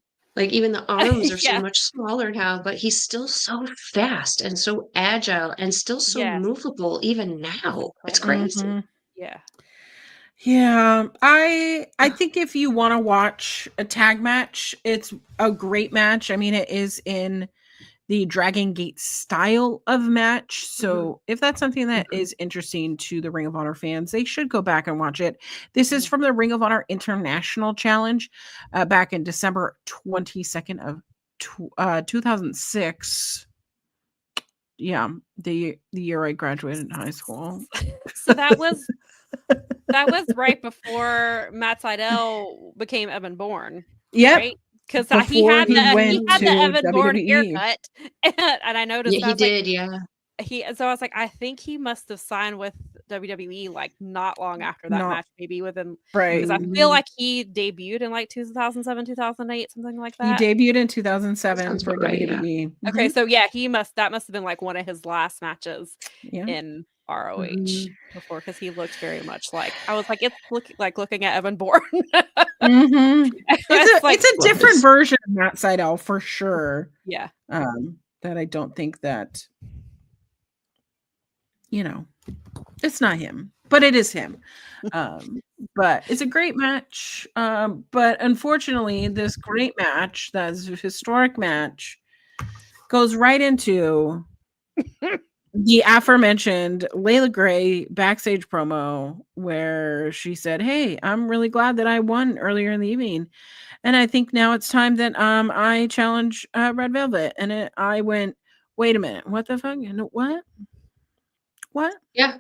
the arms are so much smaller now, but he's still so fast and so agile and still so movable even now. It's crazy. Yeah, I think if you want to watch a tag match, it's a great match. I mean, it is in the Dragon Gate style of match. So if that's something that is interesting to the Ring of Honor fans, they should go back and watch it. This is from the Ring of Honor International Challenge back in December 22nd of 2006. Yeah, the year I graduated high school. So that was right before Matt Sydal became Evan Bourne. Yep. Right? Because he had the Evan Bourne haircut, and I noticed. Yeah, he did. Yeah, so I was like, I think he must have signed with WWE like not long after that Not match, maybe within right. because I feel like he debuted in like 2007, 2008, something like He that. debuted in That 2007 sounds for about right, yeah. WWE. Okay, Mhm. so yeah, that must have been like one of his last matches Yeah. in ROH Mhm. before because he looked very much like I was like, it's looking at Evan Bourne. Mhm. It's like It's a different Was. version of Matt Sydal for sure. yeah. That I don't think that it's not him, but it is him. But it's a great match. But unfortunately, this great match, that's a historic match, goes right into the aforementioned Layla Gray backstage promo where she said, "Hey, I'm really glad that I won earlier in the evening, and I think now it's time that I challenge Red Velvet." And I went, "Wait a minute, what the fuck? And what? What?" Yeah.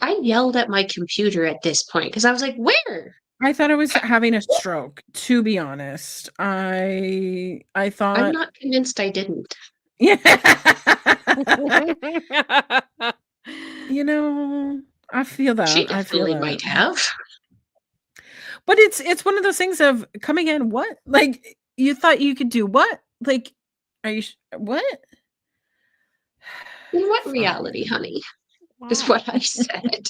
I yelled at my computer at this point because I was like, "Where?" I thought I was having a stroke, to be honest. I I'm thought, not convinced I didn't. yeah. I feel She that. I feel definitely that. might have. But it's one of those things of coming in, what? Like, you thought you could do what? Like, are you what? In what Fine. reality, honey? Is Wow. what I said.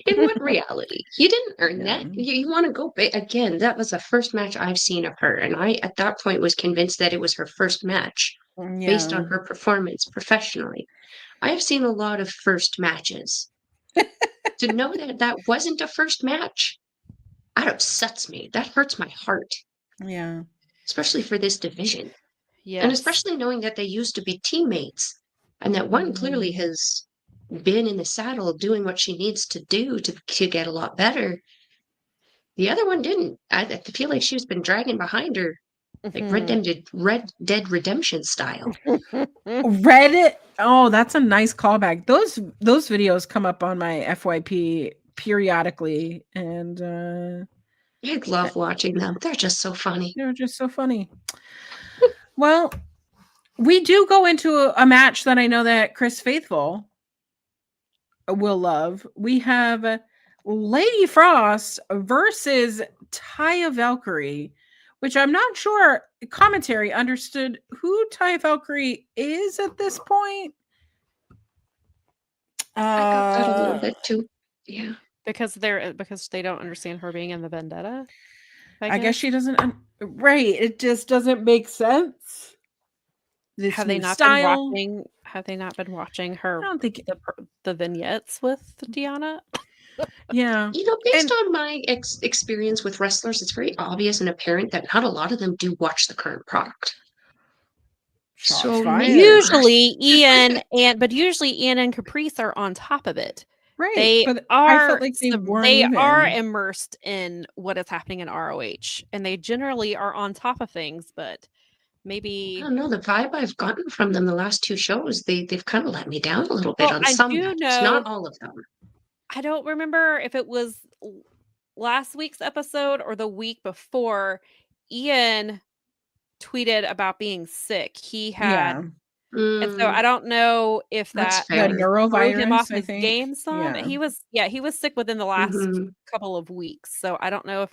In what reality? You didn't earn Yeah. that. You want to go big again. That was the first match I've seen of her, and I at that point was convinced that it was her first match based on Yeah. her performance professionally. I have seen a lot of first matches. To know that that wasn't a first match, that upsets me. That hurts my heart, Yeah. especially for this division. And Yes. especially knowing that they used to be teammates and that one clearly has been in the saddle doing what she needs to do to get a lot better. The other one didn't. I feel like she's been dragging behind her, like Red Dead Redemption style. Reddit. Oh, that's a nice callback. Those videos come up on my FYP periodically, and I love watching them. They're just so funny. they're just so funny. Well, we do go into a match that I know that Chris Faithful will love. We have Lady Frost versus Taya Valkyrie, which I'm not sure commentary understood who Taya Valkyrie is at this point. I got that a little bit too. Yeah. because they don't understand her being in the vendetta. I guess she doesn't. Right. It just doesn't make sense. This Have they new not style. been watching? Have they not been watching I her don't think. the vignettes with Deanna? Yeah. You know, based And on my experience with wrestlers, it's very obvious and apparent that not a lot of them do watch the current product. shots So fired. Usually Ian and Caprice are on top of it. Right. They But I are felt like they weren't they are even. immersed in what is happening in ROH, and they generally are on top of things. But I maybe don't know, the vibe I've gotten from them the last two shows, they've kind of let me down a little bit well, on I some do matches, know. not all of them. I don't remember if it was last week's episode or the week before. Ian tweeted about being sick. He had, Yeah. and so I don't know if That's that The fair. like threw him off neurovirus, I his think. game some. Yeah. He was sick within the last Mhm. couple of weeks. So I don't know if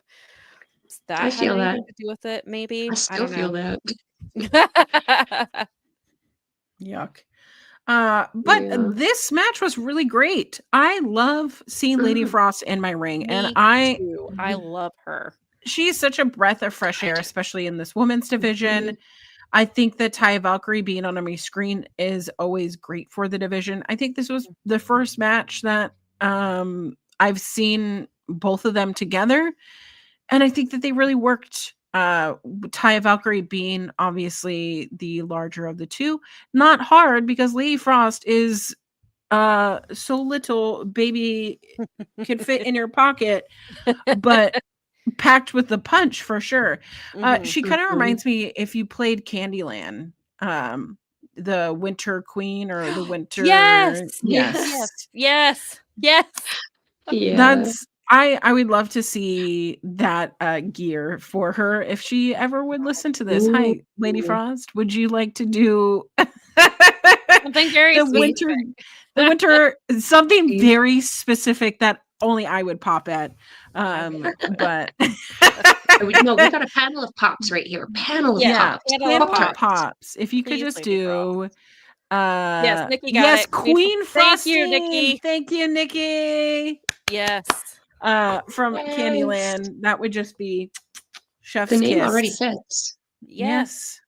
that I had feel that. anything to do with it. Maybe I I still don't feel know. that. Yuck. But Yeah. this match was really great. I love seeing Lady Mhm. Frost in my ring, and Me too. I Mhm. love her. she's such a breath of fresh I air, do. especially in this women's division. Mhm. I think that Taya Valkyrie being on my screen is always great for the division. I think this was the first match that I've seen both of them together, and I think that they really worked. Taya Valkyrie being obviously the larger of the two, not hard because Lady Frost is so little, baby could fit in your pocket, but packed with the punch for sure. She kind of Mhm. reminds me if you played Candyland, the Winter Queen or the Yes. Winter. Yeah. Yes. Yes, Yes. Yes. Yeah. that's. I would love to see that gear for her if she ever would listen to this. Ooh. Hi, Lady Frost. Would you like to do? Something very the specific. winter something See? very specific that only I would pop at. But No, we got a panel of pops right here. Panel of Yeah, pops. panel of Pop Pop-Tarts. pops. If you could Please just leave it for us. do Yes, Nikki got yes, it. Queen Queen Thank you, Frosting. Nikki. Thank you, Nikki. Yes. From Yes. Candyland. That would just be chef's The name kiss. already fits. Yes.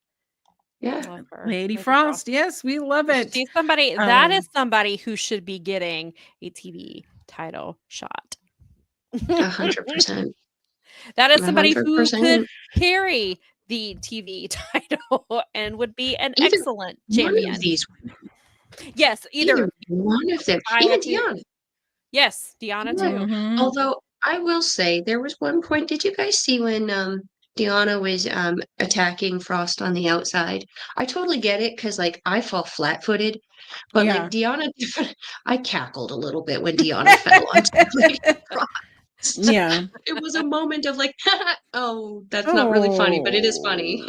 Yeah. Love her. Lady Frost. Yes, we love it. She's somebody that Um, is somebody who should be getting a TV title shot. 100%. That is somebody who 100%. could carry the TV title and would be an Either excellent One champion. of these women. Yes, either one of them. I Even have to- Deanna. yes, Deanna Yeah. too. mhm. Although I will say there was one point, did you guys see when Deanna was attacking Frost on the outside? I totally get it because like I fall flat-footed, but Yeah. like Deanna, I cackled a little bit when Deanna fell onto like, Frost. Yeah. It was a moment of like, oh, that's not really funny, but it is funny.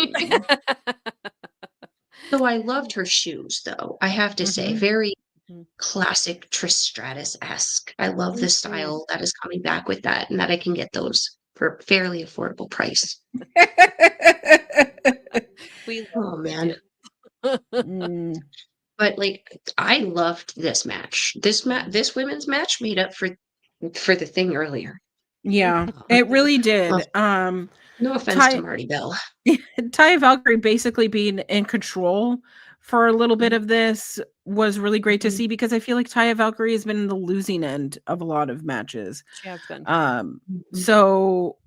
So I loved her shoes, though. I have to say, Mhm. very Mhm. classic Trish Stratus-esque. I love the Mhm. style that is coming back with that, and that I can get those for a fairly affordable price. We Oh love man. Mm, But like I loved this match. This women's match made up for the thing earlier. yeah, it really did. No offense Ty- to Marty Bell. Taya Valkyrie basically being in control for a little bit Mhm. of this was really great to Mhm. see because I feel like Taya Valkyrie has been in the losing end of a lot of matches. She has been. Mhm. So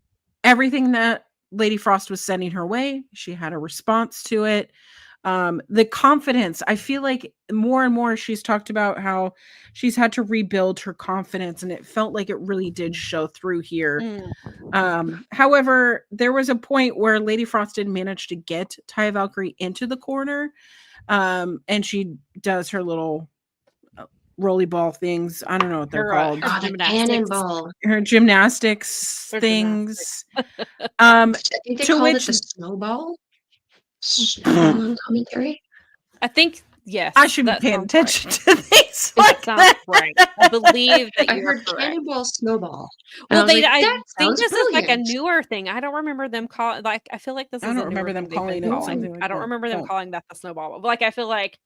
everything that Lady Frost was sending her way, she had a response to it. The confidence, I feel like more and more she's talked about how she's had to rebuild her confidence, and it felt like it really did show through here. However, there was a point where Lady Frost did manage to get Taya Valkyrie into the corner, and she does her little rolly ball things. I don't know what they're Her, called. Oh, the gymnastics. cannonball. Her gymnastics Her things. I think they To called which it the snowball. Snowball on commentary. I think yes. I should be that paying sounds right. attention to things That like sounds that. right. I believe that I you are heard correct. cannonball snowball. And Well, I was like, I that think sounds this is like a brilliant. newer thing. I don't remember them calling like I feel like this I is don't a newer remember them thing they've calling been it calling. something like I don't that, remember them but- calling that the snowball. But like I feel like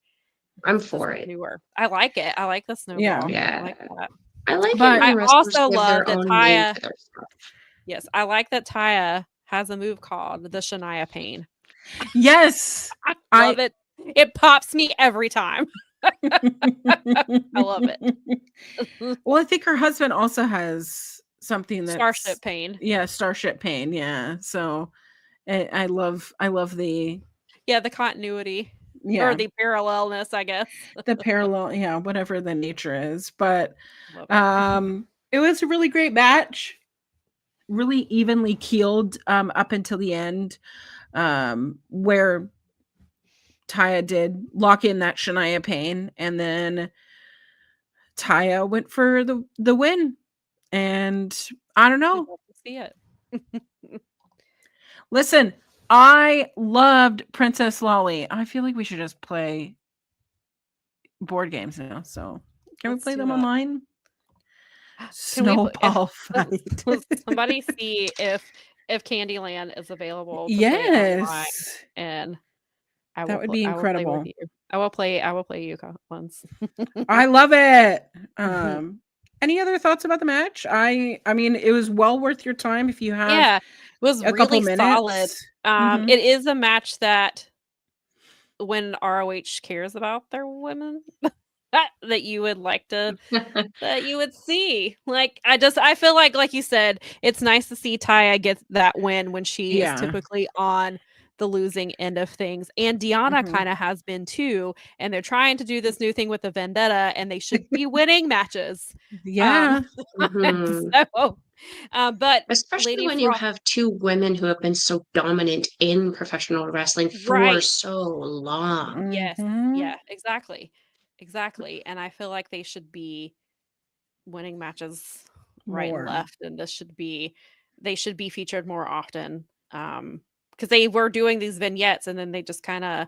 I'm this for is it. newer. I like it. I like the snowball. Yeah. I Yeah. like that. I like it But when I wrestlers also give love their that own Taya- name to their stuff. Yes, I like that Taya has a move called the Shania Pain. Yes. I love it. It pops me every time. I love it. Well, I think her husband also has something that's Starship Pain. Yeah, Starship Pain. Yeah. So I love the Yeah, the continuity yeah or the parallelness, I guess. the parallel, yeah, whatever the nature is. But Love it. it was a really great match, really evenly keeled up until the end, where Taya did lock in that Shania Pain, and then Taya went for the win. And I don't We'd know. love to see it. Listen, I loved Princess Lolly. I feel like we should just play board games now. So can we Let's play do them that. online? Can we pl- Snowball fight. Somebody see if Candyland is available to play online, Yes. and I That will would pl- be I will play with incredible. you. I will play you once. I love it. Any other thoughts about the match? I mean, it was well worth your time if you have Yeah, it was a couple really minutes. solid. Mhm. It is a match that when ROH cares about their women, that you would like to that you would see. Like I feel like you said, it's nice to see Taya get that win when she Yeah. is typically on the losing end of things. And Deanna Mhm. kind of has been too. And they're trying to do this new thing with the vendetta, and they should be winning matches. Yeah. Mhm. So, but Especially Lady when you Frost, have two women who have been so dominant in professional wrestling for right? so long. Yes, Mhm. yeah, exactly, and I feel like they should be winning matches right and More. left, and they should be featured more often. Because they were doing these vignettes, and then they just kind of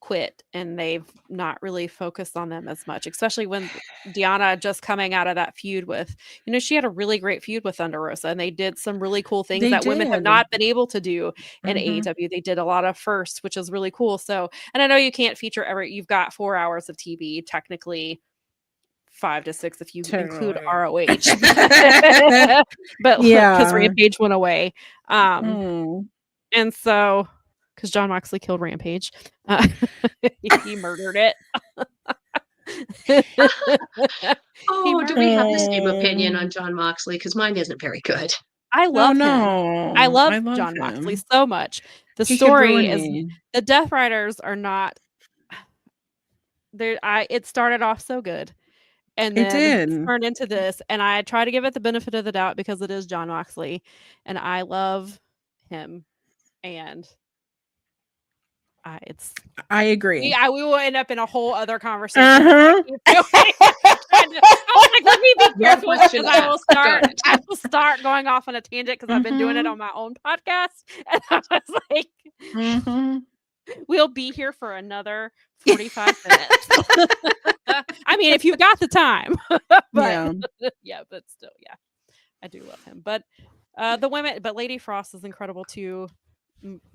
quit and they've not really focused on them as much, especially when Deanna just coming out of that feud with, she had a really great feud with Thunder Rosa, and they did some really cool things They that women have did. not been able to do in Mhm. AEW. They did a lot of firsts, which is really cool. So, and I know you can't feature you've got 4 hours of TV, technically 5 to 6 if you include ROH, but because Yeah. Rampage went away. Mm. And so, because John Moxley killed Rampage, he murdered it. Oh, do we have the same murdered- opinion on John Moxley? Because mine isn't very good. I love him. no. I love I love John Moxley him. so much. The He could story ruin is me. the Death Riders are not there. It started off so good, and It then did. turned into this. And I try to give it the benefit of the doubt because it is John Moxley, and I love him. And I agree. we will end up in a whole other conversation. Uh-huh. I was like, let me be Your careful question because I will asked. Go start. ahead. I will start going off on a tangent because I've been doing it Mhm. on my own podcast, and I was like, Mhm. we'll be here for another 45 minutes. I mean, if you've got the time, but Yeah. but still, yeah, I do love him. But the women, but Lady Frost is incredible too.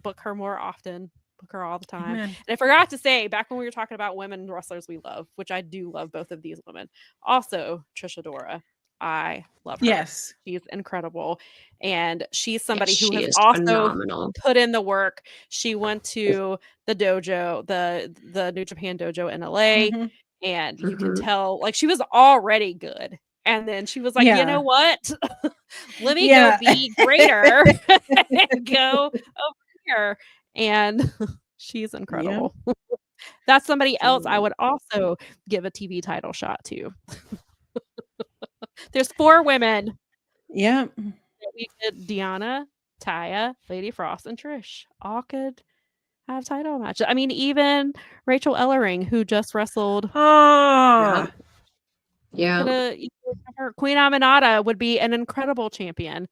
Book her more often. Book her all the time. Amen. And I forgot to say, back when we were talking about women wrestlers we love, which I do love both of these women. Also, Trisha Dora. I love her. Yes. She's incredible. And she's somebody Yes, who she has is also phenomenal. put in the work. She went to the dojo, the New Japan dojo in LA, Mhm. and you can Mhm. tell like she was already good. And then she was like, you Yeah. know what? Let me Yeah. go be greater and go over here. And she's incredible. That's somebody else I would also give a TV title shot to. There's 4 women. Yep. We did Deanna, Taya, Lady Frost, and Trish. All could have title matches. I mean, even Rachel Ellering, who just wrestled. Oh. Yeah. Her Queen Aminata would be an incredible champion.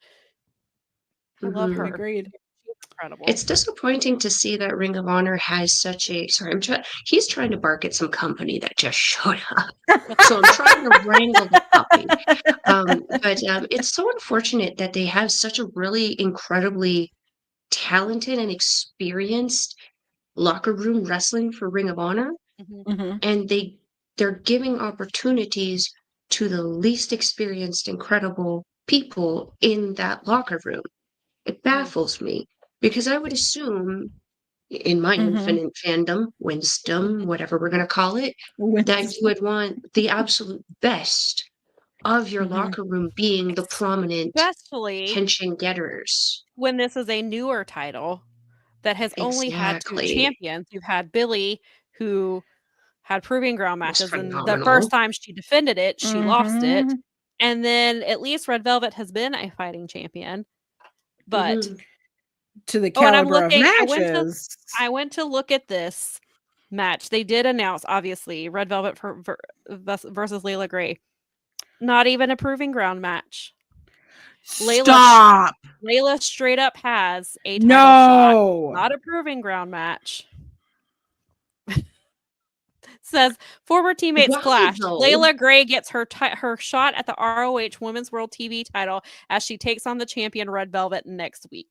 I love Mhm. her. Agreed. She's incredible. It's disappointing to see that Ring of Honor has such a he's trying to bark at some company that just showed up. So I'm trying to wrangle the puppy. But it's so unfortunate that they have such a really incredibly talented and experienced locker room wrestling for Ring of Honor, Mhm. Mhm. and they're giving opportunities to the least experienced, incredible people in that locker room. It baffles me because I would assume, in my Mhm. infinite fandom, wisdom, whatever we're going to call it, that you would want the absolute best of your Mhm. locker room being the prominent Especially attention getters. when this is a newer title that has only had 2 Exactly. champions. You've had Billy, who had proving ground Was matches, and the phenomenal. first time she defended it, she lost it. Mhm. And then at least Red Velvet has been a fighting champion. But Mhm. To the and I'm caliber of looking. matches. I went to look at this match. They did announce, obviously, Red Velvet versus Layla Gray. Not even a proving ground match. Stop. Layla straight up has a title shot. No. Not a proving ground match. Says former teammates Why, clashed. though? Layla Gray gets her shot at the ROH Women's World TV title as she takes on the champion Red Velvet next week.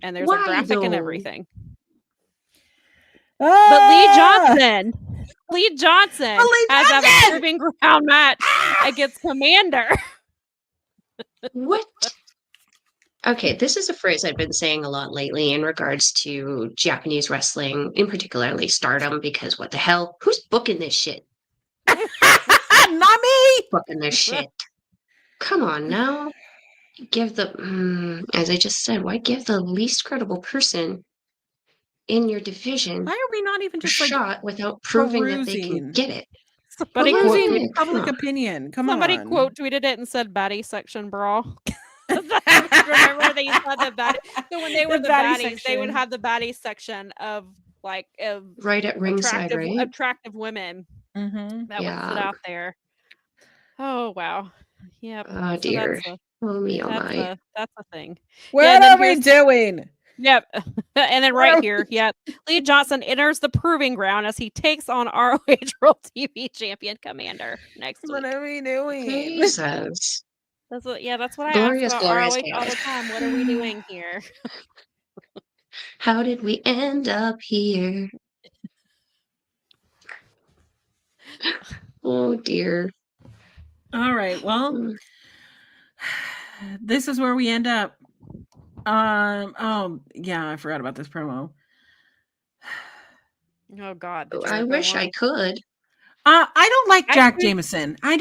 And there's a Why, graphic and though? everything. Ah! But Lee Johnson Lee has to have a Johnson! proving ground match against Commander. What? Okay, this is a phrase I've been saying a lot lately in regards to Japanese wrestling, in particularly Stardom, because what the hell? Who's booking this shit? Not me. Booking this shit. Come on now. Give as I just said, why give the least credible person in your division Why are we not even a just like shot without proving that they can perusing? get it? Somebody Well, quote yeah, Perusing come public on. opinion. Come Somebody on. quote tweeted it and said baddie section brawl. Remember they had the baddie. So when they were the baddies, they would section. have the baddie section of like Right at ringside, right? attractive women Mhm. that would sit Yeah. out there. Oh wow. Yep. Oh So dear. Oh me, oh my. that's a thing. What and then are we doing? Yep. And then right here, yep. Lee Johnson enters the proving ground as he takes on ROH World TV Champion Commander next week. What are we doing? Jesus. That's what I Glorious, ask about glorious ROH all the chaos. time. What are we doing here? How did we end up here? Oh dear. All right. Well, Mm. this is where we end up. Oh yeah, I forgot about this promo. Oh God. did I you go wish I on? could. I don't like Jack Actually- Jameson. I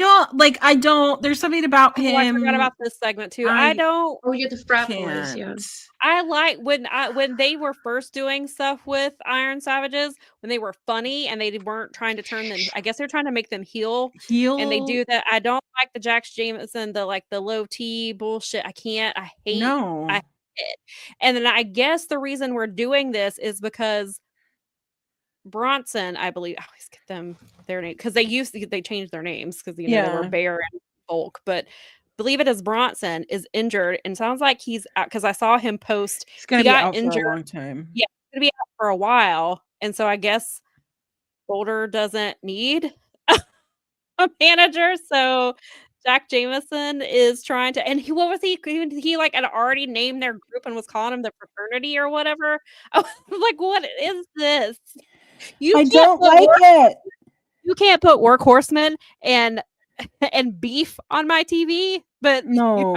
don't. There's something about Oh, him. I forgot about this segment too. I I don't. Oh, you're the frat boys, can't. yeah. I like when they were first doing stuff with Iron Savages, when they were funny and they weren't trying to turn them. I guess they're trying to make them heel, Heel. and they do that. I don't like the Jack Jameson, the low T bullshit. I can't. I hate. No. I hate it. And then I guess the reason we're doing this is because Bronson, I believe, I always get them their name because they changed their names because they were Yeah. Bear and Volk, but believe it is Bronson is injured and sounds like he's out because I saw him post He's gonna he be got out injured. for a long time. Yeah, he's gonna be out for a while, and so I guess Boulder doesn't need a manager, so Jack Jameson is trying to, and what was he like had already named their group and was calling them the fraternity or whatever. I was like, what is this? You I can't don't put like it. You can't put workhorsemen and beef on my TV, but No.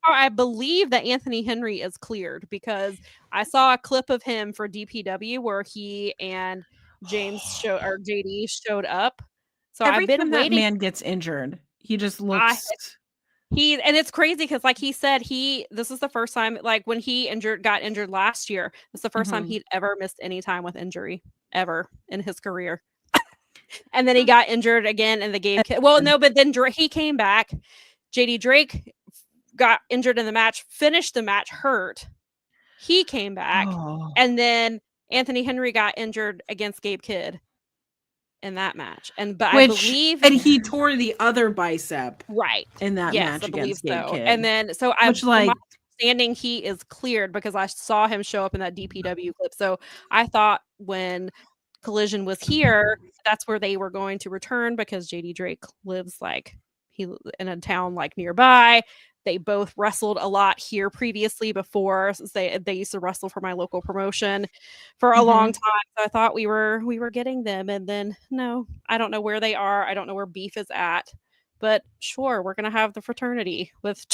I believe that Anthony Henry is cleared because I saw a clip of him for DPW where he and JD showed up. So Every I've been time that waiting. man gets injured, he just looks. And it's crazy because like he said this is the first time like when he got injured last year. It's the first time Mhm. he'd ever missed any time with injury ever in his career. And then he got injured again in the game. Well, no, but then he came back. JD Drake got injured in the match, finished the match hurt. He came back, Oh. and then Anthony Henry got injured against Gabe Kidd in that match. I believe he tore the other bicep right in that yes, match I believe against Gabe so. Kidd. And then from my understanding, he is cleared because I saw him show up in that DPW clip. So I thought when Collision was here, that's where they were going to return because JD Drake lives in a town like nearby. They both wrestled a lot here previously before. They used to wrestle for my local promotion for a long time. So I thought we were getting them, and then no, I don't know where they are. I don't know where Beef is at, but sure, we're gonna have the fraternity with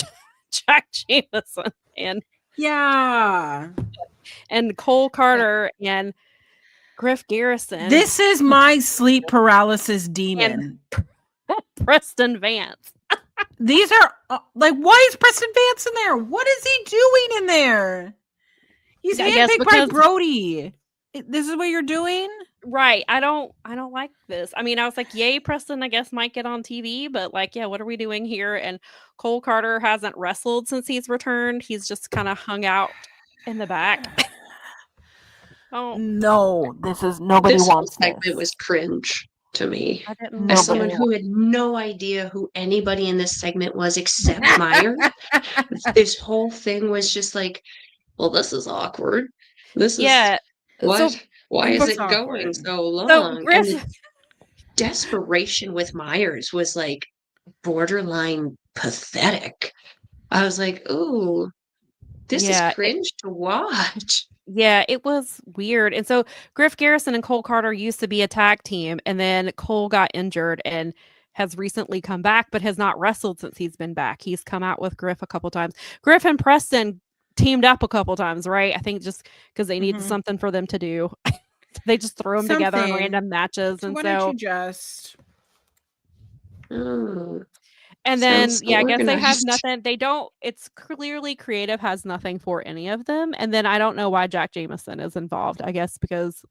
Jack Jameson and Cole Carter and Griff Garrison. This is my sleep paralysis demon. Preston Vance. These are why is Preston Vance in there? What is he doing in there? He's handpicked by Brody. This is what you're doing? Right. I don't like this. I mean, I was like, yay, Preston, I guess might get on TV, but what are we doing here? And Cole Carter hasn't wrestled since he's returned. He's just kind of hung out in the back. Oh no, nobody wants this. Segment was cringe to me. As someone who had no idea who anybody in this segment was except Meyer, this whole thing was just like, well, this is awkward. This is what? Why is it going so long? And the desperation with Myers was like borderline pathetic. I was like, ooh, this is cringe to watch. Yeah, it was weird. And so Griff Garrison and Cole Carter used to be a tag team, and then Cole got injured and has recently come back, but has not wrestled since he's been back. He's come out with Griff a couple times. Griff and Preston teamed up a couple times, right? I think just because they needed something for them to do. They just threw them together in random matches. And why so don't you just... And then, I guess they have nothing. They don't, it's clearly creative has nothing for any of them. And then I don't know why Jack Jameson is involved. I guess because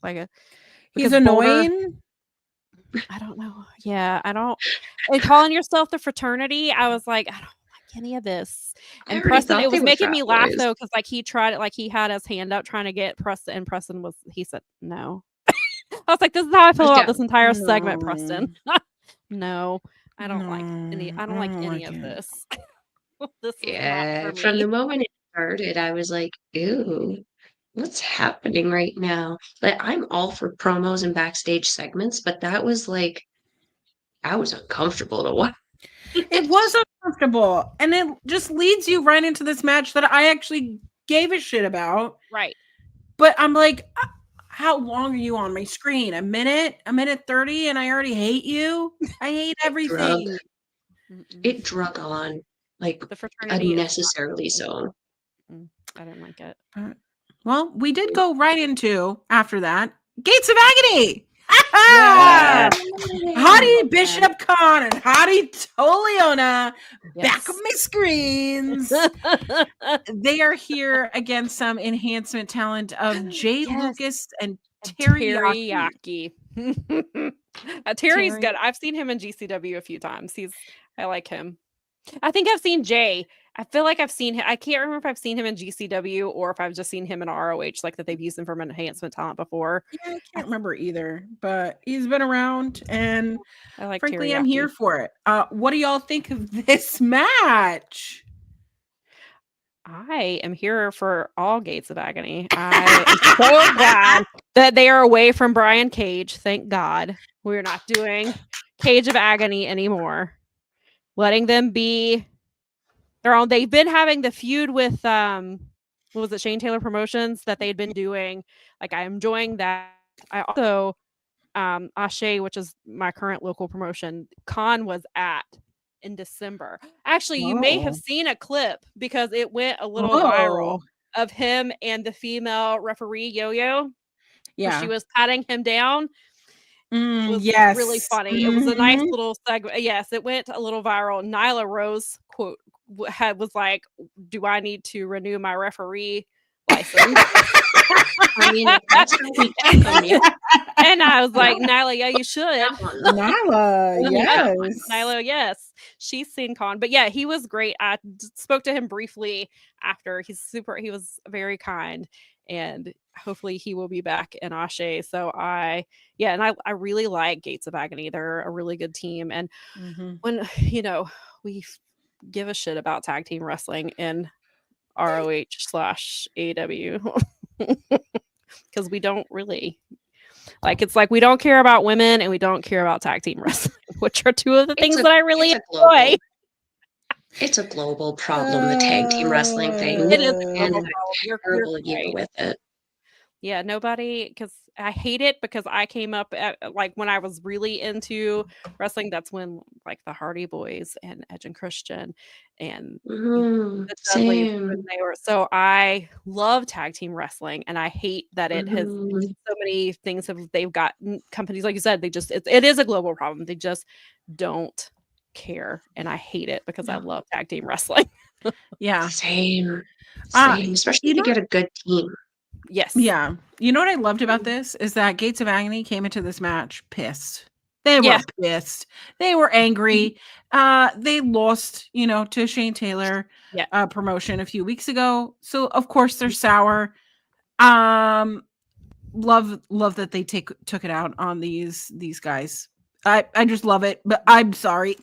he's annoying. I don't know. Yeah, I don't. And calling yourself the fraternity, I was like, I don't like any of this. And Preston, it was making me laugh though, because he tried it, he had his hand up trying to get Preston, and Preston he said no. I was like, this is how I feel about this entire segment, Preston. No. I don't like any. I don't like any of this. This from the moment it started, I was like, "Ew, what's happening right now?" Like, I'm all for promos and backstage segments, but that was like, I was uncomfortable to watch. It was uncomfortable, and it just leads you right into this match that I actually gave a shit about. Right. But I'm like, how long are you on my screen? A minute 30, and I already hate you. I hate everything. It drug on, like, The fraternity is not unnecessarily so. I didn't like it. Well, we did go right into after that Gates of Agony. Yes. Hottie Bishop Khan and Hottie Toliona back Yes. on my screens. They are here against some enhancement talent of Jay Yes. Lucas and Teriyaki. Teriyaki. Terry's Terry- good. I've seen him in GCW a few times. I like him. I think I've seen Jay. I feel like I've seen him. I can't remember if I've seen him in GCW or if I've just seen him in ROH, like that they've used him for enhancement talent before. Yeah, I can't remember either, but he's been around, and I like frankly, I'm Teriyaki. here for it. What do y'all think of this match? I am here for all Gates of Agony. I am so glad that they are away from Brian Cage. Thank God. We're not doing Cage of Agony anymore. Letting them be their own. They've been having the feud with what was it, Shane Taylor Promotions that they'd been doing. Like, I'm enjoying that. I also Ashe, which is my current local promotion, Khan was at in December. Actually, you may have Whoa. seen a clip because it went a little Whoa. viral of him and the female referee Yo-Yo. where Yeah. she was patting him down. It was Yes. really funny. It was a nice Mhm. little segment. Yes, it went a little viral. Nyla Rose quote was like, "Do I need to renew my referee license?" I mean, if that's how we check on you. And I was like, Nyla, yeah, you should. Nyla, yes. Nyla, yes. She's seen Khan. But yeah, he was great. I spoke to him briefly after. He was very kind. And hopefully he will be back in Ashe. So I really like Gates of Agony. They're a really good team. And Mhm. when, we give a shit about tag team wrestling in ROH/AEW. Because we don't really it's like we don't care about women and we don't care about tag team wrestling, which are two of the things that I really enjoy. It's a global problem, the tag team wrestling thing. It is a And global I'm problem. You're terrible to right. deal with it. Yeah, because I hate it because I came up at when I was really into wrestling, that's when the Hardy Boys and Edge and Christian and the Dudleys, Same. when they were, so I love tag team wrestling and I hate that it has so many things they've got companies, like you said, it is a global problem. They just don't care and I hate it because I love tag team wrestling. Yeah. Same. Same. Especially if you get a good team. Yes. Yeah. You know what I loved about this is that Gates of Agony came into this match pissed. They were pissed. They were angry. They lost, to Shane Taylor promotion a few weeks ago. So of course they're sour. Love that they took it out on these guys. I just love it, but I'm sorry.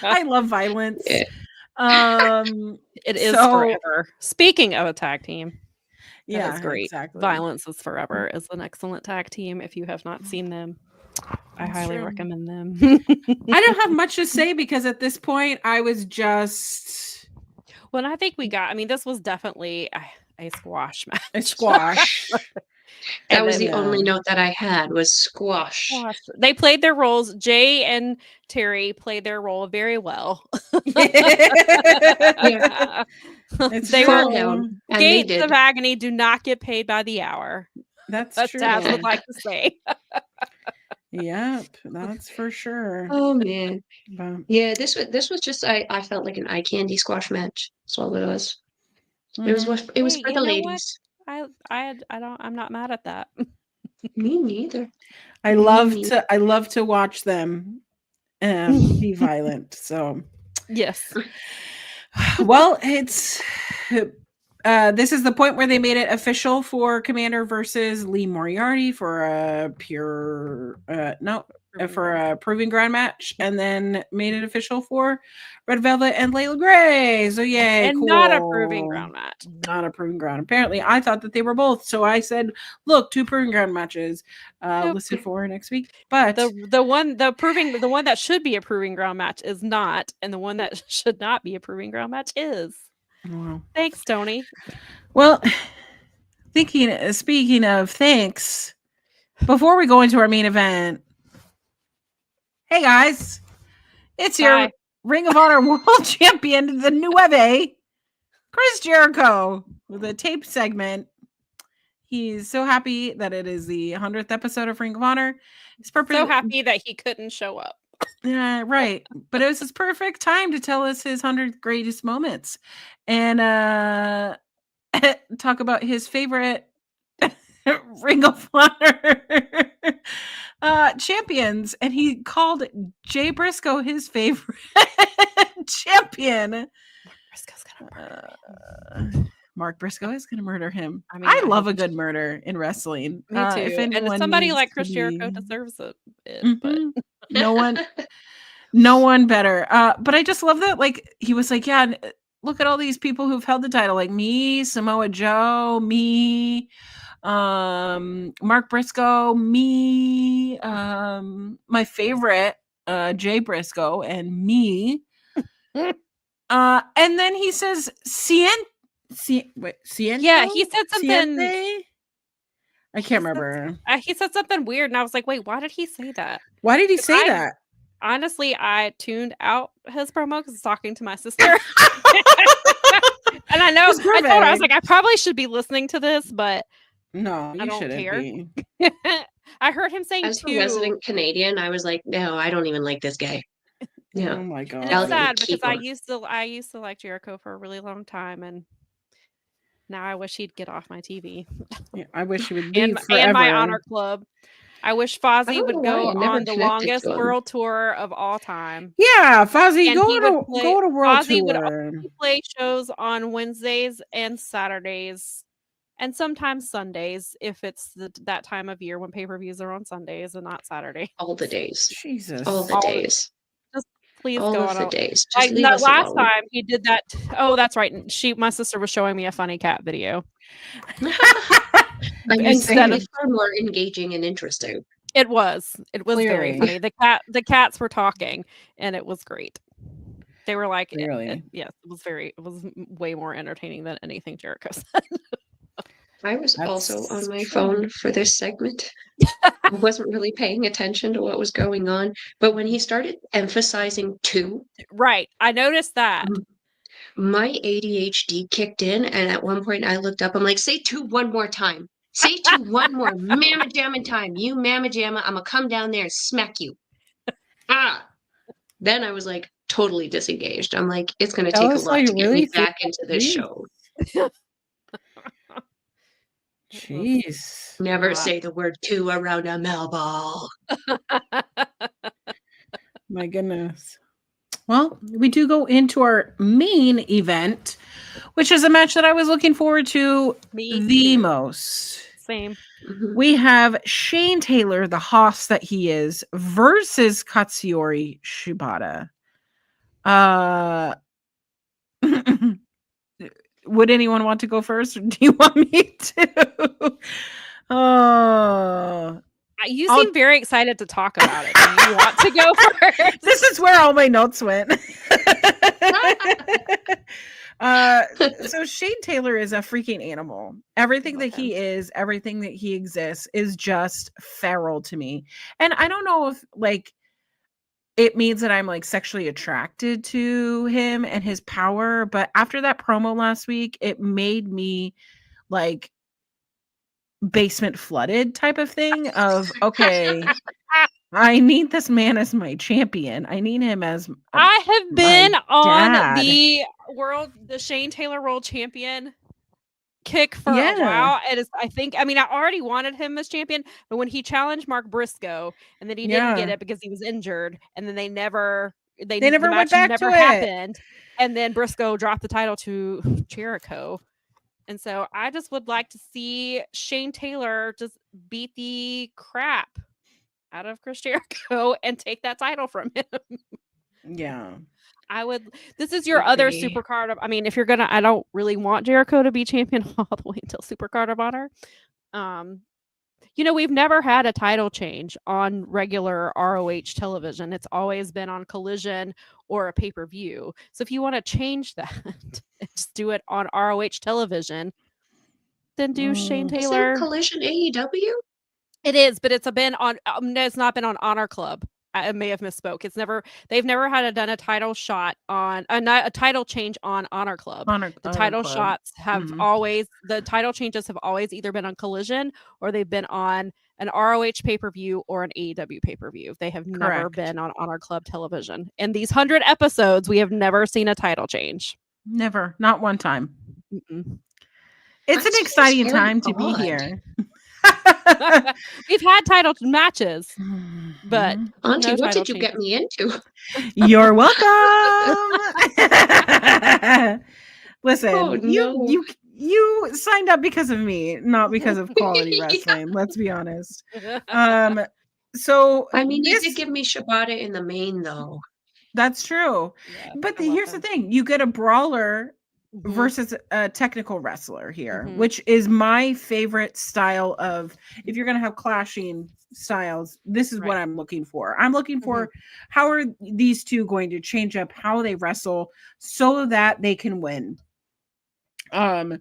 I love violence. It is forever. Speaking of a tag team. That is great. Exactly. Violence is Forever is an excellent tag team. If you have not seen them, I highly recommend them. I don't have much to say because at this point I was just. Well, I think this was definitely a squash match. A squash. That was the only note that I had was squash. They played their roles. Jay and Terry played their role very well. They were down. Gates of Agony do not get paid by the hour. That's true. Taz would like to say. Yep, that's for sure. Oh man. Yeah, this was just I felt like an eye candy squash match. That's all it was. It was for the ladies. I'm not mad at that. Me neither. I love to watch them be violent. So yes. Well, it's this is the point where they made it official for Commander versus Lee Moriarty for a pure for a proving ground match, and then made it official for Red Velvet and Layla Gray. So yay, And cool. not a proving ground match. Not a proving ground. Apparently, I thought that they were both. So I said, "Look, 2 proving ground matches Nope. listed for next week." But The one that should be a proving ground match is not, and the one that should not be a proving ground match is. wow. Thanks, Tony. Well, speaking of thanks, before we go into our main event, hey guys, it's your Hi. Ring of Honor World Champion, the Nueve, Chris Jericho, with a tape segment. He's so happy that it is the 100th episode of Ring of Honor. He's So happy that he couldn't show up. Yeah, right. But it was his perfect time to tell us his 100 greatest moments and talk about his favorite Ring of Honor champions. And he called Jay Briscoe his favorite champion. Briscoe's gonna murder him. Mark Briscoe is going to murder him. I mean, I I love hope a good murder in wrestling. Me too. If And anyone somebody needs like to Chris Jericho be- deserves it. Mhm. No one better. But I just love that. Like, he was like, yeah, look at all these people who've held the title, like me, Samoa Joe, me, Mark Briscoe, me, my favorite, Jay Briscoe, and me. And then he says, Ciento? Yeah, he said something. Ciente? I can't remember. He said something weird, and I was like, "Wait, why did he say that?" Why did he say I- that? Honestly, I tuned out his promo because I was talking to my sister, and I know It's I told her I was perfect. like, I probably should be listening to this, but No, you don't shouldn't care. be. I heard him saying As a two. resident Canadian, I was like, no, I don't even like this guy. Yeah. Oh my god. And I'll it's sad because keep I on. used to like Jericho for a really long time, and now I wish he'd get off my TV Yeah, I wish he would and leave forever. my honor club. I wish Fozzy don't would know go why I never on the connected longest to him. world tour of all time. Yeah, Fozzy, And go he would play- to World Fozzy would Tour. He play shows on Wednesdays and Saturdays, and sometimes Sundays if it's that time of year when pay-per-views are on Sundays and not Saturday. All the days. Jesus. All the All- days. Please All go of on. the days. Just Like leave that us last alone. time he did that. Oh, that's right. My sister was showing me a funny cat video. I mean, Instead it's far more engaging and interesting. It was very Clearly. funny. The cats were talking, and it was great. They were like, Clearly. yes, it was way more entertaining than anything Jericho said. I was also That's on my true. phone for this segment. I wasn't really paying attention to what was going on, but when he started emphasizing two, Right. I noticed that. my ADHD kicked in, and at one point I looked up. I'm like, "Say two one more time. Say two one more mamma jammin' time. You mamma jamma. I'm gonna come down there and smack you." Then I was like totally disengaged. I'm like, it's gonna Tell take a us how lot you to get really me feel back into this Jeez. show. Jeez. Never Wow. say the word two around a Melball. My goodness. Well, we do go into our main event, which is a match that I was looking forward to Me the too. most. Same. Mhm. We have Shane Taylor, the hoss that he is, versus Katsuyori Shibata. Would anyone want to go first, or do you want me to? Oh, You I'll- seem very excited to talk about it. Do you want to go first? this is where all my notes went. So Shane Taylor is a freaking animal. Everything that he is, everything that he exists is just feral to me. And I don't know if like it means that I'm like sexually attracted to him and his power, but after that promo last week, it made me like basement flooded type of thing of okay, I need this man as my champion. I need him as I have been on dad. the Shane Taylor World Champion kick for Yeah. a while. I mean, I already wanted him as champion, but when he challenged Mark Briscoe and then he didn't get Yeah. it because he was injured, and then they never never the went match back never to it. happened, and then Briscoe dropped the title to Jericho. And so I just would like to see Shane Taylor just beat the crap out of Chris Jericho and take that title from him. Yeah. I would. This is your other Agree. super card of. I mean, if you're gonna, I don't really want Jericho to be champion all the way until Super Card of Honor. We've never had a title change on regular ROH television. It's always been on Collision or a pay per view. So if you want to change that, and just do it on ROH television. Then do Shane Isn't Taylor. Collision AEW? It is, but it's been on. No, it's not been on Honor Club. I may have misspoke. They've never had done a title shot on not a title change on Honor Club. The title shots have the title changes have always either been on Collision or they've been on an ROH pay-per-view or an AEW pay-per-view. They have never been on Honor Club television. In these 100 episodes, we have never seen a title change. Never, not one time. Mm-mm. It's an exciting time to be here. We've had title matches, but Auntie, no what title did you changes. get me into? You're welcome. Listen, Oh, no. you signed up because of me, not because of quality wrestling. Let's be honest. So I mean, you did give me Shibata in the main, though. That's true. Yeah, But I love here's him. the thing: you get a brawler versus a technical wrestler here, which is my favorite style of. If you're going to have clashing styles, this is what I'm looking for. I'm looking for how are these two going to change up how they wrestle so that they can win. I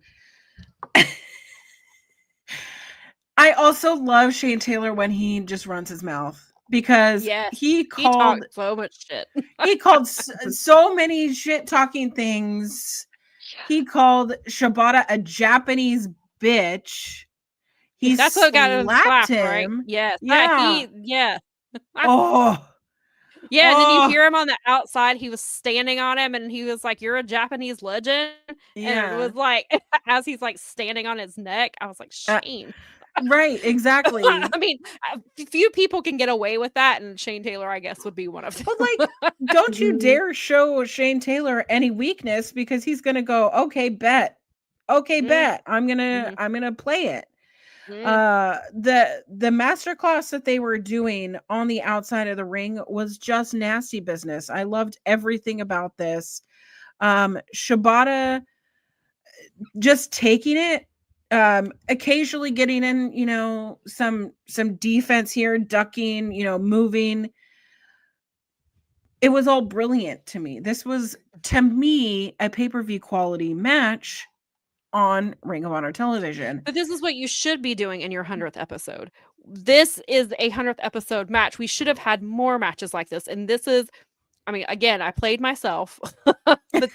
also love Shane Taylor when he just runs his mouth because he called so much shit. he called so many shit talking things. He called Shibata a Japanese bitch. That's what got him slapped, him. right? Yes. Yeah. And then you hear him on the outside. He was standing on him and he was like, "You're a Japanese legend." And it was like, as he's like standing on his neck, I was like, Shane. Right, exactly. I mean, few people can get away with that, and Shane Taylor, I guess, would be one of them. But like, don't you dare show Shane Taylor any weakness because he's gonna go, okay, bet. I'm gonna play it. The masterclass that they were doing on the outside of the ring was just nasty business. I loved everything about this. Shibata just taking it, occasionally getting in, some defense here, ducking, moving. It was all brilliant to me. This was, to me, a pay-per-view quality match on Ring of Honor television. But this is what you should be doing in your 100th episode. This is a 100th episode match. We should have had more matches like this. And this is, I mean, again, I played myself. But this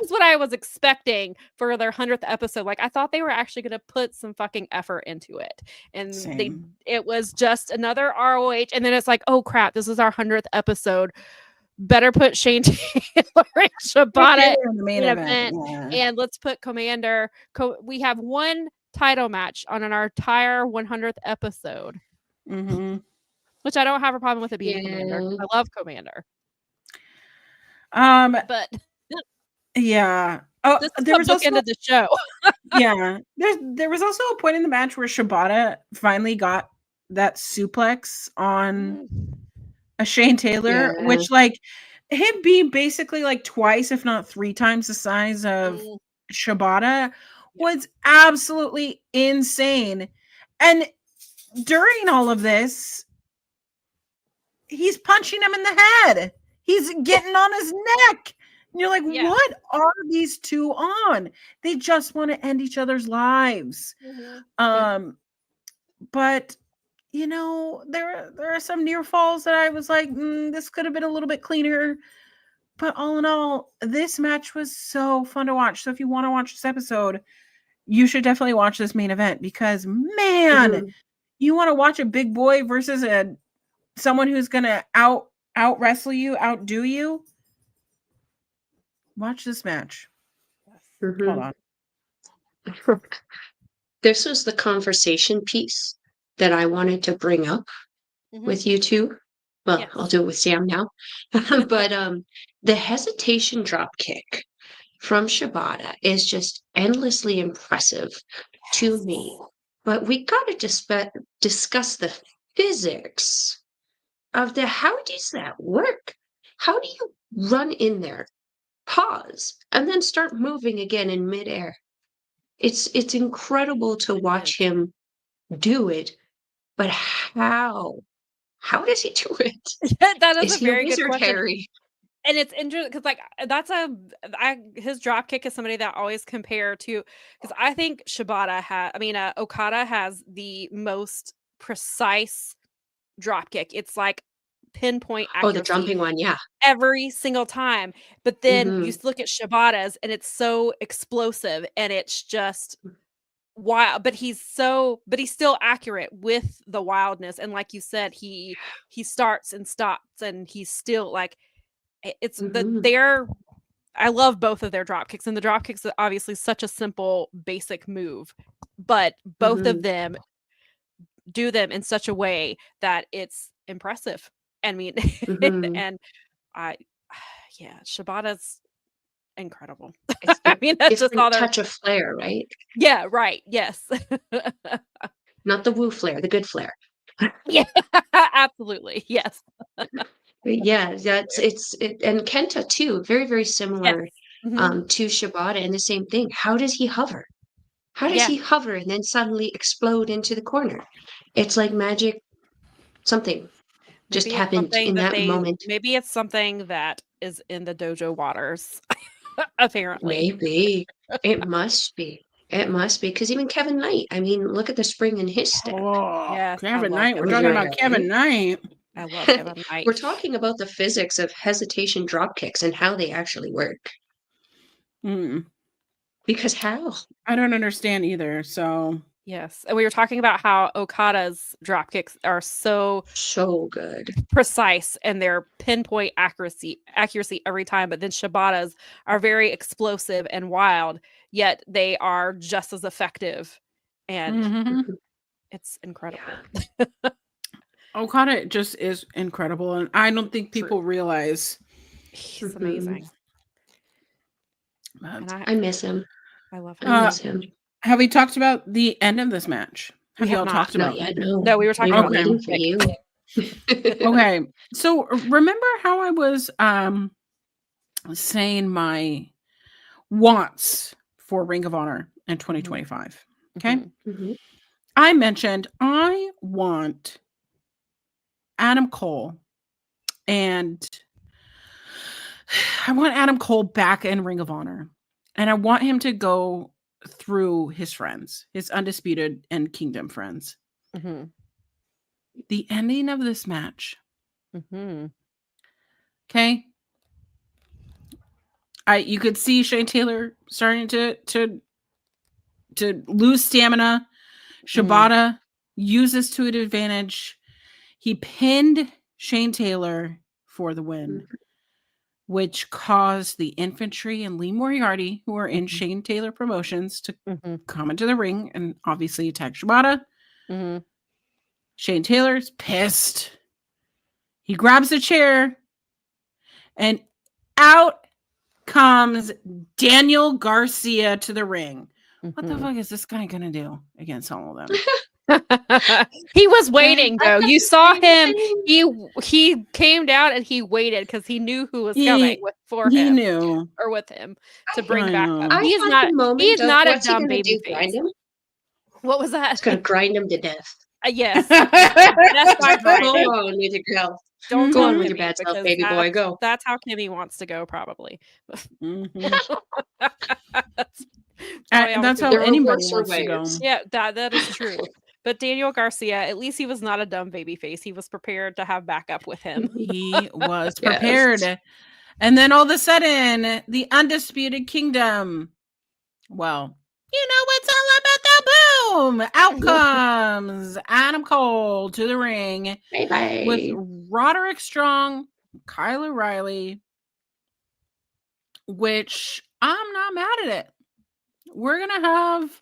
is what I was expecting for their 100th episode. Like, I thought they were actually going to put some fucking effort into it. And it was just another ROH. And then it's like, oh crap, this is our 100th episode. Better put Shane Taylor and Shibata in the main event. And let's put Commander. We have one title match on our entire 100th episode. Which I don't have a problem with it being Commander. I love Commander. But yeah. Oh, this is there was the also end of the show. There was also a point in the match where Shibata finally got that suplex on a Shane Taylor, which, like, him being basically like twice, if not three times the size of Shibata was absolutely insane. And during all of this, he's punching him in the head. He's getting on his neck. And you're like, what are these two on? They just want to end each other's lives. But there are some near falls that I was like, this could have been a little bit cleaner. But all in all, this match was so fun to watch. So if you want to watch this episode, you should definitely watch this main event because, man, you want to watch a big boy versus someone who's gonna out wrestle you, outdo you. Watch this match. Hold on. This was the conversation piece that I wanted to bring up with you two. Well, I'll do it with Sam now. But the hesitation drop kick from Shibata is just endlessly impressive to me. but we got to discuss the physics of how does that work? How do you run in there, pause, and then start moving again in midair? It's incredible to watch him do it, but how? How does he do it? That is Is a he a very good wizard, question. Harry? And it's interesting because, like, his drop kick is somebody that I always compare to, because I think Okada has the most precise drop kick. It's like pinpoint Oh, the accuracy jumping one, yeah. every single time. But then you Mhm. look at Shibata's and it's so explosive and it's just wild. But he's still accurate with the wildness. And like you said, he starts and stops and he's still like Mhm. I love both of their drop kicks, and the drop kicks are obviously such a simple, basic move, but both of Mhm. them do them in such a way that it's impressive. I mean, Mhm. and I, yeah, Shibata's incredible. It's I a mean, that's just all different there. touch of flair, right? Yeah, right. Yes. Not the woo flair, the good flair. Yeah, absolutely. Yes. Yeah, and Kenta too, very, very Yes. similar Mhm. to Shibata, and the same thing. How does he hover? How does Yeah. he hover and then suddenly explode into the corner? It's like magic, something just happened in that moment. Maybe it's something that is in the dojo waters, apparently. Maybe. It must be. It must be. Because even Kevin Knight, I mean, look at the spring in his step. Oh, Yes, I Kevin love Knight. We're Kevin talking Knight. about Kevin Knight. I love Kevin We're Knight. talking about the physics of hesitation drop kicks and how they actually work. Mm, Because how? I don't understand either. So Yes, and we were talking about how Okada's drop kicks are so So good. precise and their pinpoint accuracy every time, but then Shibata's are very explosive and wild, yet they are just as effective, and mhm. it's incredible. Okada just is incredible, and I don't think people realize. He's Mhm. amazing, But, and I miss him. I love I him. miss him. have we talked about the end of this match? We Have have y'all not. talked Not about? yet, no. No, we were talking We were about waiting the for pick. you. Okay, so remember how I was saying my wants for Ring of Honor in 2025? Okay, Mhm. Mhm. I mentioned I want Adam Cole, and I want Adam Cole back in Ring of Honor, and I want him to go through his friends, his Undisputed and Kingdom friends. Mhm. The ending of this match, Mhm. okay? You could see Shane Taylor starting to lose stamina. Shibata uses to an advantage. He pinned Shane Taylor for the win, which caused the infantry and Lee Moriarty, who are in Mhm. Shane Taylor Promotions, to Mhm. come into the ring and obviously attack Shibata. Mhm. Shane Taylor's pissed. He grabs a chair, and out comes Daniel Garcia to the ring. What the Mhm. fuck is this guy gonna do against all of them? He was waiting I though. thought You the saw same him. thing. He came down and he waited because he knew who was coming for He him knew. or with him to I bring I back up. know. I had the He moment is of not a what's he dumb gonna baby do? Grind face. him? What was that? He's gonna grind him to death. Yes. That's my Go grinding. on with your girl. Don't Go tell on with your Kimmy bad self, because baby boy. Go. that's how Kimmy wants to go probably. Mhm. That's probably how That's how There are anybody worse wants to go. ways. Yeah, that is true. But Daniel Garcia, at least he was not a dumb baby face. He was prepared to have backup with him. He was Yes. prepared. And then all of a sudden, the Undisputed Kingdom. Well, you know what's all about the boom. Out comes Adam Cole to the ring with Bye-bye. Roderick Strong, Kyle O'Reilly, which I'm not mad at it. We're going to have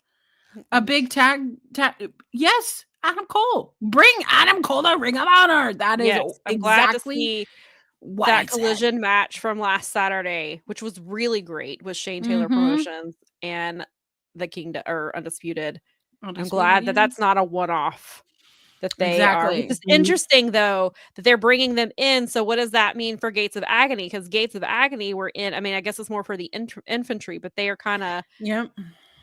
a big tag. Yes, Adam Cole. Bring Adam Cole to Ring of Honor. That is Yes, I'm glad to exactly see what that I said. collision match from last Saturday, which was really great with Shane Taylor Mhm. Promotions and the Kingdom or Undisputed. I'm glad that that's not a one-off. That they are, which Exactly. is interesting though, that they're bringing them in. So what does that mean for Gates of Agony? Because Gates of Agony were in, I mean, I guess it's more for the infantry, but they are kind of Yep.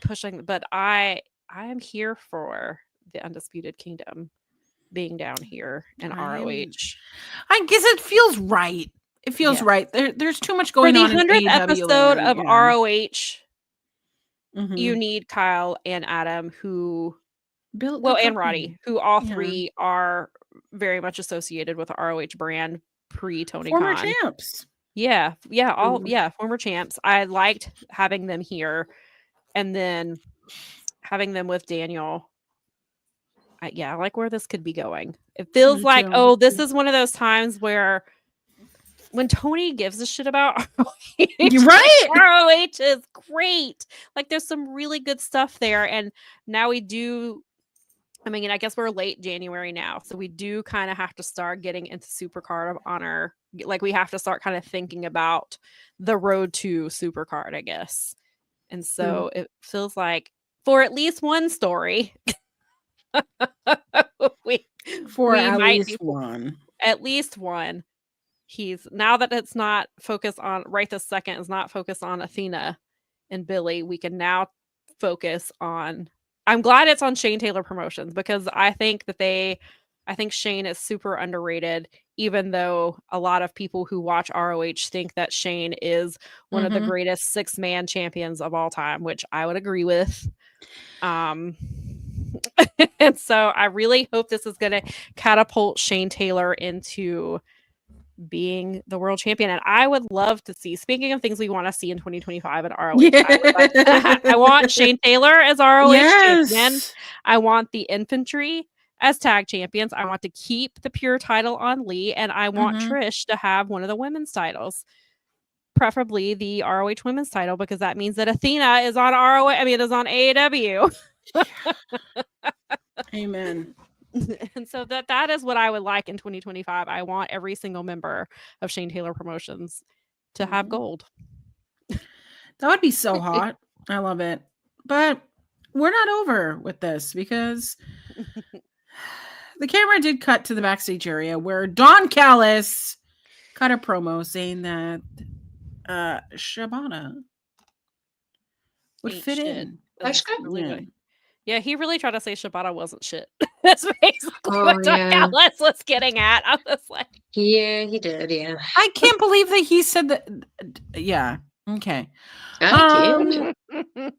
pushing. But I am here for the Undisputed Kingdom being down here in ROH. I guess it feels right. It feels Yeah. right. There's too much For going the on in 100th AEW episode land, of yeah. ROH, Mhm. you need Kyle and Adam, who Built well, the and company. Roddy, who all Yeah. three are very much associated with the ROH brand pre Tony Former Khan. champs. Yeah, former champs. I liked having them here, and then having them with Daniel. I like where this could be going. It feels Me like, too. oh, this is one of those times where when Tony gives a shit about ROH, You're right. ROH is great. Like, there's some really good stuff there, and now we do. I mean, I guess we're late January now, so we do kind of have to start getting into Supercard of Honor. Like, we have to start kind of thinking about the road to Supercard, I guess. And so it feels like for at least one story, we At might least be one. at least one. He's now that it's not focused on right this second is not focused on Athena and Billy. We can now focus on. I'm glad it's on Shane Taylor Promotions because I think Shane is super underrated, even though a lot of people who watch ROH think that Shane is one of the greatest 6-man champions of all time, which I would agree with. And so I really hope this is going to catapult Shane Taylor into being the world champion. And I would love to see, speaking of things we want to see in 2025 at ROH, I want Shane Taylor as ROH champion. I want the infantry as tag champions. I want to keep the pure title on Lee, and I want Trish to have one of the women's titles, preferably the ROH women's title, because that means that Athena is on ROH. I mean, is on AEW. Amen. And so that is what I would like in 2025. I want every single member of Shane Taylor Promotions to have gold. That would be so hot. I love it. But we're not over with this because the camera did cut to the backstage area where Don Callis cut a promo saying that Shibata would fit in. That's really good. Yeah, he really tried to say Shibata wasn't shit. That's basically what Don Callis was getting at. I was like, yeah, he did. Yeah, I can't believe that he said that. Yeah. Okay. I can.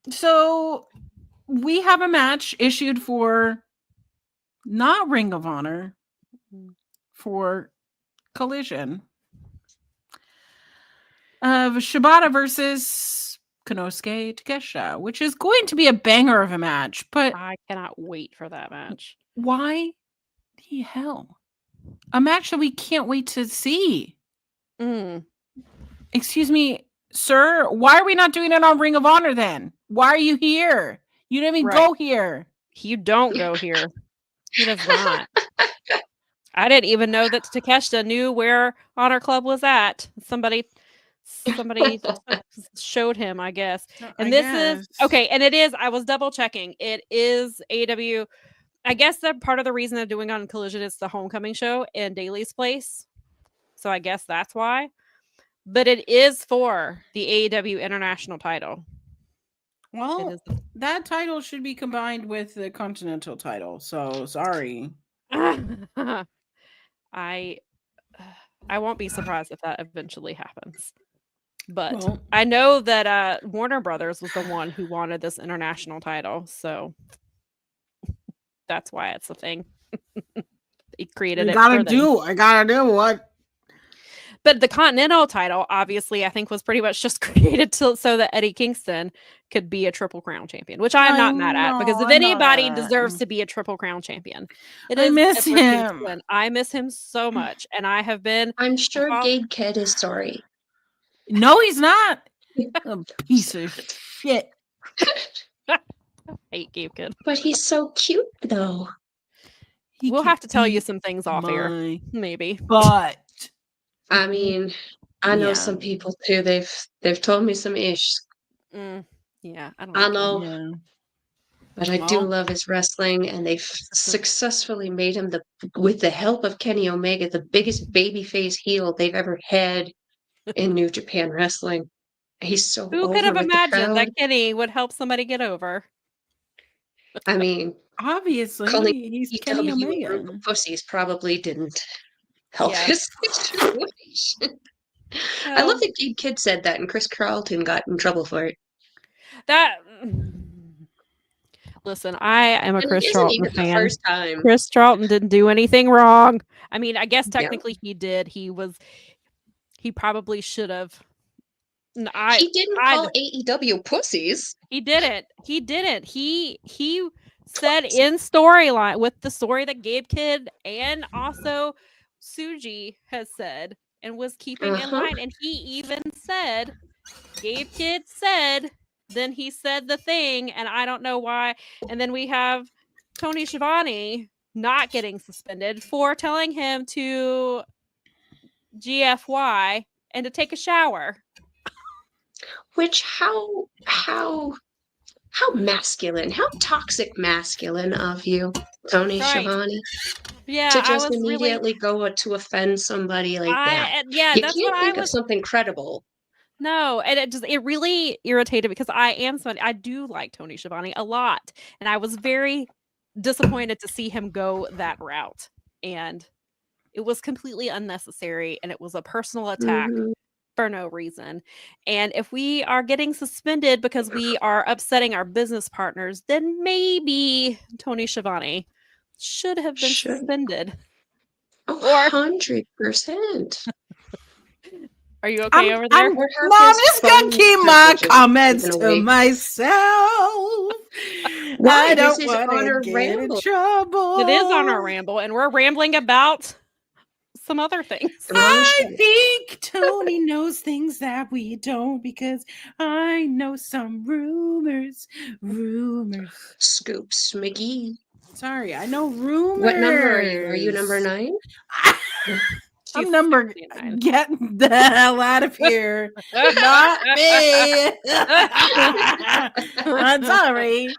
So we have a match issued for not Ring of Honor, for Collision of Shibata versus Konosuke Takeshita, which is going to be a banger of a match. But I cannot wait for that match. Why the hell? A match that we can't wait to see. Excuse me, sir. Why are we not doing it on Ring of Honor then? Why are you here? You didn't even go here. You don't go here. He does not. I didn't even know that Takeshita knew where Honor Club was at. Somebody showed him, I guess. And is okay. And it is. I was double checking. It is AW. I guess that part of the reason they're doing on Collision is the homecoming show in Daly's place. So I guess that's why. But it is for the AEW International title. Well, that title should be combined with the Continental title. So sorry. I won't be surprised if that eventually happens. But I know that Warner Brothers was the one who wanted this international title. So that's why it's a thing. He created it. I gotta do what? But the Continental title, obviously, I think was pretty much just created so that Eddie Kingston could be a Triple Crown champion, which I'm not mad at, because if anybody deserves to be a Triple Crown champion, I miss him. Kingston. I miss him so much, and I have been. I'm sure Gabe Kidd is sorry. No, he's not. A piece of shit. I hate Gabe Kidd. But he's so cute, though. We'll have to tell you some things off air, maybe. But I mean, I know some people too. They've told me some ish. Yeah, I know. But I do Well, love his wrestling, and they've successfully made him with the help of Kenny Omega, the biggest babyface heel they've ever had in New Japan Wrestling. He's so Who could over have with the imagined crowd. that Kenny would help somebody get over? I mean, obviously, calling he's Kenny EW a group of Omega. pussies probably didn't help Yeah. his situation. I love No. that Gabe Kidd said that, and Chris Carlton got in trouble for it. That Listen, I am a And it Chris isn't Charlton even the fan. first time. Chris Charlton didn't do anything wrong. I mean, I guess Yeah. technically he did. He probably should have. He didn't call AEW pussies. He didn't. He didn't. He said in storyline with the story that Gabe Kidd and also Suji has said and was keeping in line. And he even said, Gabe Kidd said, then he said the thing, and I don't know why. And then we have Tony Schiavone not getting suspended for telling him to GFY and to take a shower. Which how masculine, how toxic masculine of you, Tony Right. Schiavone, Yeah, to I just was really immediately go to offend somebody like that. yeah, You that's can't what I think of was. something credible. No, and it really irritated because I do like Tony Schiavone a lot, and I was very disappointed to see him go that route, and it was completely unnecessary, and it was a personal attack Mhm. for no reason. And if we are getting suspended because we are upsetting our business partners, then maybe Tony Schiavone should have been Should. suspended. Oh, Or 100%. are you okay over there? I'm Or have Mom, his just gonna phone keep my privileges comments taken to away. myself. Why? I This don't is want to Honor get in Ramble. trouble. It is on our ramble, and we're rambling about some other things. I think Tony knows things that we don't because I know some rumors. Scoops McGee. Sorry, I know rumors. What number are you? Are you number 9? I'm She's number 69. get the hell out of here. Not me. I'm sorry.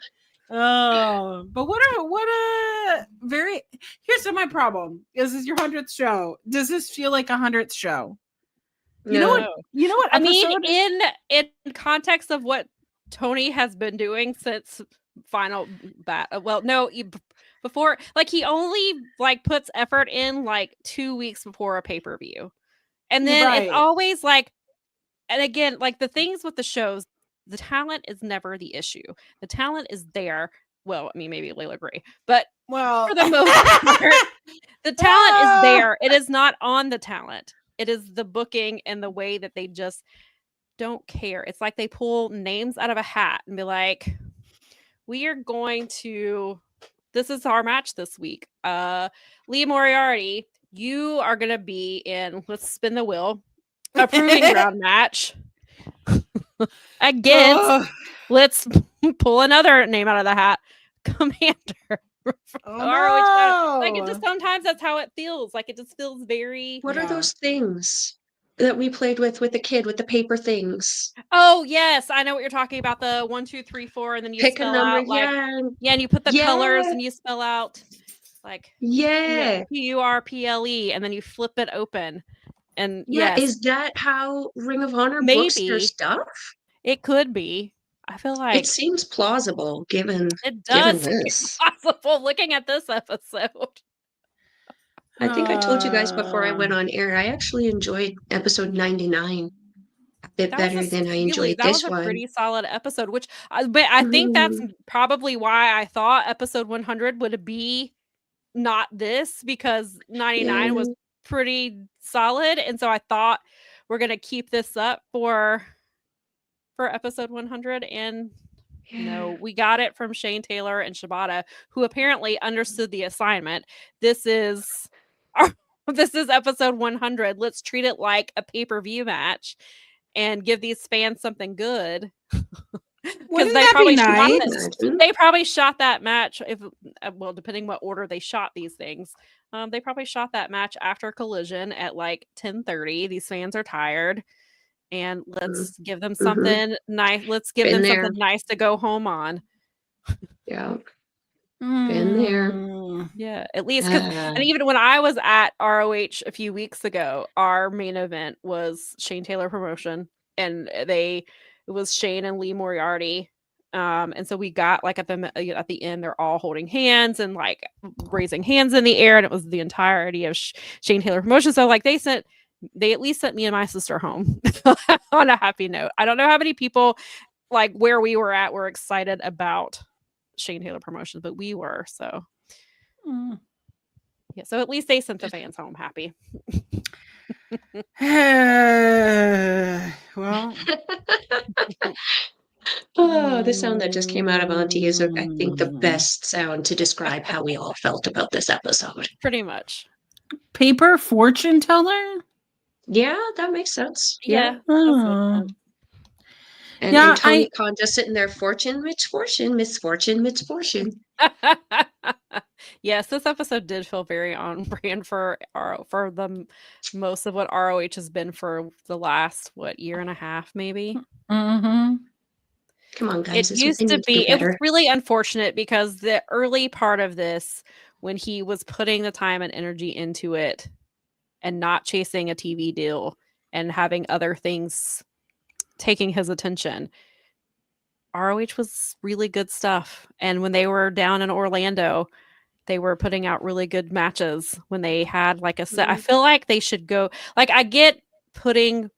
Oh, but here's my problem. This is your 100th show. Does this feel like a 100th show? You know what? No. You know what? I mean, episode- in context of what Tony has been doing since final well, no, before, like, he only like puts effort in like 2 weeks before a pay-per-view, and then Right. it's always like, and again, like the things with the shows, the talent is never the issue. The talent is there. Well, I mean, maybe Layla Gray, but well, for the most part, the talent is there. It is not on the talent. It is the booking and the way that they just don't care. It's like they pull names out of a hat and be like, we are going to, this is our match this week. Lee Moriarty, you are going to be in, let's spin the wheel, a proving ground match against, let's pull another name out of the hat, Commander. no. Like, it just sometimes that's how it feels. Like, it just feels very. What are Yeah. those things that we played with the kid with the paper things? Oh yes, I know what you're talking about. The 1, 2, 3, 4, and then you Pick a spell number, out like yeah, and you put the colors Yeah. and you spell out like yeah. PURPLE, and then you flip it open. And Yeah, yes, is that how Ring of Honor books their maybe stuff? it could be. I feel like It seems plausible given it does seem this. possible looking at this episode. I think I told you guys before I went on air, I actually enjoyed episode 99 a bit That was better than I really, enjoyed that was this a one. pretty solid episode, which but I think that's probably why I thought episode 100 would be not this, because 99 was pretty solid, and so I thought we're gonna keep this up for episode 100, and no, we got it from Shane Taylor and Shibata, who apparently understood the assignment. This is this is episode 100. Let's treat it like a pay-per-view match and give these fans something good. Because they probably shot that match, if well, depending what order they shot these things. They probably shot that match after Collision at like 10:30. These fans are tired, and let's give them something nice. Let's give them something nice to go home on. Yeah. Been there. Yeah, at least because, Ah. and even when I was at ROH a few weeks ago, our main event was Shane Taylor Promotion, and it was Shane and Lee Moriarty. And so we got like at the end, they're all holding hands and like raising hands in the air, and it was the entirety of Shane Taylor Promotion. So like they at least sent me and my sister home on a happy note. I don't know how many people like where we were at were excited about Shane Taylor Promotions, but we were. So yeah, so at least they sent the fans home happy. Well, Oh, the sound that just came out of Auntie is, I think, the best sound to describe how we all felt about this episode. Pretty much. paper fortune teller. Yeah, that makes sense. Yeah. Oh. And, Yeah, and Tony Khan just sitting there, fortune, misfortune, misfortune, misfortune. Yes, this episode did feel very on brand for most of what ROH has been for the last year and a half, maybe. Mm-hmm. Come on, It guys. this is what used they to need do be. It was better. really unfortunate because the early part of this, when he was putting the time and energy into it, and not chasing a TV deal and having other things taking his attention, ROH was really good stuff. And when they were down in Orlando, they were putting out really good matches when they had like a set. I feel like they should go, like, I get putting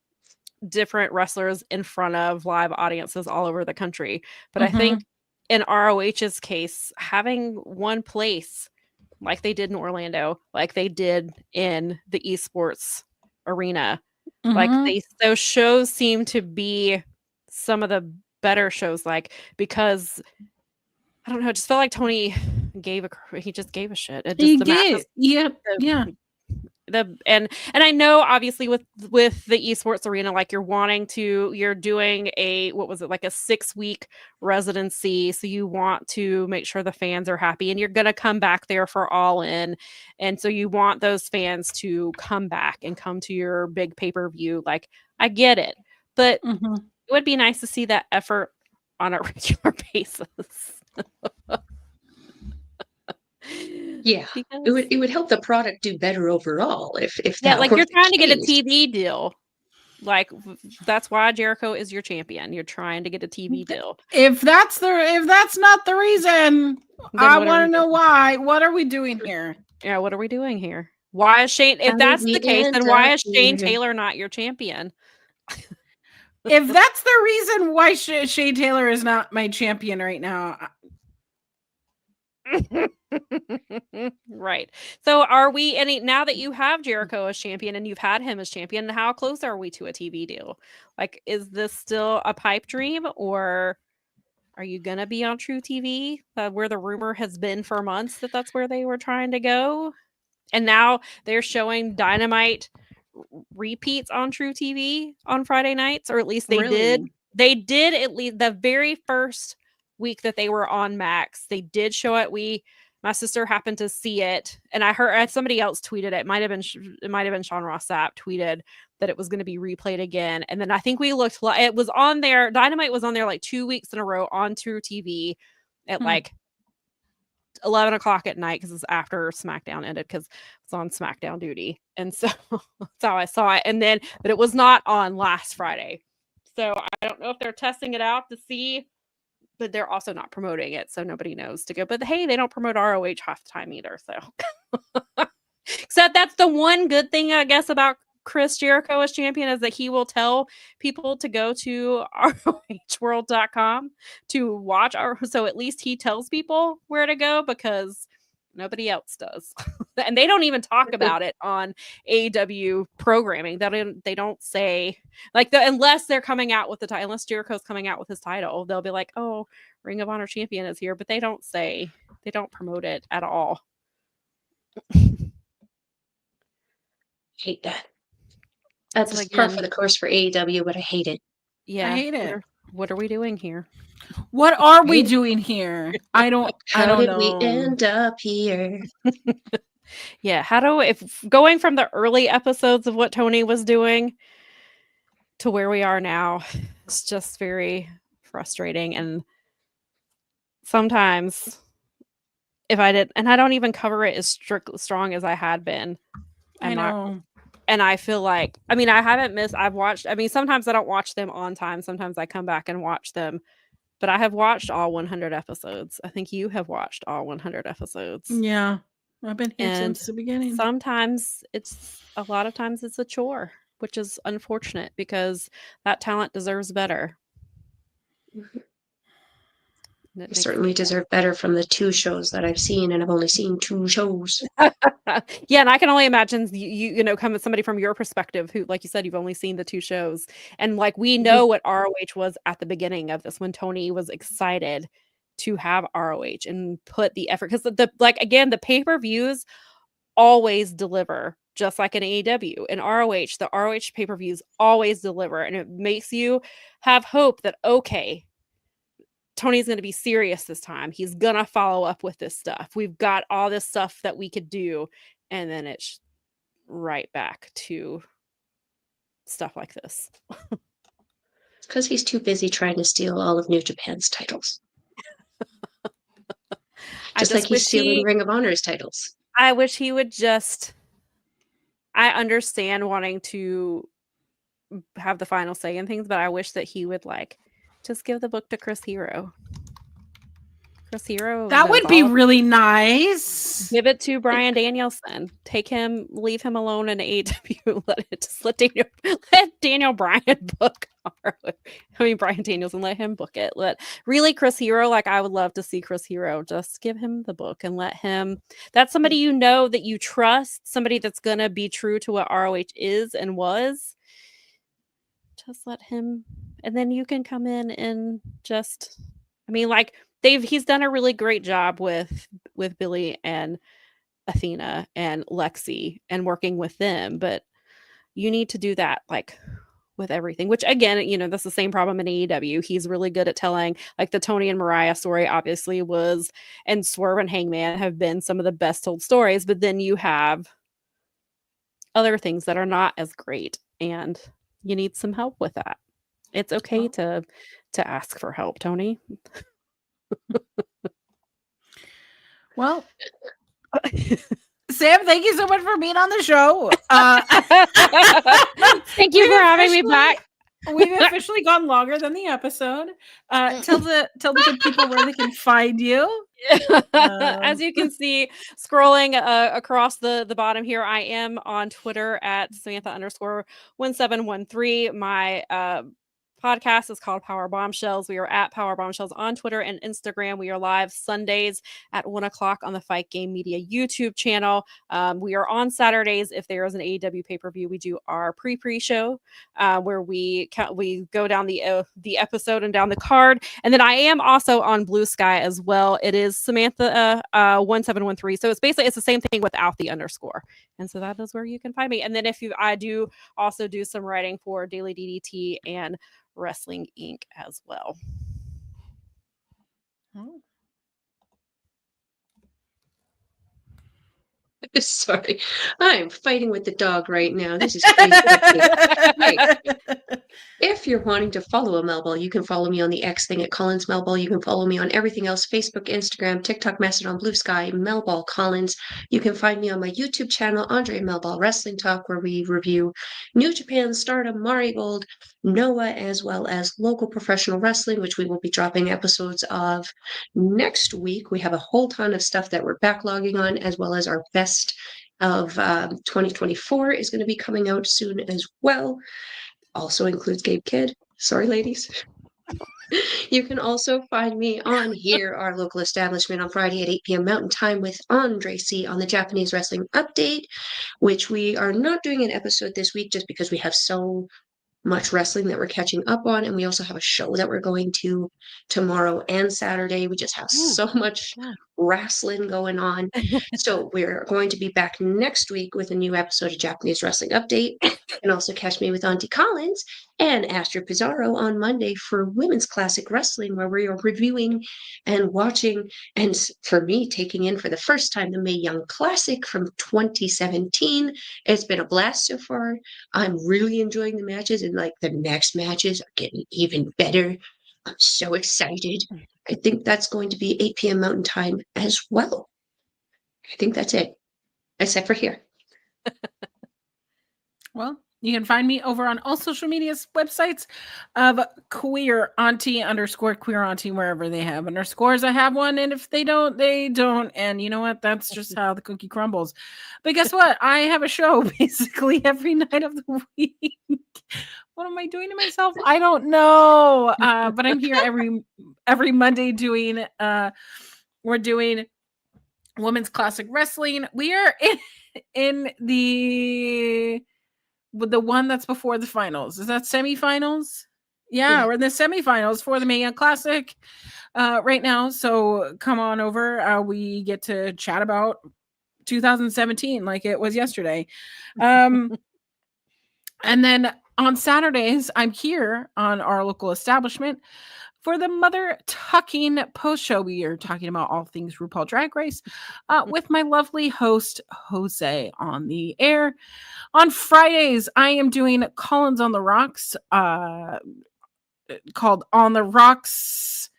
different wrestlers in front of live audiences all over the country, but I think in ROH's case, having one place like they did in Orlando, like they did in the esports arena, like those shows seem to be some of the better shows, like, because I don't know, it just felt like Tony he just gave a shit. It just He the matches, did. Yeah. and I know obviously with the esports arena, like you're doing a, what was it, like a 6-week residency, so you want to make sure the fans are happy, and you're going to come back there for All In, and so you want those fans to come back and come to your big pay-per-view. Like, I get it, but it would be nice to see that effort on a regular basis. Yeah, it would help the product do better overall if Yeah, that like were you're the trying to get a case. TV deal. Like, that's why Jericho is your champion. You're trying to get a TV deal. If that's not the reason, I what are want to we know doing? why. What are we doing here? Yeah, what are we doing here? Why is Shane? How If did that's we the case, then end why up is Shane here? Taylor not your champion? If that's the reason why Shane Taylor is not my champion right now, Right. So are we now that you have Jericho as champion and you've had him as champion, how close are we to a TV deal? Like, is this still a pipe dream, or are you going to be on True TV, where the rumor has been for months that that's where they were trying to go? And now they're showing Dynamite repeats on True TV on Friday nights, or at least they did. Really? They did at least the very first week that they were on Max. They did show it. My sister happened to see it, and I heard somebody else tweeted it. It might have been Sean Ross Sapp tweeted that it was going to be replayed again. And then I think we looked. It was on there. Dynamite was on there like 2 weeks in a row on True TV at like 11 o'clock at night, because it's after SmackDown ended, because it's on SmackDown duty. And so that's how I saw it. And then, but it was not on last Friday. So I don't know if they're testing it out to see, but they're also not promoting it, so nobody knows to go. But hey, they don't promote ROH half the time either. So except that's the one good thing, I guess, about Chris Jericho as champion, is that he will tell people to go to ROHworld.com to watch so at least he tells people where to go, because nobody else does. And they don't even talk about it on AEW programming. They don't say, like, unless they're coming out with unless Jericho's coming out with his title, they'll be like, oh, Ring of Honor champion is here, but they don't promote it at all. Hate that. That's So par for the course for AEW, but I hate it. Yeah, I hate it. What are we doing here? What are we doing here? I don't How did know. we end up here? Yeah, if going from the early episodes of what Tony was doing to where we are now, it's just very frustrating and sometimes if I did, and I don't even cover it as strong as I had been. I know. And I feel like, I mean, I haven't missed, I've watched, I mean, sometimes I don't watch them on time. Sometimes I come back and watch them, but I have watched all 100 episodes. I think you have watched all 100 episodes. Yeah. I've been here And since the beginning. sometimes a lot of times it's a chore, which is unfortunate because that talent deserves better. And it I makes certainly me deserve better from the 2 shows that I've seen, and I've only seen 2 shows. yeah, and I can only imagine you know, coming somebody from your perspective who, like you said, you've only seen the 2 shows, and like we know what ROH was at the beginning of this when Tony was excited to have ROH and put the effort, because the like again the pay-per-views always deliver, just like an AEW and ROH. The ROH pay-per-views always deliver, and it makes you have hope that okay, Tony's going to be serious this time. He's going to follow up with this stuff. We've got all this stuff that we could do. And then it's right back to stuff like this. It's because he's too busy trying to steal all of New Japan's titles. Just like he's stealing Ring of Honor's titles. I wish he would just, I understand wanting to have the final say in things, but I wish that he would like just give the book to Chris Hero. Chris Hero. That would be really nice. Give it to Bryan Danielson. Leave him alone in AEW. Let Daniel Bryan book. Bryan Danielson, let him book it. Really Chris Hero, like I would love to see Chris Hero. Just give him the book and let him. That's somebody you know that you trust. Somebody that's gonna be true to what ROH is and was. Just let him, and then you can come in and just. I mean, like. He's done a really great job with Billy and Athena and Lexi and working with them, but you need to do that like with everything, which again, you know, that's the same problem in AEW. He's really good at telling, like the Tony and Mariah story obviously was, and Swerve and Hangman have been some of the best told stories, but then you have other things that are not as great and you need some help with that. It's okay to ask for help, Tony. Well, Sam, thank you so much for being on the show. Thank you for having me back. We've officially gone longer than the episode. Tell the good people where they can find you. As you can see, scrolling across the bottom here, I am on Twitter at Samantha_1713. My podcast is called Power Bombshells. We are at Power Bombshells on Twitter and Instagram. We are live Sundays at 1:00 on the Fight Game Media YouTube channel. We are on Saturdays if there is an AEW pay-per-view. We do our pre-show where we go down the episode and down the card. And then I am also on Blue Sky as well. It is Samantha 1713. So it's the same thing without the underscore. And so that is where you can find me. And then I do also do some writing for Daily DDT and Wrestling Inc. as well. Oh. Sorry, I'm fighting with the dog right now. This is crazy. Right. If you're wanting to follow a Melball, you can follow me on the X thing at Collins Melball. You can follow me on everything else: Facebook, Instagram, TikTok, Mastodon, Blue Sky, Melball Collins. You can find me on my YouTube channel, Andre Melball Wrestling Talk, where we review New Japan, Stardom, Marigold, Noah, as well as local professional wrestling, which we will be dropping episodes of next week. We have a whole ton of stuff that we're backlogging on, as well as our best of 2024 is going to be coming out soon as well. Also includes Gabe Kidd. Sorry, ladies. You can also find me on here, our local establishment, on Friday at 8 p.m. Mountain Time with Andre C. on the Japanese Wrestling Update, which we are not doing an episode this week just because we have so much wrestling that we're catching up on, and we also have a show that we're going to tomorrow and Saturday. We just have so much wrestling going on. So we're going to be back next week with a new episode of Japanese Wrestling Update. And also catch me with Auntie Collins and Astrid Pizarro on Monday for Women's Classic Wrestling, where we are reviewing and watching, and for me, taking in for the first time the Mae Young Classic from 2017. It's been a blast so far. I'm really enjoying the matches, and like the next matches are getting even better. I'm so excited. I think that's going to be 8 p.m. Mountain Time as well. I think that's it, except for here. Well, you can find me over on all social media websites of queer auntie _ queer auntie, wherever they have underscores. I have one, and if they don't, they don't. And you know what? That's just how the cookie crumbles. But guess what? I have a show basically every night of the week. What am I doing to myself? I don't know. But I'm here every Monday doing we're doing Women's Classic Wrestling. We are in the one that's before the finals. Is that semifinals? Yeah, we're in the semifinals for the Mania Classic right now. So come on over. We get to chat about 2017 like it was yesterday. And then on Saturdays, I'm here on our local establishment for the Mother Tucking post show. We are talking about all things RuPaul Drag Race with my lovely host, Jose, on the air. On Fridays, I am doing Collins on the Rocks, called On the Rocks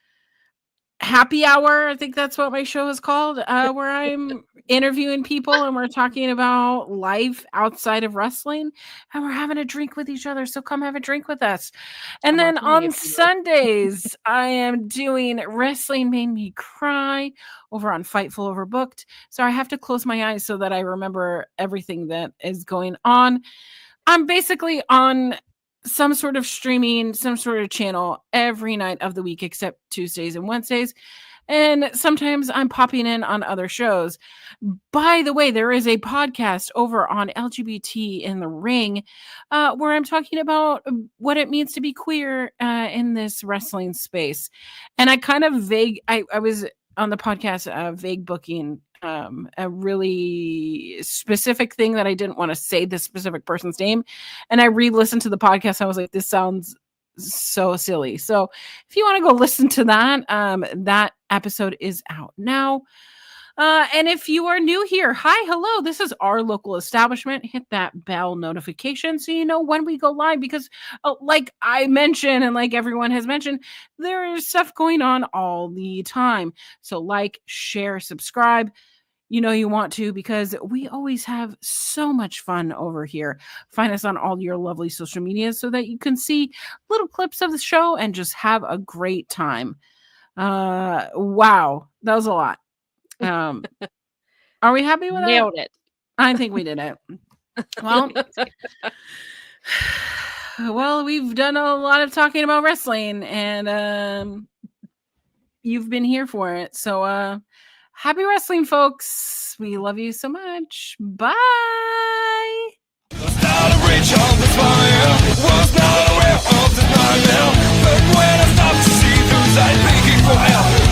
Happy Hour. I think that's what my show is called, where I'm interviewing people and we're talking about life outside of wrestling and we're having a drink with each other. So come have a drink with us. And then on Sundays, I am doing Wrestling Made Me Cry over on Fightful Overbooked. So I have to close my eyes so that I remember everything that is going on. I'm basically on some sort of streaming, some sort of channel every night of the week, except Tuesdays and Wednesdays. And sometimes I'm popping in on other shows. By the way, there is a podcast over on LGBT in the Ring where I'm talking about what it means to be queer in this wrestling space. And I kind of I was on the podcast vague booking a really specific thing that I didn't want to say this specific person's name. And I re-listened to the podcast. I was like, this sounds so silly. So if you want to go listen to that, that episode is out now. And if you are new here, hi, hello, this is our local establishment. Hit that bell notification so you know when we go live, because like I mentioned, and like everyone has mentioned, there is stuff going on all the time. So like, share, subscribe. You know you want to, because we always have so much fun over here. Find us on all your lovely social media so that you can see little clips of the show and just have a great time. Wow, that was a lot. Are we happy with that? Nailed it. I think we did it. Well, well, we've done a lot of talking about wrestling, and you've been here for it. So happy wrestling, folks. We love you so much. Bye. Was not a rich on the fire, was not aware of the nightmare. But when I stopped to see those eyes begging for help,